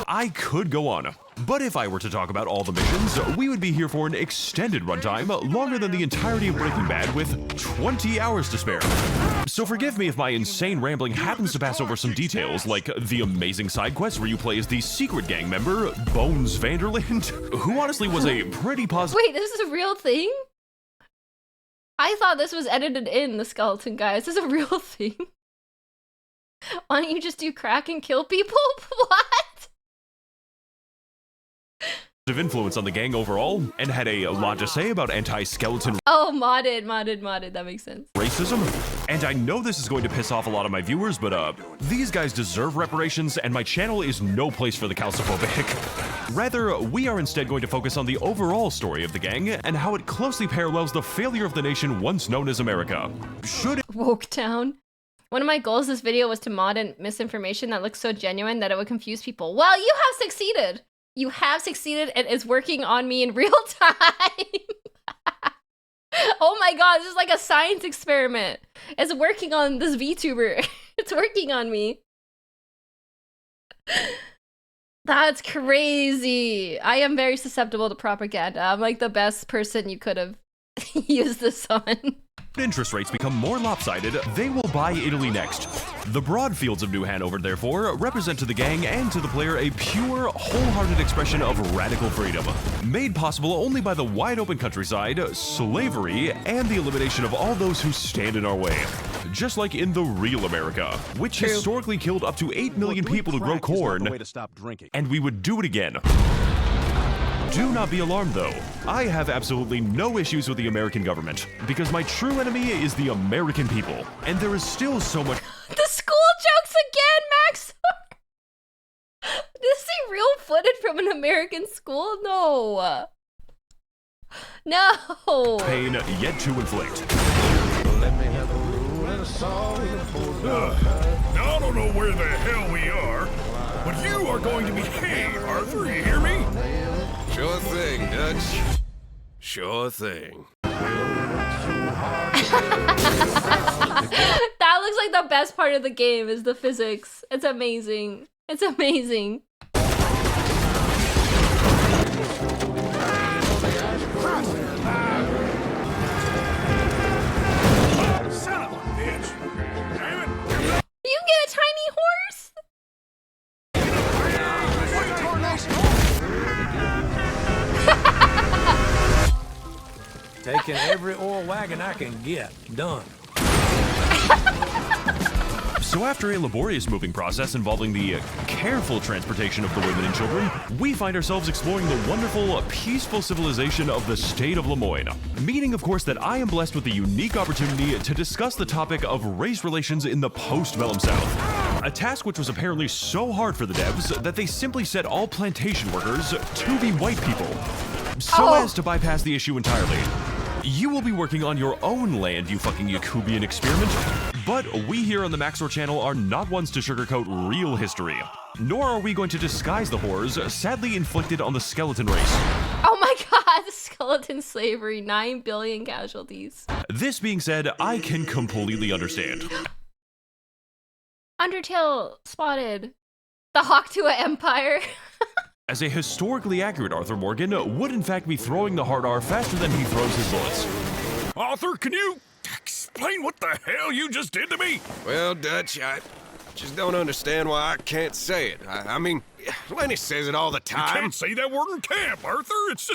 I could go on, but if I were to talk about all the missions, we would be here for an extended runtime, longer than the entirety of Breaking Bad, with 20 hours to spare. So forgive me if my insane rambling happens to pass over some details, like the amazing side quest where you play as the secret gang member, Bones Vanderland, who honestly was a pretty positive— Wait, this is a real thing? I thought this was edited in, the skeleton guy. Is this a real thing? Why don't you just do crack and kill people? What? influence on the gang overall, and had a lot to say about anti-skeleton modded, that makes sense. Racism. And I know this is going to piss off a lot of my viewers, but these guys deserve reparations, and my channel is no place for the calciphobic. Rather, we are instead going to focus on the overall story of the gang, and how it closely parallels the failure of the nation once known as America. Woke Town. One of my goals this video was to mod in misinformation that looks so genuine that it would confuse people. Well, you have succeeded! You have succeeded, and it's working on me in real time. Oh my god, this is like a science experiment. It's working on this VTuber. It's working on me. That's crazy. I am very susceptible to propaganda. I'm like the best person you could have used this on. interest rates become more lopsided, they will buy Italy next. The broad fields of New Hanover, therefore, represent to the gang and to the player a pure, wholehearted expression of radical freedom, made possible only by the wide-open countryside, slavery, and the elimination of all those who stand in our way. Just like in the real America, which historically killed up to 8 million people to grow corn, and we would do it again. Do not be alarmed, though. I have absolutely no issues with the American government, because my true enemy is the American people, and there is still so much— The school jokes again, Max. This is real footage from an American school? No. No. pain yet to inflict. Now I don't know where the hell we are, but you are going to be— Hey, Arthur, you hear me? Sure thing, Dutch. Sure thing. That looks like the best part of the game is the physics. It's amazing. It's amazing. Son of a bitch. Damn it. You can get a tiny horse? Taking every oil wagon I can get. Done. So after a laborious moving process involving the careful transportation of the women and children, we find ourselves exploring the wonderful, peaceful civilization of the state of Lemoyne. Meaning, of course, that I am blessed with the unique opportunity to discuss the topic of race relations in the post-Vellum South. A task which was apparently so hard for the devs that they simply set all plantation workers to be white people, so as to bypass the issue entirely. You will be working on your own land, you fucking Yakubian experiment. But we here on the Max0r channel are not ones to sugarcoat real history. Nor are we going to disguise the horrors sadly inflicted on the skeleton race. Oh my god, skeleton slavery, 9 billion casualties. This being said, I can completely understand. Undertale spotted. The Hawktua Empire. As a historically accurate Arthur Morgan would in fact be throwing the hard R faster than he throws his bullets. Arthur, can you explain what the hell you just did to me? Well, Dutch, I just don't understand why I can't say it. I mean, Lenny says it all the time. You can't say that word in camp, Arthur. It's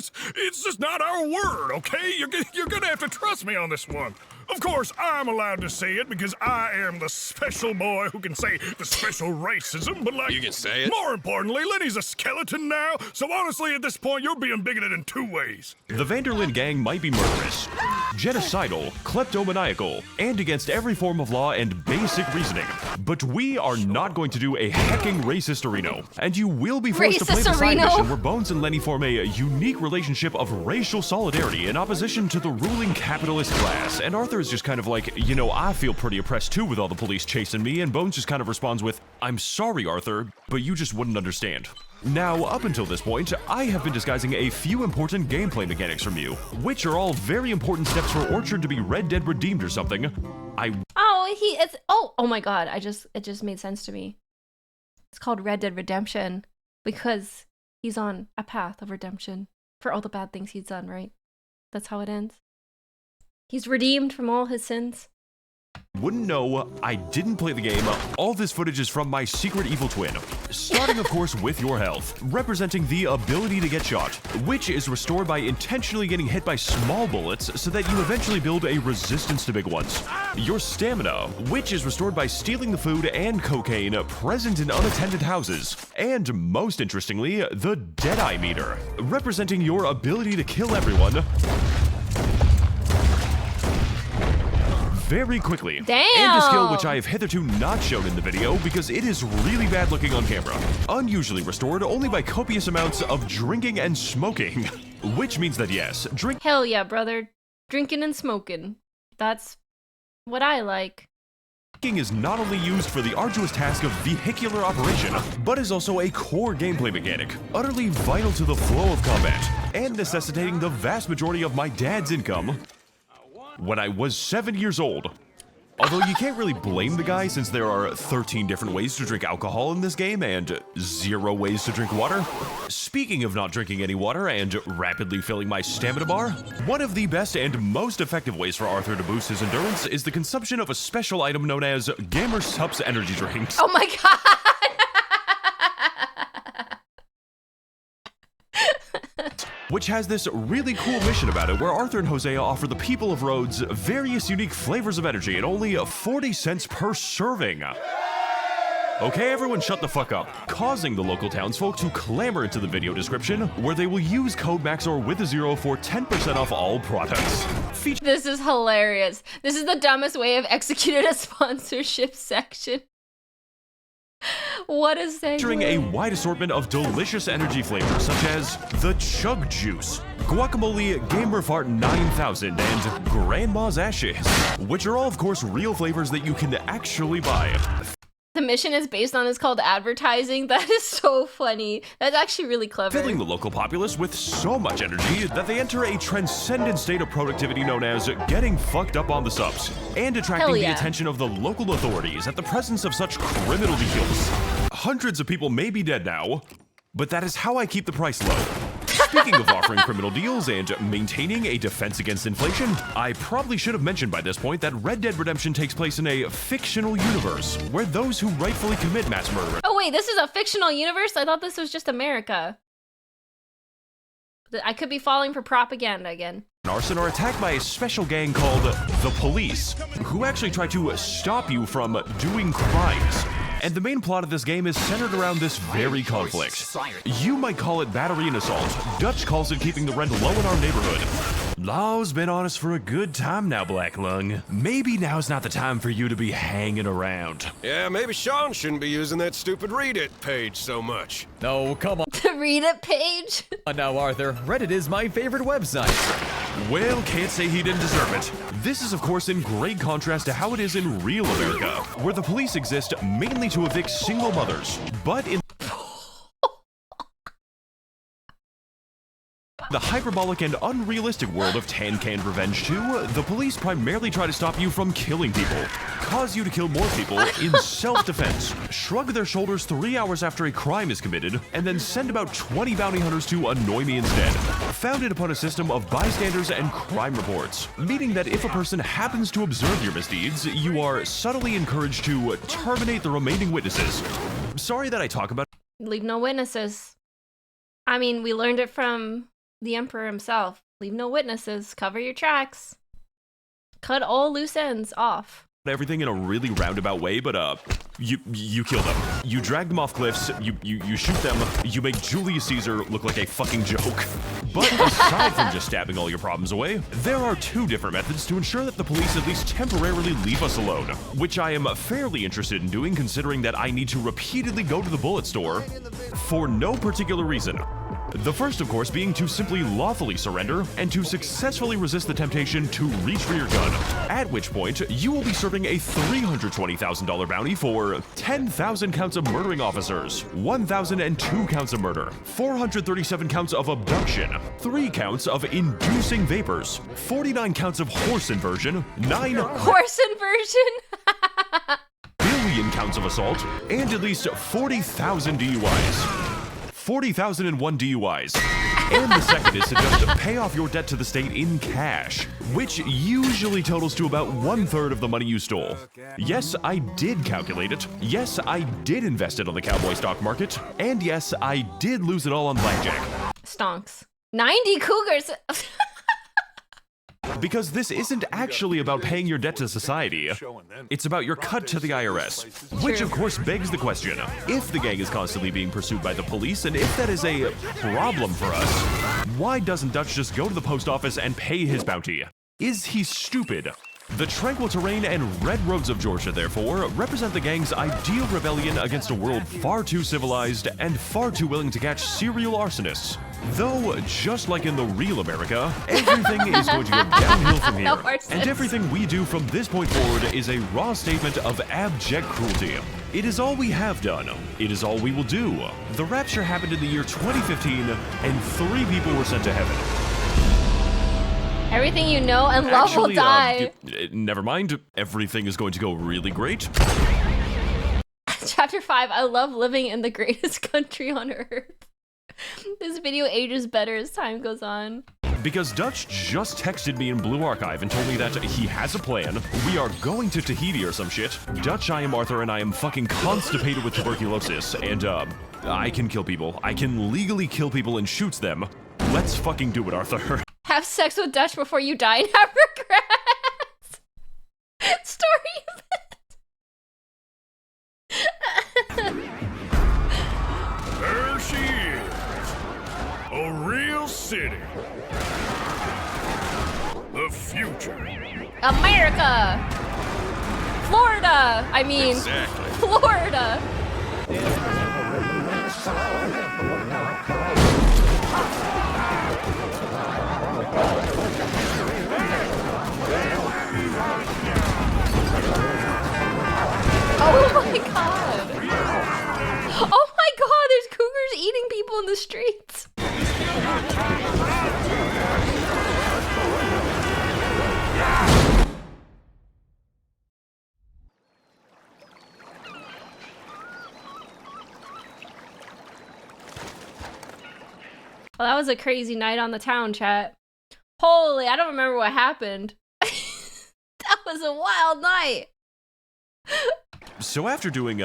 just not our word, okay? You're gonna have to trust me on this one. Of course, I'm allowed to say it because I am the special boy who can say the special racism, but like— You can say it. More importantly, Lenny's a skeleton now, so honestly, at this point, you're being bigoted in 2 ways. The Vanderlyn gang might be murderous, genocidal, kleptomaniacal, and against every form of law and basic reasoning. But we are not going to do a hecking racist areno, and you will be forced to play the side mission where Bones and Lenny form a unique relationship of racial solidarity in opposition to the ruling capitalist class, and Arthur is just kind of like, you know, I feel pretty oppressed too with all the police chasing me, and Bones just kind of responds with, I'm sorry, Arthur, but you just wouldn't understand. Now, up until this point, I have been disguising a few important gameplay mechanics from you, which are all very important steps for Orchard to be Red Dead redeemed or something. Oh my god, it just made sense to me. It's called Red Dead Redemption because he's on a path of redemption for all the bad things he's done, right? That's how it ends. He's redeemed from all his sins. Wouldn't know, I didn't play the game. All this footage is from my secret evil twin. Starting, of course, with your health, representing the ability to get shot, which is restored by intentionally getting hit by small bullets so that you eventually build a resistance to big ones. Your stamina, which is restored by stealing the food and cocaine present in unattended houses. And most interestingly, the Deadeye meter, representing your ability to kill everyone very quickly. Damn! And a skill which I have hitherto not shown in the video because it is really bad looking on camera. Unusually restored only by copious amounts of drinking and smoking. Which means that yes, Hell yeah, brother. Drinking and smoking. That's what I like. drinking is not only used for the arduous task of vehicular operation, but is also a core gameplay mechanic, utterly vital to the flow of combat, and necessitating the vast majority of my dad's income when I was 7 years old. Although you can't really blame the guy since there are 13 different ways to drink alcohol in this game and 0 ways to drink water. Speaking of not drinking any water and rapidly filling my stamina bar, one of the best and most effective ways for Arthur to boost his endurance is the consumption of a special item known as Gamer Supps energy drinks. Oh my god! Which has this really cool mission about it where Arthur and Hosea offer the people of Rhodes various unique flavors of energy at only 40 cents per serving. Okay, everyone shut the fuck up, causing the local townsfolk to clamor into the video description where they will use code Max0r with a 0 for 10% off all products. This is hilarious. This is the dumbest way I've executed a sponsorship section. What is that? Featuring a wide assortment of delicious energy flavors such as the Chug Juice, Guacamole Gamer Fart 9000, and Grandma's Ashes, which are all of course real flavors that you can actually buy. The mission is based on this called advertising. That is so funny. That's actually really clever. Filling the local populace with so much energy that they enter a transcendent state of productivity known as getting fucked up on the subs, and attracting the attention of the local authorities at the presence of such criminal deals. Hundreds of people may be dead now, but that is how I keep the price low. Speaking of offering criminal deals and maintaining a defense against inflation, I probably should have mentioned by this point that Red Dead Redemption takes place in a fictional universe where those who rightfully commit mass murder— Oh wait, this is a fictional universe? I thought this was just America. I could be falling for propaganda again. arson are attacked by a special gang called the Police, who actually try to stop you from doing crimes. And the main plot of this game is centered around this very conflict. You might call it battery and assault. Dutch calls it keeping the rent low in our neighborhood. Law's been on us for a good time now, Black Lung. Maybe now's not the time for you to be hanging around. Yeah, maybe Sean shouldn't be using that stupid Read It page so much. No, come on. The Read It page? Now, Arthur, Reddit is my favorite website. Well, can't say he didn't deserve it. This is, of course, in great contrast to how it is in real America, where the police exist mainly to evict single mothers. But in the hyperbolic and unrealistic world of Tan Can Revenge 2, the police primarily try to stop you from killing people, cause you to kill more people in self-defense, shrug their shoulders 3 hours after a crime is committed, and then send about 20 bounty hunters to annoy me instead. Founded upon a system of bystanders and crime reports, meaning that if a person happens to observe your misdeeds, you are subtly encouraged to terminate the remaining witnesses. Sorry that I talk about— Leave no witnesses. I mean, we learned it from the Emperor himself. Leave no witnesses. Cover your tracks. Cut all loose ends off. Everything in a really roundabout way, but you kill them. You drag them off cliffs, you shoot them, you make Julius Caesar look like a fucking joke. But aside from just stabbing all your problems away, there are 2 different methods to ensure that the police at least temporarily leave us alone, which I am fairly interested in doing considering that I need to repeatedly go to the bullet store for no particular reason. The first, of course, being to simply lawfully surrender and to successfully resist the temptation to reach for your gun, at which point you will be serving a $320,000 bounty for 10,000 counts of murdering officers, 1,002 counts of murder, 437 counts of abduction, 3 counts of inducing vapors, 49 counts of horse inversion, 9 horse inversion, billion counts of assault, and at least 40,000 DUIs. 40,001 DUIs. And the second is to just pay off your debt to the state in cash, which usually totals to about 1/3 of the money you stole. Yes, I did calculate it. Yes, I did invest it on the cowboy stock market. And yes, I did lose it all on blackjack. Stonks. 90 cougars. Because this isn't actually about paying your debt to society. It's about your cut to the IRS. Which of course begs the question, if the gang is constantly being pursued by the police, and if that is a problem for us, why doesn't Dutch just go to the post office and pay his bounty? Is he stupid? The tranquil terrain and red roads of Georgia, therefore, represent the gang's ideal rebellion against a world far too civilized and far too willing to catch serial arsonists. Though, just like in the real America, everything is going to go downhill from here. And everything we do from this point forward is a raw statement of abject cruelty. It is all we have done. It is all we will do. The rapture happened in the year 2015, and 3 people were sent to heaven. Everything you know and love will die. Never mind. Everything is going to go really great. Chapter 5, I love living in the greatest country on earth. This video ages better as time goes on. Because Dutch just texted me in Blue Archive and told me that he has a plan. We are going to Tahiti or some shit. Dutch, I am Arthur, and I am fucking constipated with tuberculosis. And, I can kill people. I can legally kill people and shoot them. Let's fucking do it, Arthur. Have sex with Dutch before you die and have regrets. Story of it. There she is. A real city. The future. America. Florida. I mean, Exactly. Florida. Oh my god. Oh my god, there's cougars eating people in the streets. Well, that was a crazy night on the town, chat. Holy, I don't remember what happened. That was a wild night. So after doing,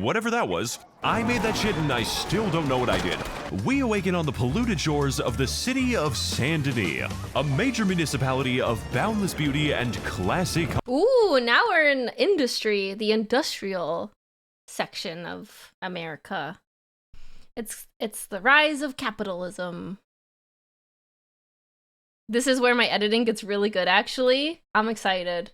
whatever that was, I made that shit and I still don't know what I did. We awaken on the polluted shores of the city of Saint Denis, a major municipality of boundless beauty and classic. Ooh, now we're in industry, the industrial section of America. It's the rise of capitalism. This is where my editing gets really good, actually. I'm excited.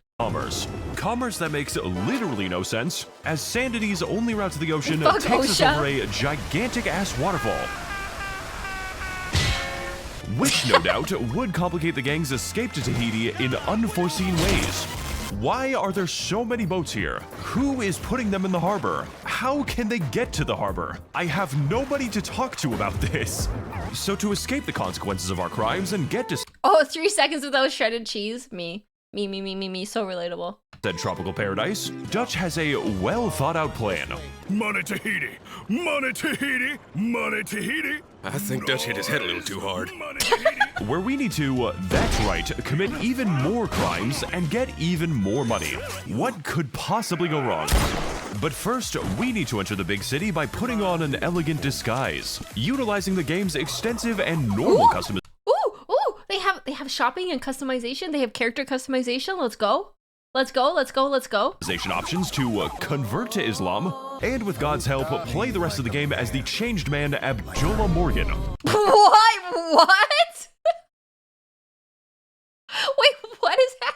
Commerce that makes literally no sense, as Saint Denis' only route to the ocean Fuck takes us OSHA. over a gigantic-ass waterfall. Which, no doubt, would complicate the gang's escape to Tahiti in unforeseen ways. Why are there so many boats here? Who is putting them in the harbor? How can they get to the harbor? I have nobody to talk to about this. So to escape the consequences of our crimes and get to Oh, 3 seconds without shredded cheese. Me. So relatable. said tropical paradise, Dutch has a well-thought-out plan. Money Tahiti. Money Tahiti. Money Tahiti. I think Dutch hit his head a little too hard. Where we need to, that's right, commit even more crimes and get even more money. What could possibly go wrong? But first, we need to enter the big city by putting on an elegant disguise, utilizing the game's extensive and normal customization. Ooh, they have shopping and customization. They have character customization. Let's go. Options to convert to Islam, and with God's help, play the rest of the game as the changed man Abdullah Morgan. What? Wait, what is that?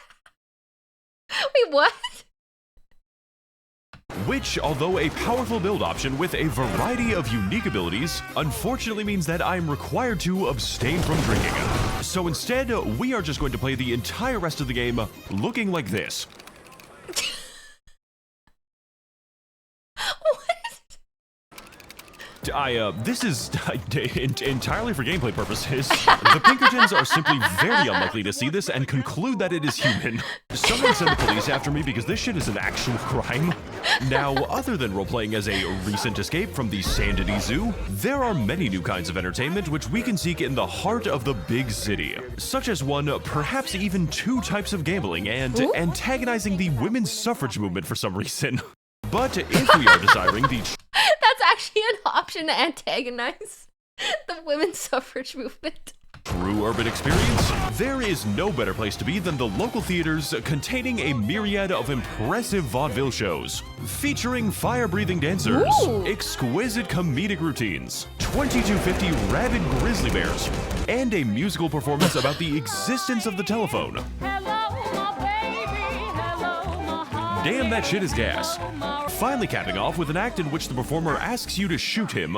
Wait, what? Which, although a powerful build option with a variety of unique abilities, unfortunately means that I'm required to abstain from drinking. So instead, we are just going to play the entire rest of the game looking like this. This is entirely for gameplay purposes. The Pinkertons are simply very unlikely to see this and conclude that it is human. Someone send the police after me because this shit is an actual crime. Now, other than role-playing as a recent escape from the Saint Denis Zoo, there are many new kinds of entertainment which we can seek in the heart of the big city. Such as one, perhaps even two types of gambling and antagonizing the women's suffrage movement for some reason. But if we are desiring the... That's actually an option to antagonize the women's suffrage movement. True urban experience, there is no better place to be than the local theaters containing a myriad of impressive vaudeville shows, featuring fire-breathing dancers, exquisite comedic routines, 2250 rabid grizzly bears, and a musical performance about the existence of the telephone. Damn, that shit is gas. Finally capping off with an act in which the performer asks you to shoot him,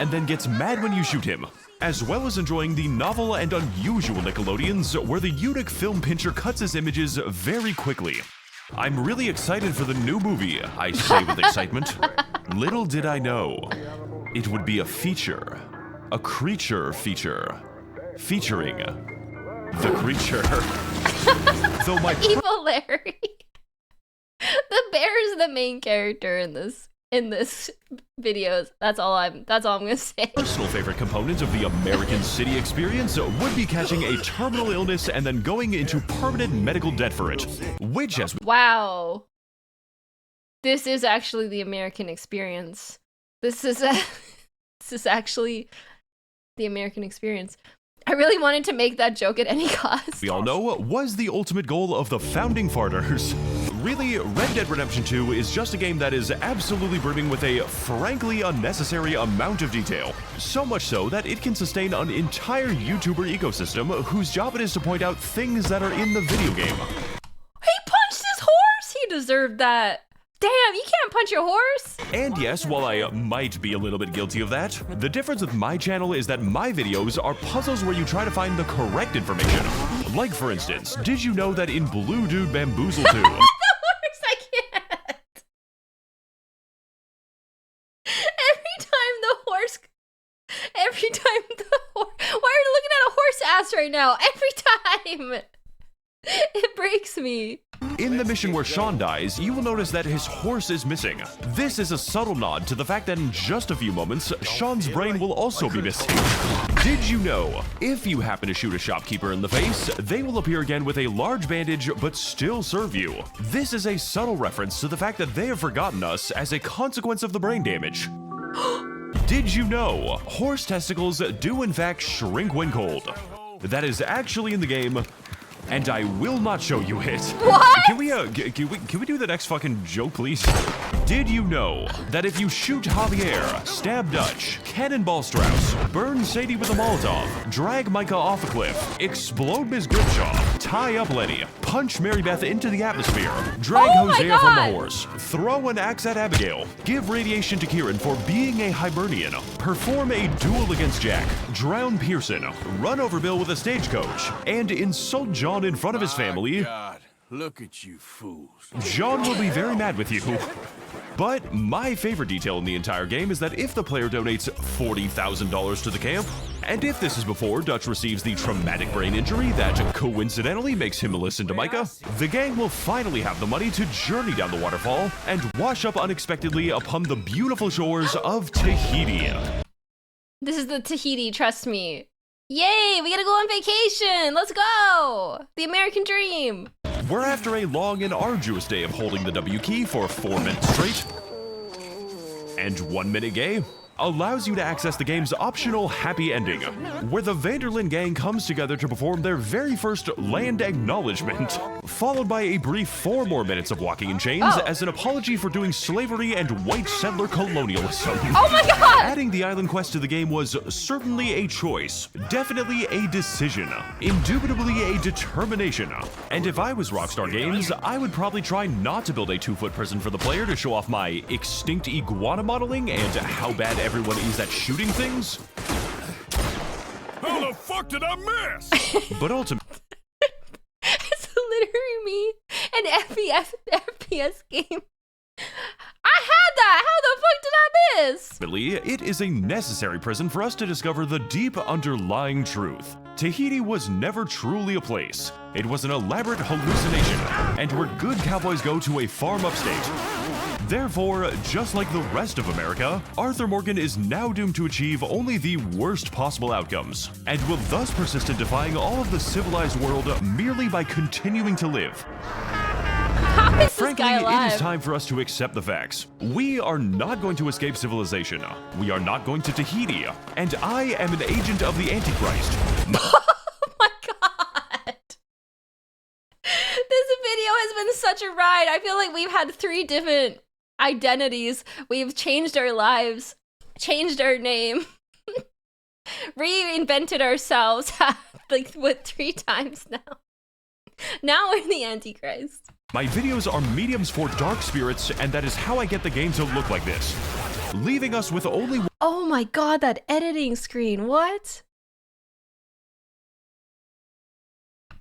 and then gets mad when you shoot him, as well as enjoying the novel and unusual Nickelodeons where the eunuch film pincher cuts his images very quickly. I'm really excited for the new movie, I say with excitement. Little did I know, it would be a feature. A creature feature. featuring the creature. Though my Evil Larry. The bear is the main character in this videos. That's all I'm gonna say. Personal favorite component of the American City experience would be catching a terminal illness and then going into permanent medical debt for it, which as wow, this is actually the American experience. This is actually the American experience. I really wanted to make that joke at any cost. we all know was the ultimate goal of the founding fathers. Really, Red Dead Redemption 2 is just a game that is absolutely brimming with a frankly unnecessary amount of detail. So much so that it can sustain an entire YouTuber ecosystem whose job it is to point out things that are in the video game. He punched his horse! He deserved that. Damn, you can't punch your horse! And yes, while I might be a little bit guilty of that, the difference with my channel is that my videos are puzzles where you try to find the correct information. Like for instance, did you know that in Blue Dude Bamboozle 2... Why are you looking at a horse ass right now? Every time! It breaks me. In the mission where Sean dies, you will notice that his horse is missing. This is a subtle nod to the fact that in just a few moments, Sean's brain will also be missing. Did you know, if you happen to shoot a shopkeeper in the face, they will appear again with a large bandage but still serve you? This is a subtle reference to the fact that they have forgotten us as a consequence of the brain damage. Did you know, horse testicles do in fact shrink when cold? That is actually in the game, and I will not show you it. What? Can we do the next fucking joke, please? Did you know that if you shoot Javier, stab Dutch, cannonball Strauss, burn Sadie with a Molotov, drag Micah off a cliff, explode Ms. Grimshaw, tie up Lenny, punch Mary Beth into the atmosphere, drag Hosea from the horse, throw an axe at Abigail, give radiation to Kieran for being a Hibernian, perform a duel against Jack, drown Pearson, run over Bill with a stagecoach, and insult John in front of his family, God, look at you fools. John will be very mad with you. But my favorite detail in the entire game is that if the player donates $40,000 to the camp, and if this is before Dutch receives the traumatic brain injury that coincidentally makes him listen to Micah, the gang will finally have the money to journey down the waterfall and wash up unexpectedly upon the beautiful shores of Tahiti. This is the Tahiti, trust me. Yay, we gotta go on vacation! Let's go! The American dream! We're after a long and arduous day of holding the W key for 4 minutes straight. And 1 minute gay allows you to access the game's optional happy ending, where the Vanderlyn gang comes together to perform their very first land acknowledgement, followed by a brief 4 more minutes of walking in chains as an apology for doing slavery and white settler colonialism. Oh my god! Adding the island quest to the game was certainly a choice, definitely a decision, indubitably a determination. And if I was Rockstar Games, I would probably try not to build a 2-foot prison for the player to show off my extinct iguana modeling and how bad everyone is at shooting things. How the fuck did I miss? But ultimately, it's literally me, an FPS game. I had that! How the fuck did I miss? it is a necessary prison for us to discover the deep underlying truth. Tahiti was never truly a place. It was an elaborate hallucination, and where good cowboys go to a farm upstate. Therefore, just like the rest of America, Arthur Morgan is now doomed to achieve only the worst possible outcomes, and will thus persist in defying all of the civilized world merely by continuing to live. How is Frankly, this guy alive? it is time for us to accept the facts. We are not going to escape civilization. We are not going to Tahiti, and I am an agent of the Antichrist. Oh my god! This video has been such a ride. I feel like we've had 3 different identities. We've changed our lives, changed our name, reinvented ourselves like what 3 times now. Now we're the Antichrist. My videos are mediums for dark spirits, and that is how I get the game to look like this. Leaving us with only... Oh my god, that editing screen, what?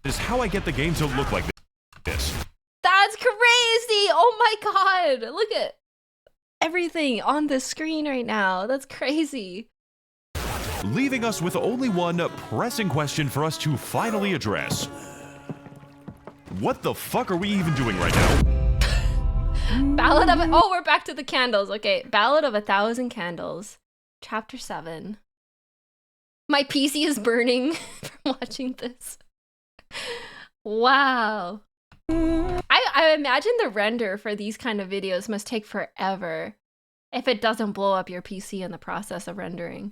That is how I get the game to look like this. That's crazy! Oh my god! Look at everything on the screen right now. That's crazy. leaving us with only one pressing question for us to finally address. What the fuck are we even doing right now? Ballad of oh, we're back to the candles. Okay, Ballad of 1,000 Candles, Chapter 7. My PC is burning from watching this. Wow. I imagine the render for these kind of videos must take forever if it doesn't blow up your PC in the process of rendering.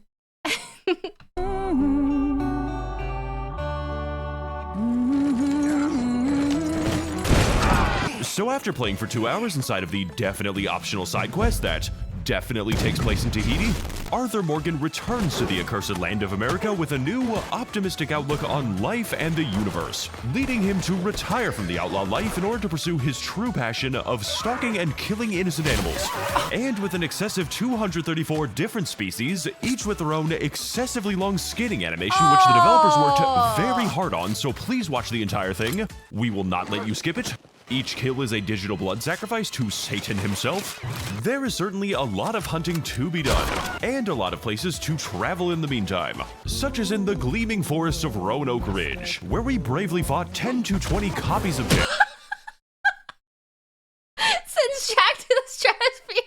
So after playing for 2 hours inside of the definitely optional side quest that definitely takes place in Tahiti, Arthur Morgan returns to the accursed land of America with a new, optimistic outlook on life and the universe, leading him to retire from the outlaw life in order to pursue his true passion of stalking and killing innocent animals. And with an excessive 234 different species, each with their own excessively long skinning animation, which the developers worked very hard on, so please watch the entire thing. We will not let you skip it. Each kill is a digital blood sacrifice to Satan himself. There is certainly a lot of hunting to be done, and a lot of places to travel in the meantime, such as in the gleaming forests of Roanoke Ridge, where we bravely fought 10 to 20 copies of death. Sends Jack to the stratosphere.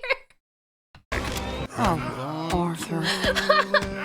Oh, Arthur.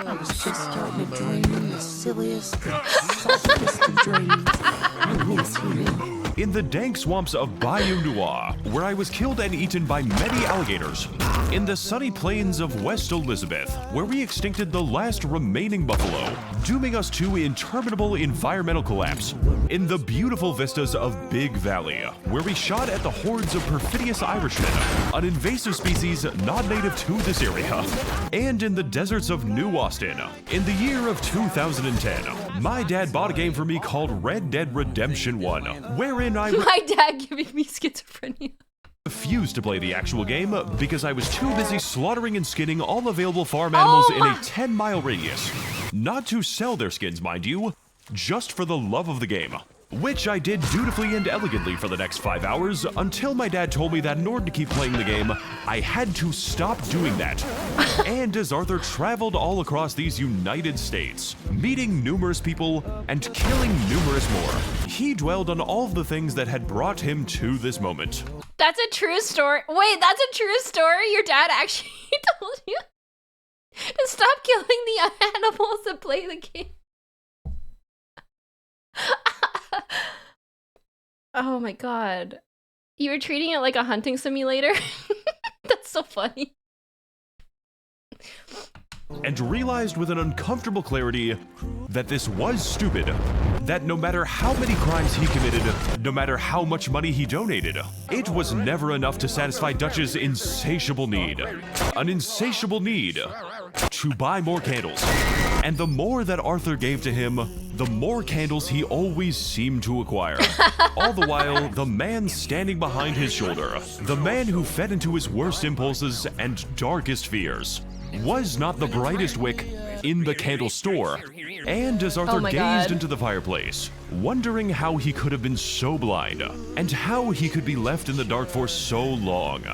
I was just starting to dream the silliest, softest of dreams. I miss you. In the dank swamps of Bayou Noir, where I was killed and eaten by many alligators. In the sunny plains of West Elizabeth, where we extincted the last remaining buffalo, dooming us to interminable environmental collapse. In the beautiful vistas of Big Valley, where we shot at the hordes of perfidious Irishmen, an invasive species not native to this area. And in the deserts of New Austin, in the year of 2010, my dad bought a game for me called Red Dead Redemption 1, wherein my dad giving me schizophrenia. Refused to play the actual game because I was too busy slaughtering and skinning all available farm animals in a 10-mile radius. Not to sell their skins, mind you, just for the love of the game. Which I did dutifully and elegantly for the next 5 hours, until my dad told me that in order to keep playing the game, I had to stop doing that. And as Arthur traveled all across these United States, meeting numerous people and killing numerous more, he dwelled on all of the things that had brought him to this moment. That's a true story. Wait, that's a true story? Your dad actually told you to stop killing the animals and play the game? Oh my god. You were treating it like a hunting simulator? That's so funny. And realized with an uncomfortable clarity that this was stupid. That no matter how many crimes he committed, no matter how much money he donated, it was never enough to satisfy Dutch's insatiable need. An insatiable need to buy more candles. And the more that Arthur gave to him, the more candles he always seemed to acquire. All the while, the man standing behind his shoulder, the man who fed into his worst impulses and darkest fears, was not the brightest wick in the candle store. And as Arthur gazed into the fireplace, wondering how he could have been so blind, and how he could be left in the dark for so long,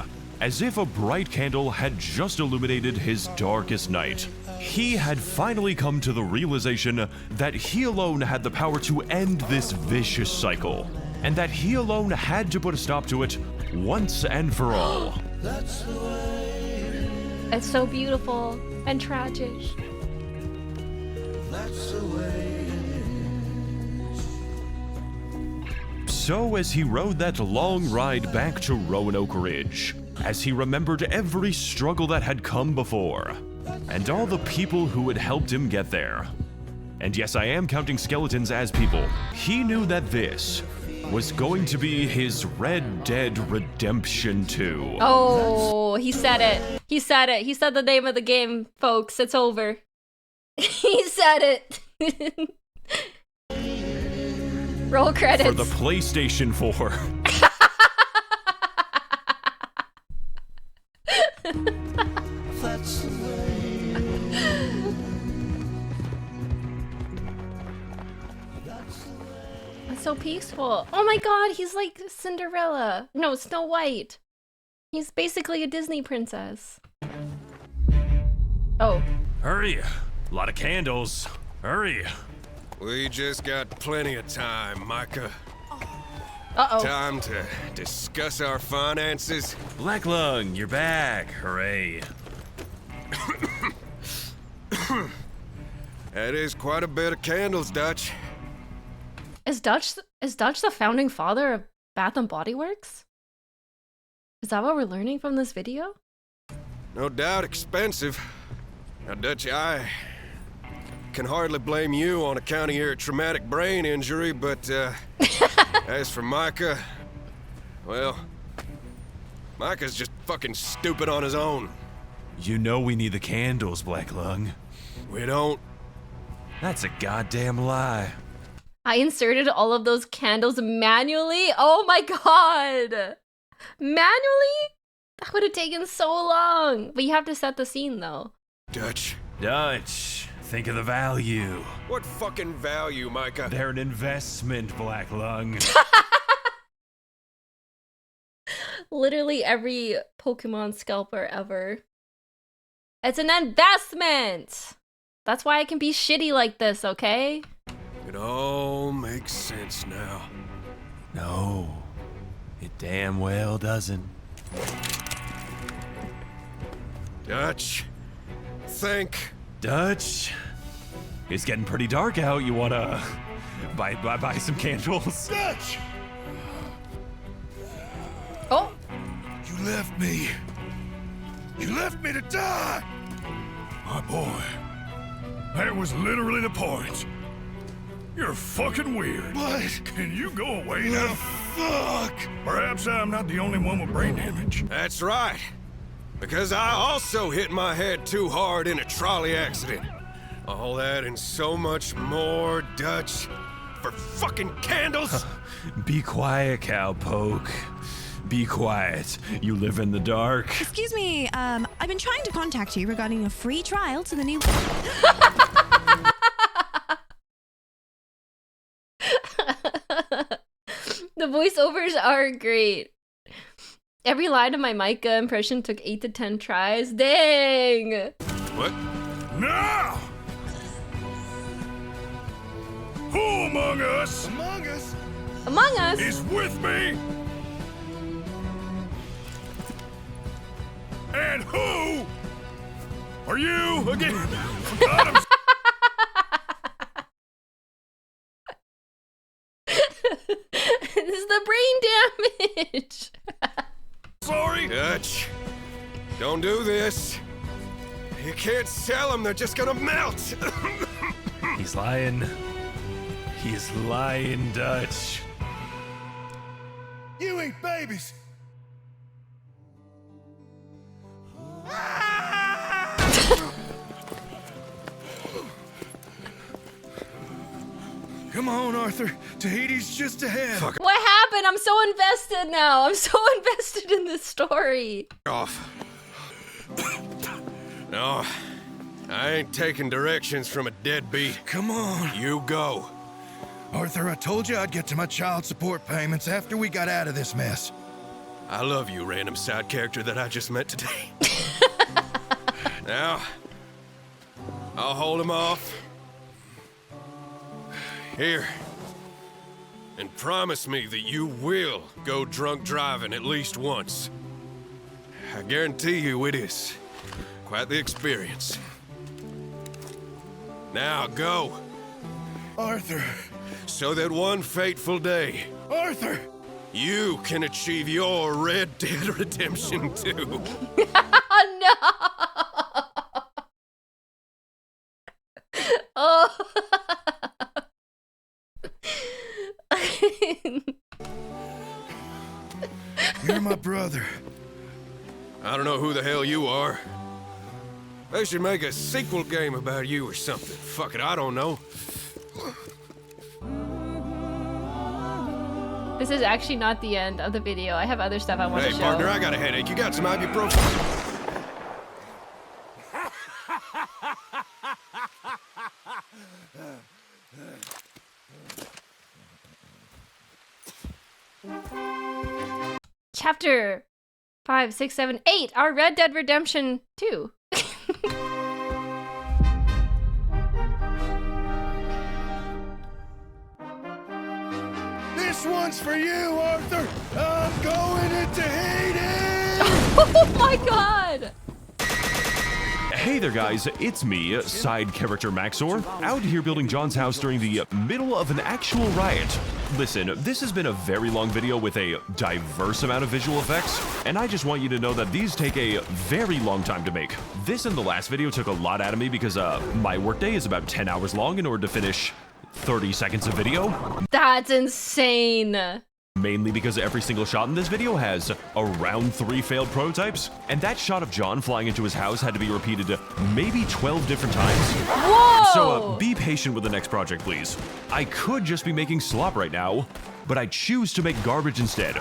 as if a bright candle had just illuminated his darkest night, he had finally come to the realization that he alone had the power to end this vicious cycle, and that he alone had to put a stop to it once and for all. It's so beautiful and tragic. So as he rode that long ride back to Roanoke Ridge, as he remembered every struggle that had come before, and all the people who had helped him get there, and yes, I am counting skeletons as people, he knew that this was going to be his Red Dead Redemption 2. Oh, he said it. He said it. He said the name of the game, folks. It's over. He said it. Roll credits. For the PlayStation 4. That's the way. It's so peaceful. Oh my god, he's like Cinderella. No, Snow White. He's basically a Disney princess. Oh. Hurry. A lot of candles. Hurry. We just got plenty of time, Micah. Uh-oh. Time to discuss our finances. Black Lung, you're back. Hooray. That is quite a bit of candles, Dutch. Is Dutch the founding father of Bath and Body Works? Is that what we're learning from this video? No doubt expensive. Now, Dutch, I can hardly blame you on account of your traumatic brain injury, but as for Micah, well, Micah's just fucking stupid on his own. You know we need the candles, Black Lung. We don't. That's a goddamn lie. I inserted all of those candles manually? Oh my god! Manually? That would have taken so long. But you have to set the scene though. Dutch. Dutch, think of the value. What fucking value, Micah? They're an investment, Black Lung. Literally every Pokemon scalper ever. It's an investment! That's why I can be shitty like this, okay? It all makes sense now. No, it damn well doesn't. Dutch, think. Dutch, it's getting pretty dark out. You wanna buy some candles? Dutch! Oh! You left me. You left me to die! My boy, that was literally the point. You're fucking weird. What? Can you go away now? Fuck! Perhaps I'm not the only one with brain damage. That's right. Because I also hit my head too hard in a trolley accident. All that and so much more, Dutch. For fucking candles? Be quiet, cowpoke. Be quiet. You live in the dark. Excuse me, I've been trying to contact you regarding a free trial to the new... The voiceovers are great. Every line of my Micah impression took 8 to 10 tries. Dang! What? Now! Who among us? Among us? Among Us is with me? And who are you again? God, I'm This is the brain damage. sorry. Dutch, don't do this. You can't sell them, they're just gonna melt. He's lying. He's lying, Dutch. You ain't babies. Come on, Arthur. Tahiti's just ahead. Fuck What happened? I'm so invested now. I'm so invested in this story. off. No, I ain't taking directions from a deadbeat. Come on. You go. Arthur, I told you I'd get to my child support payments after we got out of this mess. I love you, random side character that I just met today. Now, I'll hold him off. Here. And promise me that you will go drunk driving at least once. I guarantee you it is quite the experience. Now go. Arthur. So that one fateful day, Arthur! you can achieve your Red Dead Redemption 2. No! Oh. You're my brother. I don't know who the hell you are. They should make a sequel game about you or something. Fuck it, I don't know. This is actually not the end of the video. I have other stuff I want to show. Hey, partner, I got a headache. You got some ibuprofen? Chapter 5, 6, 7, 8. Our Red Dead Redemption 2. This one's for you, Arthur. I'm going into Hades. Oh my god! Hey there guys, it's me, side character Max0r, out here building John's house during the middle of an actual riot. Listen, this has been a very long video with a diverse amount of visual effects, and I just want you to know that these take a very long time to make. This and the last video took a lot out of me because my workday is about 10 hours long in order to finish 30 seconds of video. That's insane. Mainly because every single shot in this video has around 3 failed prototypes, and that shot of John flying into his house had to be repeated maybe 12 different times. Whoa! So be patient with the next project, please. I could just be making slop right now, but I choose to make garbage instead.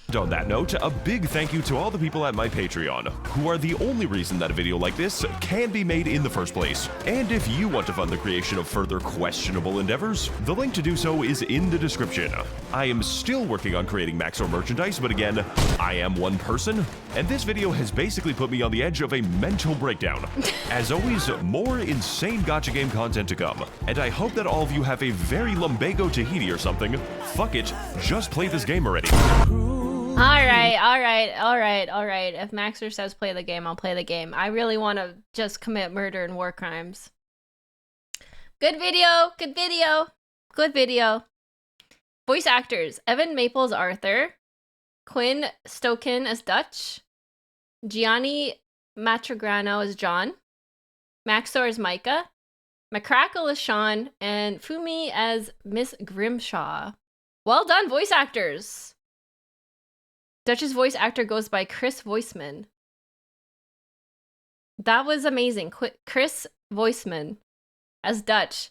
And on that note, a big thank you to all the people at my Patreon, who are the only reason that a video like this can be made in the first place. And if you want to fund the creation of further questionable endeavors, the link to do so is in the description. I am still working on creating Max0r merchandise, but again, I am one person, and this video has basically put me on the edge of a mental breakdown. As always, more insane gacha game content to come, and I hope that all of you have a very lumbago Tahiti or something. Fuck it, just play this game already. Alright. If Max0r says play the game, I'll play the game. I really want to just commit murder and war crimes. Good video. Voice actors: Evan Maples Arthur, Quinn Stoken as Dutch, Gianni Matrograno as John, Max0r as Micah, McCrackle as Sean, and Fumi as Miss Grimshaw. Well done, voice actors! Dutch's voice actor goes by Chris Voiceman. That was amazing. Chris Voiceman as Dutch.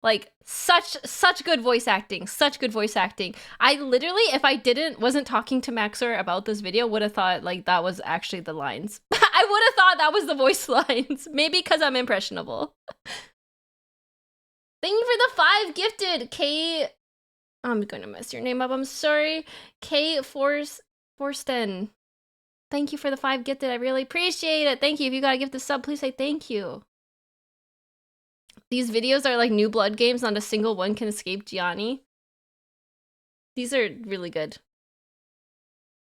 Like, such good voice acting. Such good voice acting. I literally, if I wasn't talking to Max0r about this video, would have thought, like, that was actually the lines. I would have thought that was the voice lines. Maybe because I'm impressionable. Thank you for the 5 gifted, K... I'm going to mess your name up. I'm sorry. K. Forsten. Thank you for the 5 gifted. I really appreciate it. Thank you. If you got to gift a sub, please say thank you. These videos are like New Blood games. Not a single one can escape Gianni. These are really good.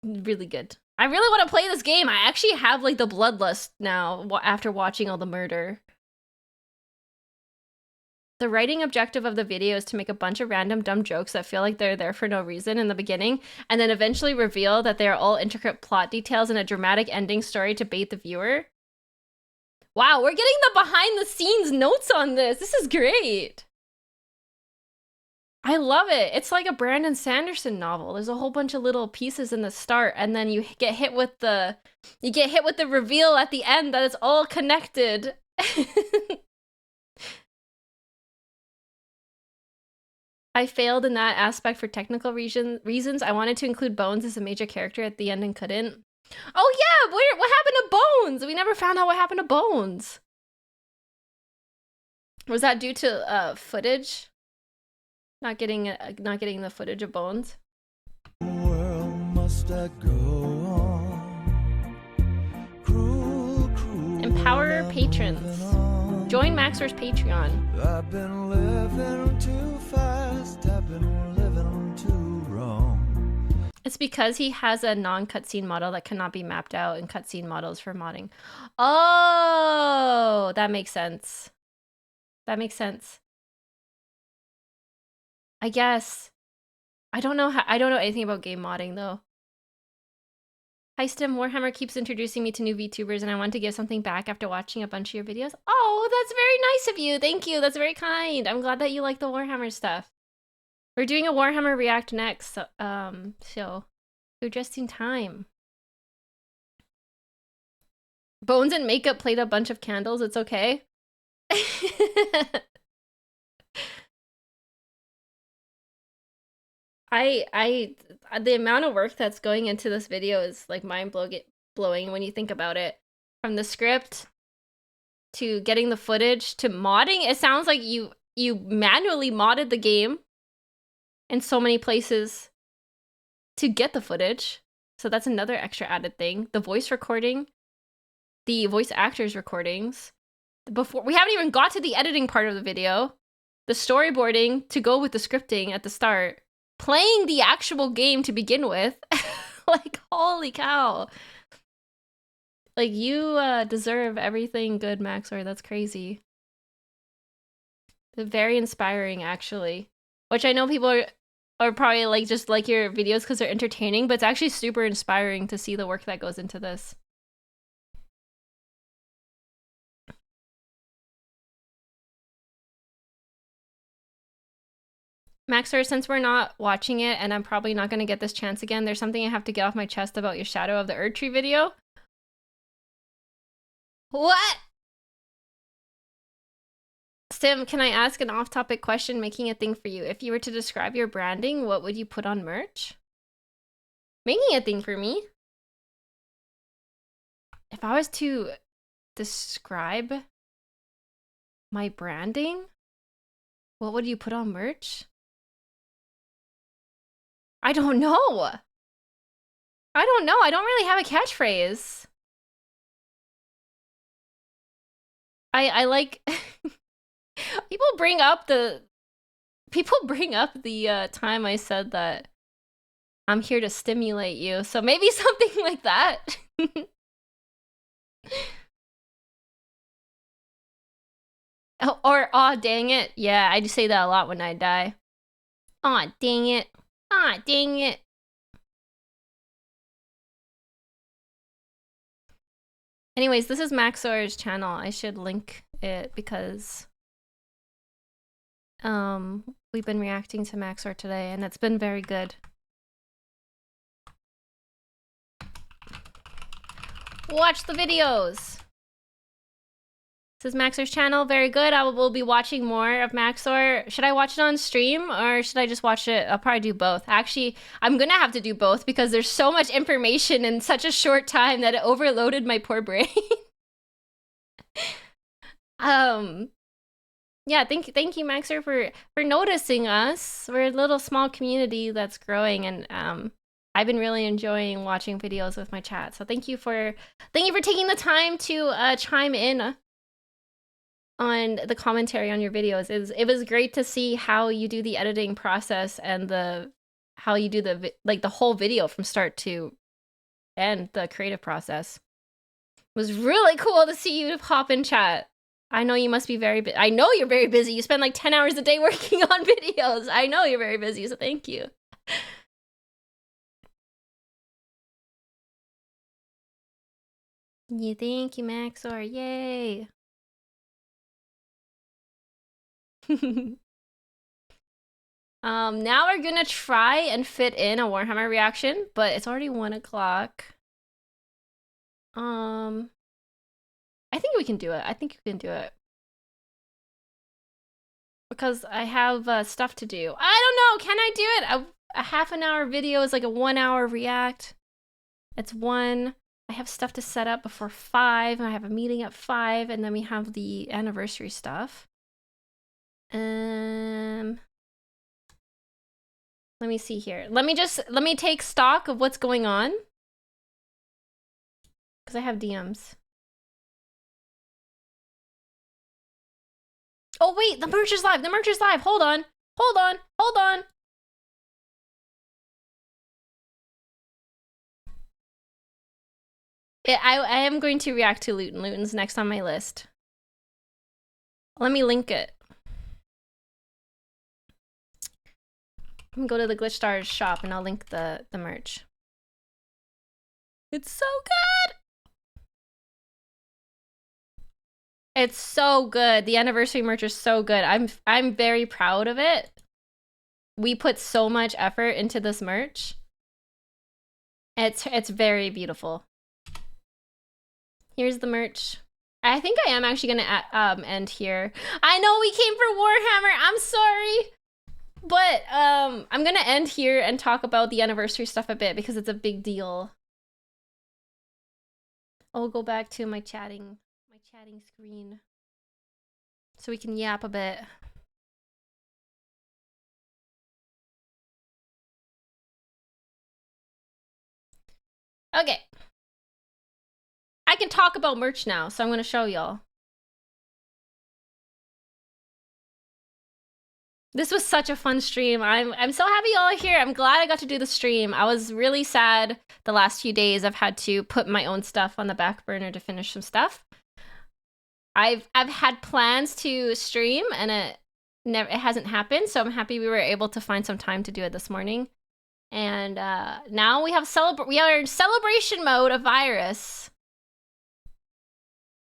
Really good. I really want to play this game. I actually have like the bloodlust now after watching all the murder. The writing objective of the video is to make a bunch of random dumb jokes that feel like they're there for no reason in the beginning, and then eventually reveal that they are all intricate plot details and a dramatic ending story to bait the viewer. Wow, we're getting the behind the scenes notes on this. This is great. I love it. It's like a Brandon Sanderson novel. There's a whole bunch of little pieces in the start, and then you get hit with the reveal at the end that it's all connected. I failed in that aspect for technical reasons. I wanted to include Bones as a major character at the end and couldn't. Oh yeah, what happened to Bones? We never found out what happened to Bones. Was that due to footage? Not getting the footage of Bones? World must I go on. Cruel, Empower patrons. Join Max0r's Patreon. I've been living too fast. I've been living too wrong. It's because he has a non-cutscene model that cannot be mapped out in cutscene models for modding. Oh, that makes sense. That makes sense. I guess. I don't know anything about game modding though. Hi Stim, Warhammer keeps introducing me to new VTubers and I want to give something back after watching a bunch of your videos. Oh, that's very nice of you. Thank you. That's very kind. I'm glad that you like the Warhammer stuff. We're doing a Warhammer React next, so you're just in time. Bones and Makeup played a bunch of candles. It's okay. The amount of work that's going into this video is like mind-blowing when you think about it. From the script to getting the footage to modding, it sounds like you manually modded the game in so many places to get the footage. So that's another extra added thing. The voice recording, the voice actors recordings. Before we haven't even got to the editing part of the video. the storyboarding to go with the scripting at the start, playing the actual game to begin with. Like, holy cow. Like, you deserve everything good, Max0r. That's crazy. Very inspiring, actually. Which I know people are probably like just like your videos because they're entertaining, but it's actually super inspiring to see the work that goes into this. Max0r, since we're not watching it and I'm probably not going to get this chance again, there's something I have to get off my chest about your Shadow of the Erdtree video. What? Sim, can I ask an off-topic question, making a thing for you? If you were to describe your branding, what would you put on merch? Making a thing for me. If I was to describe my branding, what would you put on merch? I don't know. I don't know. I don't really have a catchphrase. I like people bring up the time I said that I'm here to stimulate you. So maybe something like that. Or aw, dang it. Yeah, I just say that a lot when I die. Aw, dang it. Aw, dang it. Anyways, this is Max0r's channel. I should link it because we've been reacting to Max0r today and it's been very good. Watch the videos. This is Max0r's channel. Very good. I will be watching more of Max0r. Should I watch it on stream or should I just watch it? I'll probably do both. Actually, I'm gonna have to do both because there's so much information in such a short time that it overloaded my poor brain. Yeah, thank you, Max0r, for noticing us. We're a little small community that's growing, and I've been really enjoying watching videos with my chat. So thank you for taking the time to chime in on the commentary on your videos. It was great to see how you do the editing process and how you do the whole video from start to end, the creative process. It was really cool to see you hop in chat. I know you must be I know you're very busy. You spend like 10 hours a day working on videos. I know you're very busy, so thank you. Yeah, thank you, Max0r. Yay. Now we're gonna try and fit in a Warhammer reaction, but it's already 1 o'clock. I think we can do it. I think you can do it. Because I have stuff to do. I don't know, can I do it? A half an hour video is like a 1 hour react. It's 1. I have stuff to set up before 5, and I have a meeting at 5, and then we have the anniversary stuff. Let me see here. Let me take stock of what's going on. Because I have DMs. Oh wait, the merch is live. The merch is live. Hold on. Hold on. Hold on. I am going to react to Luton. Luton's next on my list. Let me link it. I'm gonna go to the Glitch Stars shop and I'll link the merch. It's so good! It's so good. The anniversary merch is so good. I'm very proud of it. We put so much effort into this merch. It's very beautiful. Here's the merch. I think I am actually gonna end here. I know we came for Warhammer. I'm sorry. But I'm gonna end here and talk about the anniversary stuff a bit because it's a big deal. I'll go back to my chatting screen so we can yap a bit. Okay. I can talk about merch now, so I'm gonna show y'all. This was such a fun stream. I'm so happy y'all are here. I'm glad I got to do the stream. I was really sad the last few days. I've had to put my own stuff on the back burner to finish some stuff. I've had plans to stream and it hasn't happened, so I'm happy we were able to find some time to do it this morning. And now we are in celebration mode of Virus.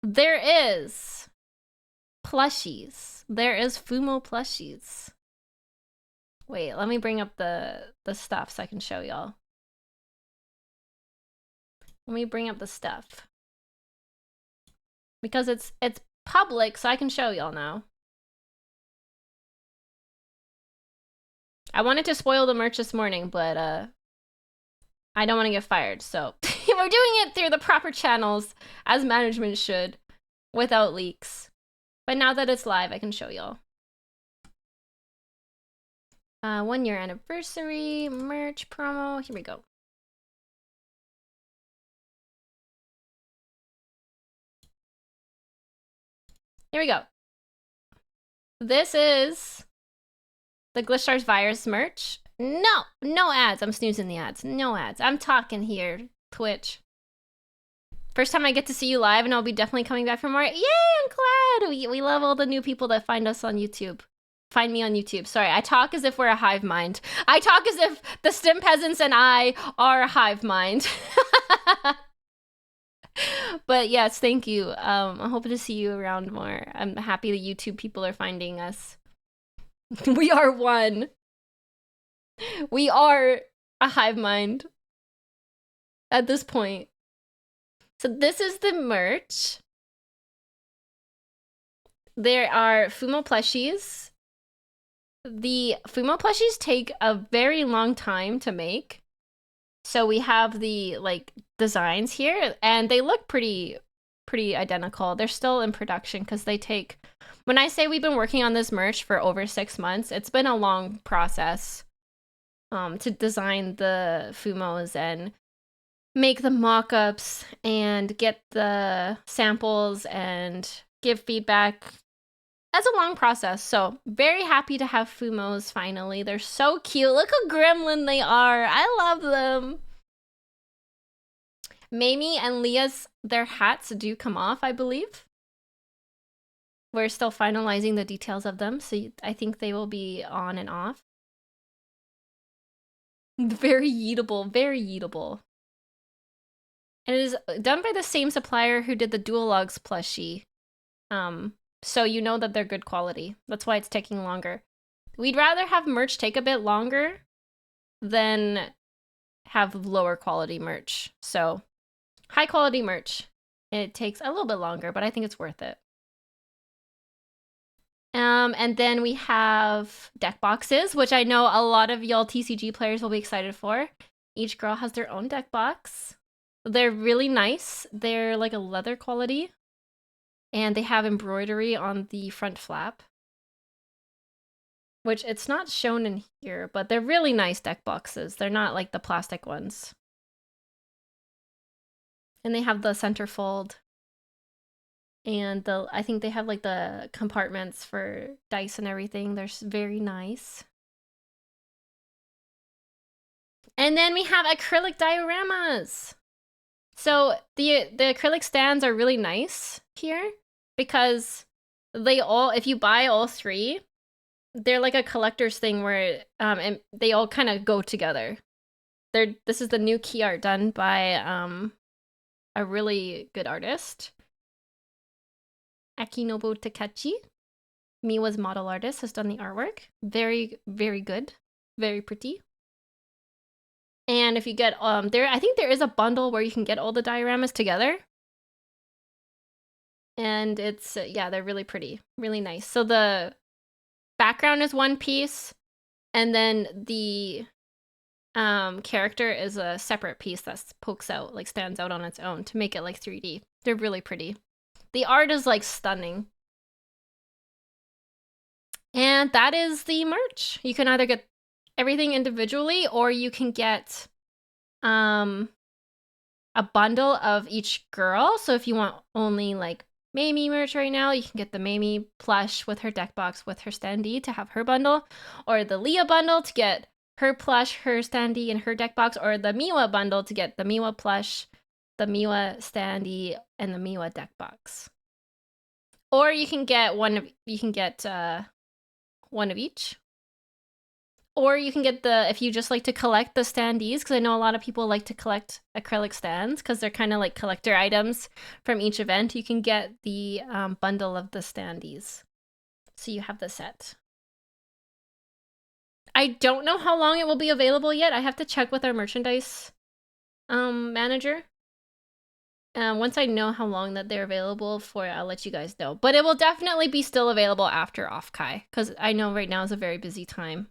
There is plushies. There is Fumo plushies. Wait, let me bring up the stuff so I can show y'all. Let me bring up the stuff. Because it's public, so I can show y'all now. I wanted to spoil the merch this morning, but I don't want to get fired, so we're doing it through the proper channels, as management should, without leaks. But now that it's live, I can show y'all. 1 year anniversary merch promo. Here we go. Here we go. This is the Glitchstars Virus merch. No ads. I'm snoozing the ads. No ads. I'm talking here, Twitch. First time I get to see you live, and I'll be definitely coming back for more. Yay, I'm glad. We love all the new people that find us on YouTube. Find me on YouTube. Sorry, I talk as if we're a hive mind. I talk as if the Stim Peasants and I are a hive mind. But yes, thank you. I'm hoping to see you around more. I'm happy the YouTube people are finding us. We are one. We are a hive mind at this point. So this is the merch. There are Fumo plushies. The Fumo plushies take a very long time to make. So we have the like designs here, and they look pretty identical. They're still in production because they take, when I say we've been working on this merch for over 6 months, it's been a long process to design the Fumos and make the mock-ups and get the samples and give feedback. That's a long process, so very happy to have Fumos finally. They're so cute. Look how gremlin they are. I love them. Mamie and Leah's, their hats do come off, I believe. We're still finalizing the details of them, so I think they will be on and off. Very yeetable, very yeetable. And it is done by the same supplier who did the Duologues plushie. So you know that they're good quality. That's why it's taking longer. We'd rather have merch take a bit longer than have lower quality merch. So high quality merch. It takes a little bit longer, but I think it's worth it. And then we have deck boxes, which I know a lot of y'all TCG players will be excited for. Each girl has their own deck box. They're really nice. They're like a leather quality. And they have embroidery on the front flap. Which it's not shown in here, but they're really nice deck boxes. They're not like the plastic ones. And they have the centerfold. And I think they have like the compartments for dice and everything. They're very nice. And then we have acrylic dioramas. So the acrylic stands are really nice here because they all, if you buy all three, they're like a collector's thing where and they all kind of go together. This is the new key art done by a really good artist. Akinobu Takachi, Miwa's model artist, has done the artwork. Very, very good. Very pretty. And if you get, I think there is a bundle where you can get all the dioramas together. And it's, yeah, they're really pretty. Really nice. So the background is one piece. And then the character is a separate piece that pokes out, like stands out on its own to make it like 3D. They're really pretty. The art is like stunning. And that is the merch. You can either get everything individually or you can get a bundle of each girl. So if you want only like Mamie merch right now. You can get the Mamie plush with her deck box with her standee to have her bundle, or the Leah bundle to get her plush, her standee, and her deck box, or the Miwa bundle to get the Miwa plush, the Miwa standee, and the Miwa deck box. Or you can get one of each. Or you can get if you just like to collect the standees, because I know a lot of people like to collect acrylic stands because they're kind of like collector items from each event. You can get the bundle of the standees. So you have the set. I don't know how long it will be available yet. I have to check with our merchandise manager. Once I know how long that they're available for, I'll let you guys know. But it will definitely be still available after Offkai, because I know right now is a very busy time.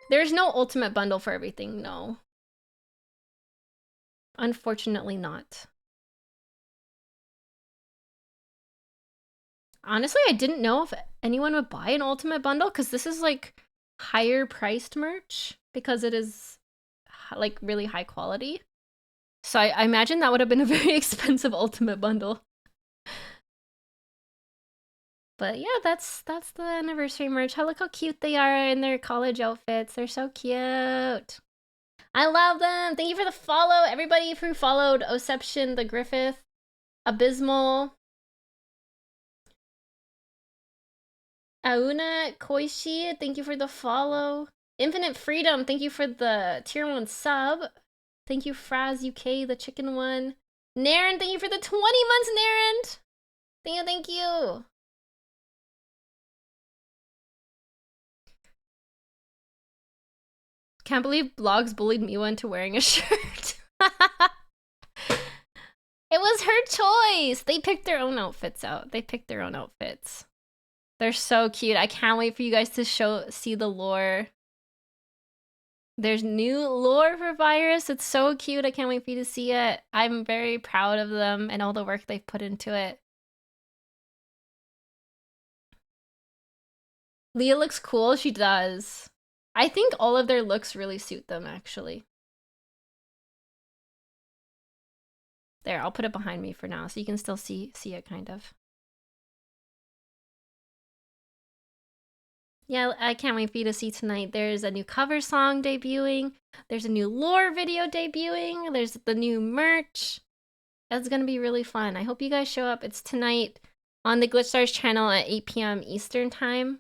There's no ultimate bundle for everything, no. Unfortunately not. Honestly, I didn't know if anyone would buy an ultimate bundle, because this is like higher priced merch, because it is like really high quality. So I imagine that would have been a very expensive ultimate bundle. But yeah, that's the anniversary merch. Look how cute they are in their college outfits. They're so cute. I love them. Thank you for the follow, everybody who followed Oception, the Griffith, Abysmal, Auna Koishi. Thank you for the follow. Infinite Freedom. Thank you for the tier 1 sub. Thank you, Fraz UK, the chicken one. Naren, thank you for the 20 months, Naren. Thank you. Can't believe Blogs bullied Miwa into wearing a shirt. It was her choice. They picked their own outfits out. They're so cute. I can't wait for you guys to see the lore. There's new lore for Virus. It's so cute. I can't wait for you to see it. I'm very proud of them and all the work they've put into it. Leah looks cool. She does. I think all of their looks really suit them, actually. There, I'll put it behind me for now so you can still see it, kind of. Yeah, I can't wait for you to see tonight. There's a new cover song debuting. There's a new lore video debuting. There's the new merch. That's gonna be really fun. I hope you guys show up. It's tonight on the Glitchstars channel at 8 p.m. Eastern Time.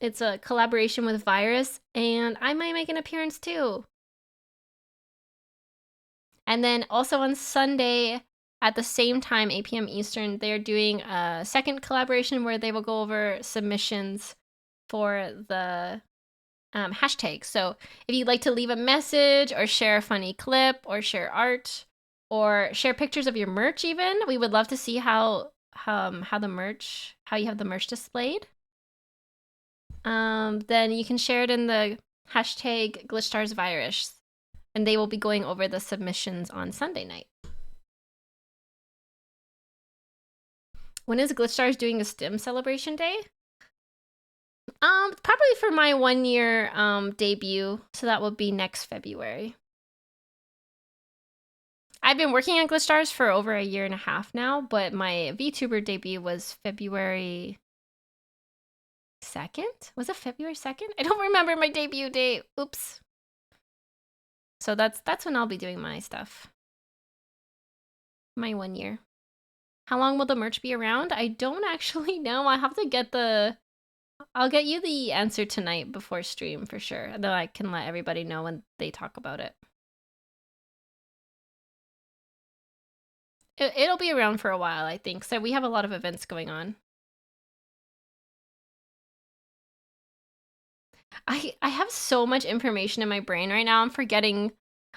It's a collaboration with Virus, and I might make an appearance too. And then also on Sunday at the same time, 8 p.m. Eastern, they're doing a second collaboration where they will go over submissions for the hashtag. So if you'd like to leave a message or share a funny clip or share art or share pictures of your merch even, we would love to see how you have the merch displayed. Then you can share it in the hashtag GlitchStarsVirus, and they will be going over the submissions on Sunday night. When is GlitchStars doing a STEM celebration day? Probably for my 1 year debut, so that will be next February. I've been working on GlitchStars for over 1.5 years now, but my VTuber debut was February 2nd? Was it February 2nd? I don't remember my debut date. Oops. So that's when I'll be doing my stuff. My 1 year. How long will the merch be around? I don't actually know. I have to get I'll get you the answer tonight before stream for sure. Though I can let everybody know when they talk about it. It'll be around for a while, I think. So we have a lot of events going on. I have so much information in my brain right now. I'm forgetting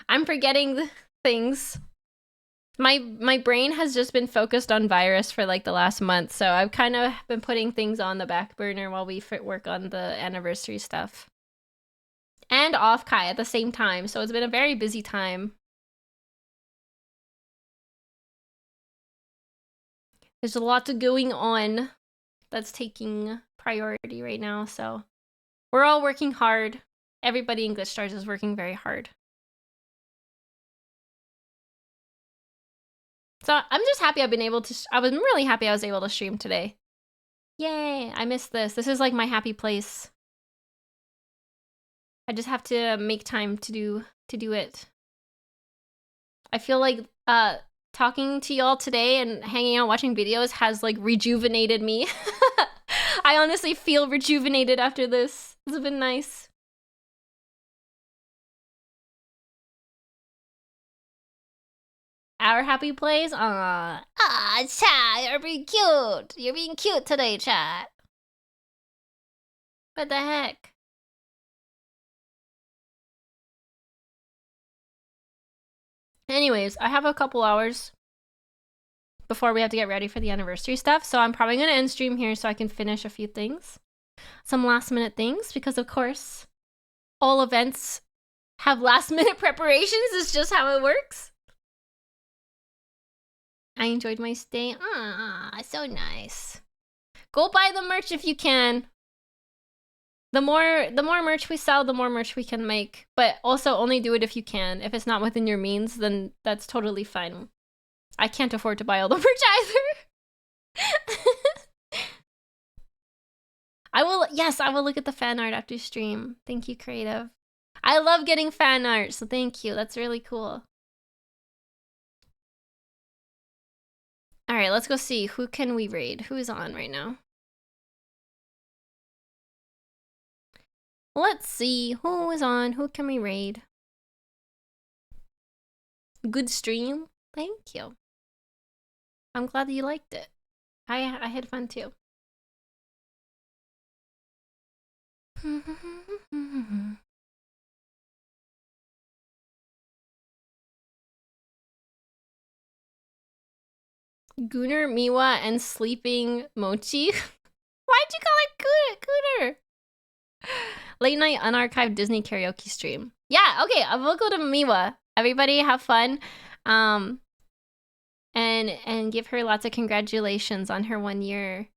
the things. My brain has just been focused on Virus for like the last month, so I've kind of been putting things on the back burner while we work on the anniversary stuff. And Offkai at the same time, so it's been a very busy time. There's a lot going on that's taking priority right now, so we're all working hard. Everybody in GlitchStars is working very hard. So I'm just happy I've been able to, I was really happy I was able to stream today. Yay, I missed this. This is like my happy place. I just have to make time to do it. I feel like talking to y'all today and hanging out watching videos has like rejuvenated me. I honestly feel rejuvenated after this. This has been nice. Our happy place? Chat, you're being cute. You're being cute today, chat. What the heck? Anyways, I have a couple hours before we have to get ready for the anniversary stuff, so I'm probably gonna end stream here so I can finish a few things. Some last minute things, because of course, all events have last minute preparations. It's just how it works. I enjoyed my stay. Ah, so nice. Go buy the merch if you can. The more merch we sell, the more merch we can make. But also only do it if you can. If it's not within your means, then that's totally fine. I can't afford to buy all the merch either. I will look at the fan art after stream. Thank you, Creative. I love getting fan art, so thank you. That's really cool. All right, let's go see. Who can we raid? Who is on right now? Let's see. Who is on? Who can we raid? Good stream. Thank you. I'm glad that you liked it. I had fun too. Gunner, Miwa, and Sleeping Mochi? Why'd you call it Gunner? Late night unarchived Disney karaoke stream. Yeah, okay, I will go to Miwa. Everybody have fun. And give her lots of congratulations on her 1 year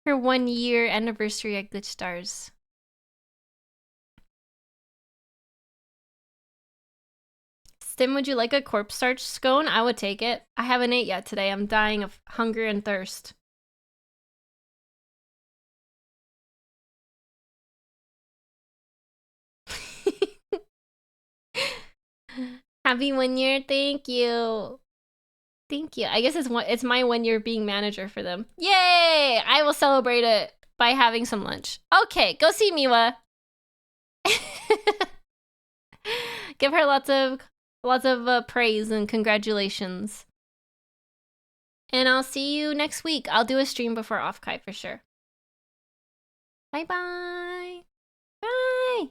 anniversary at Glitch Stars. Stim, would you like a corpstarch scone? I would take it. I haven't ate yet today. I'm dying of hunger and thirst. Happy 1 year. Thank you. Thank you. I guess it's my 1 year being manager for them. Yay! I will celebrate it by having some lunch. Okay, go see Miwa. Give her lots of praise and congratulations. And I'll see you next week. I'll do a stream before Offkai for sure. Bye-bye. Bye.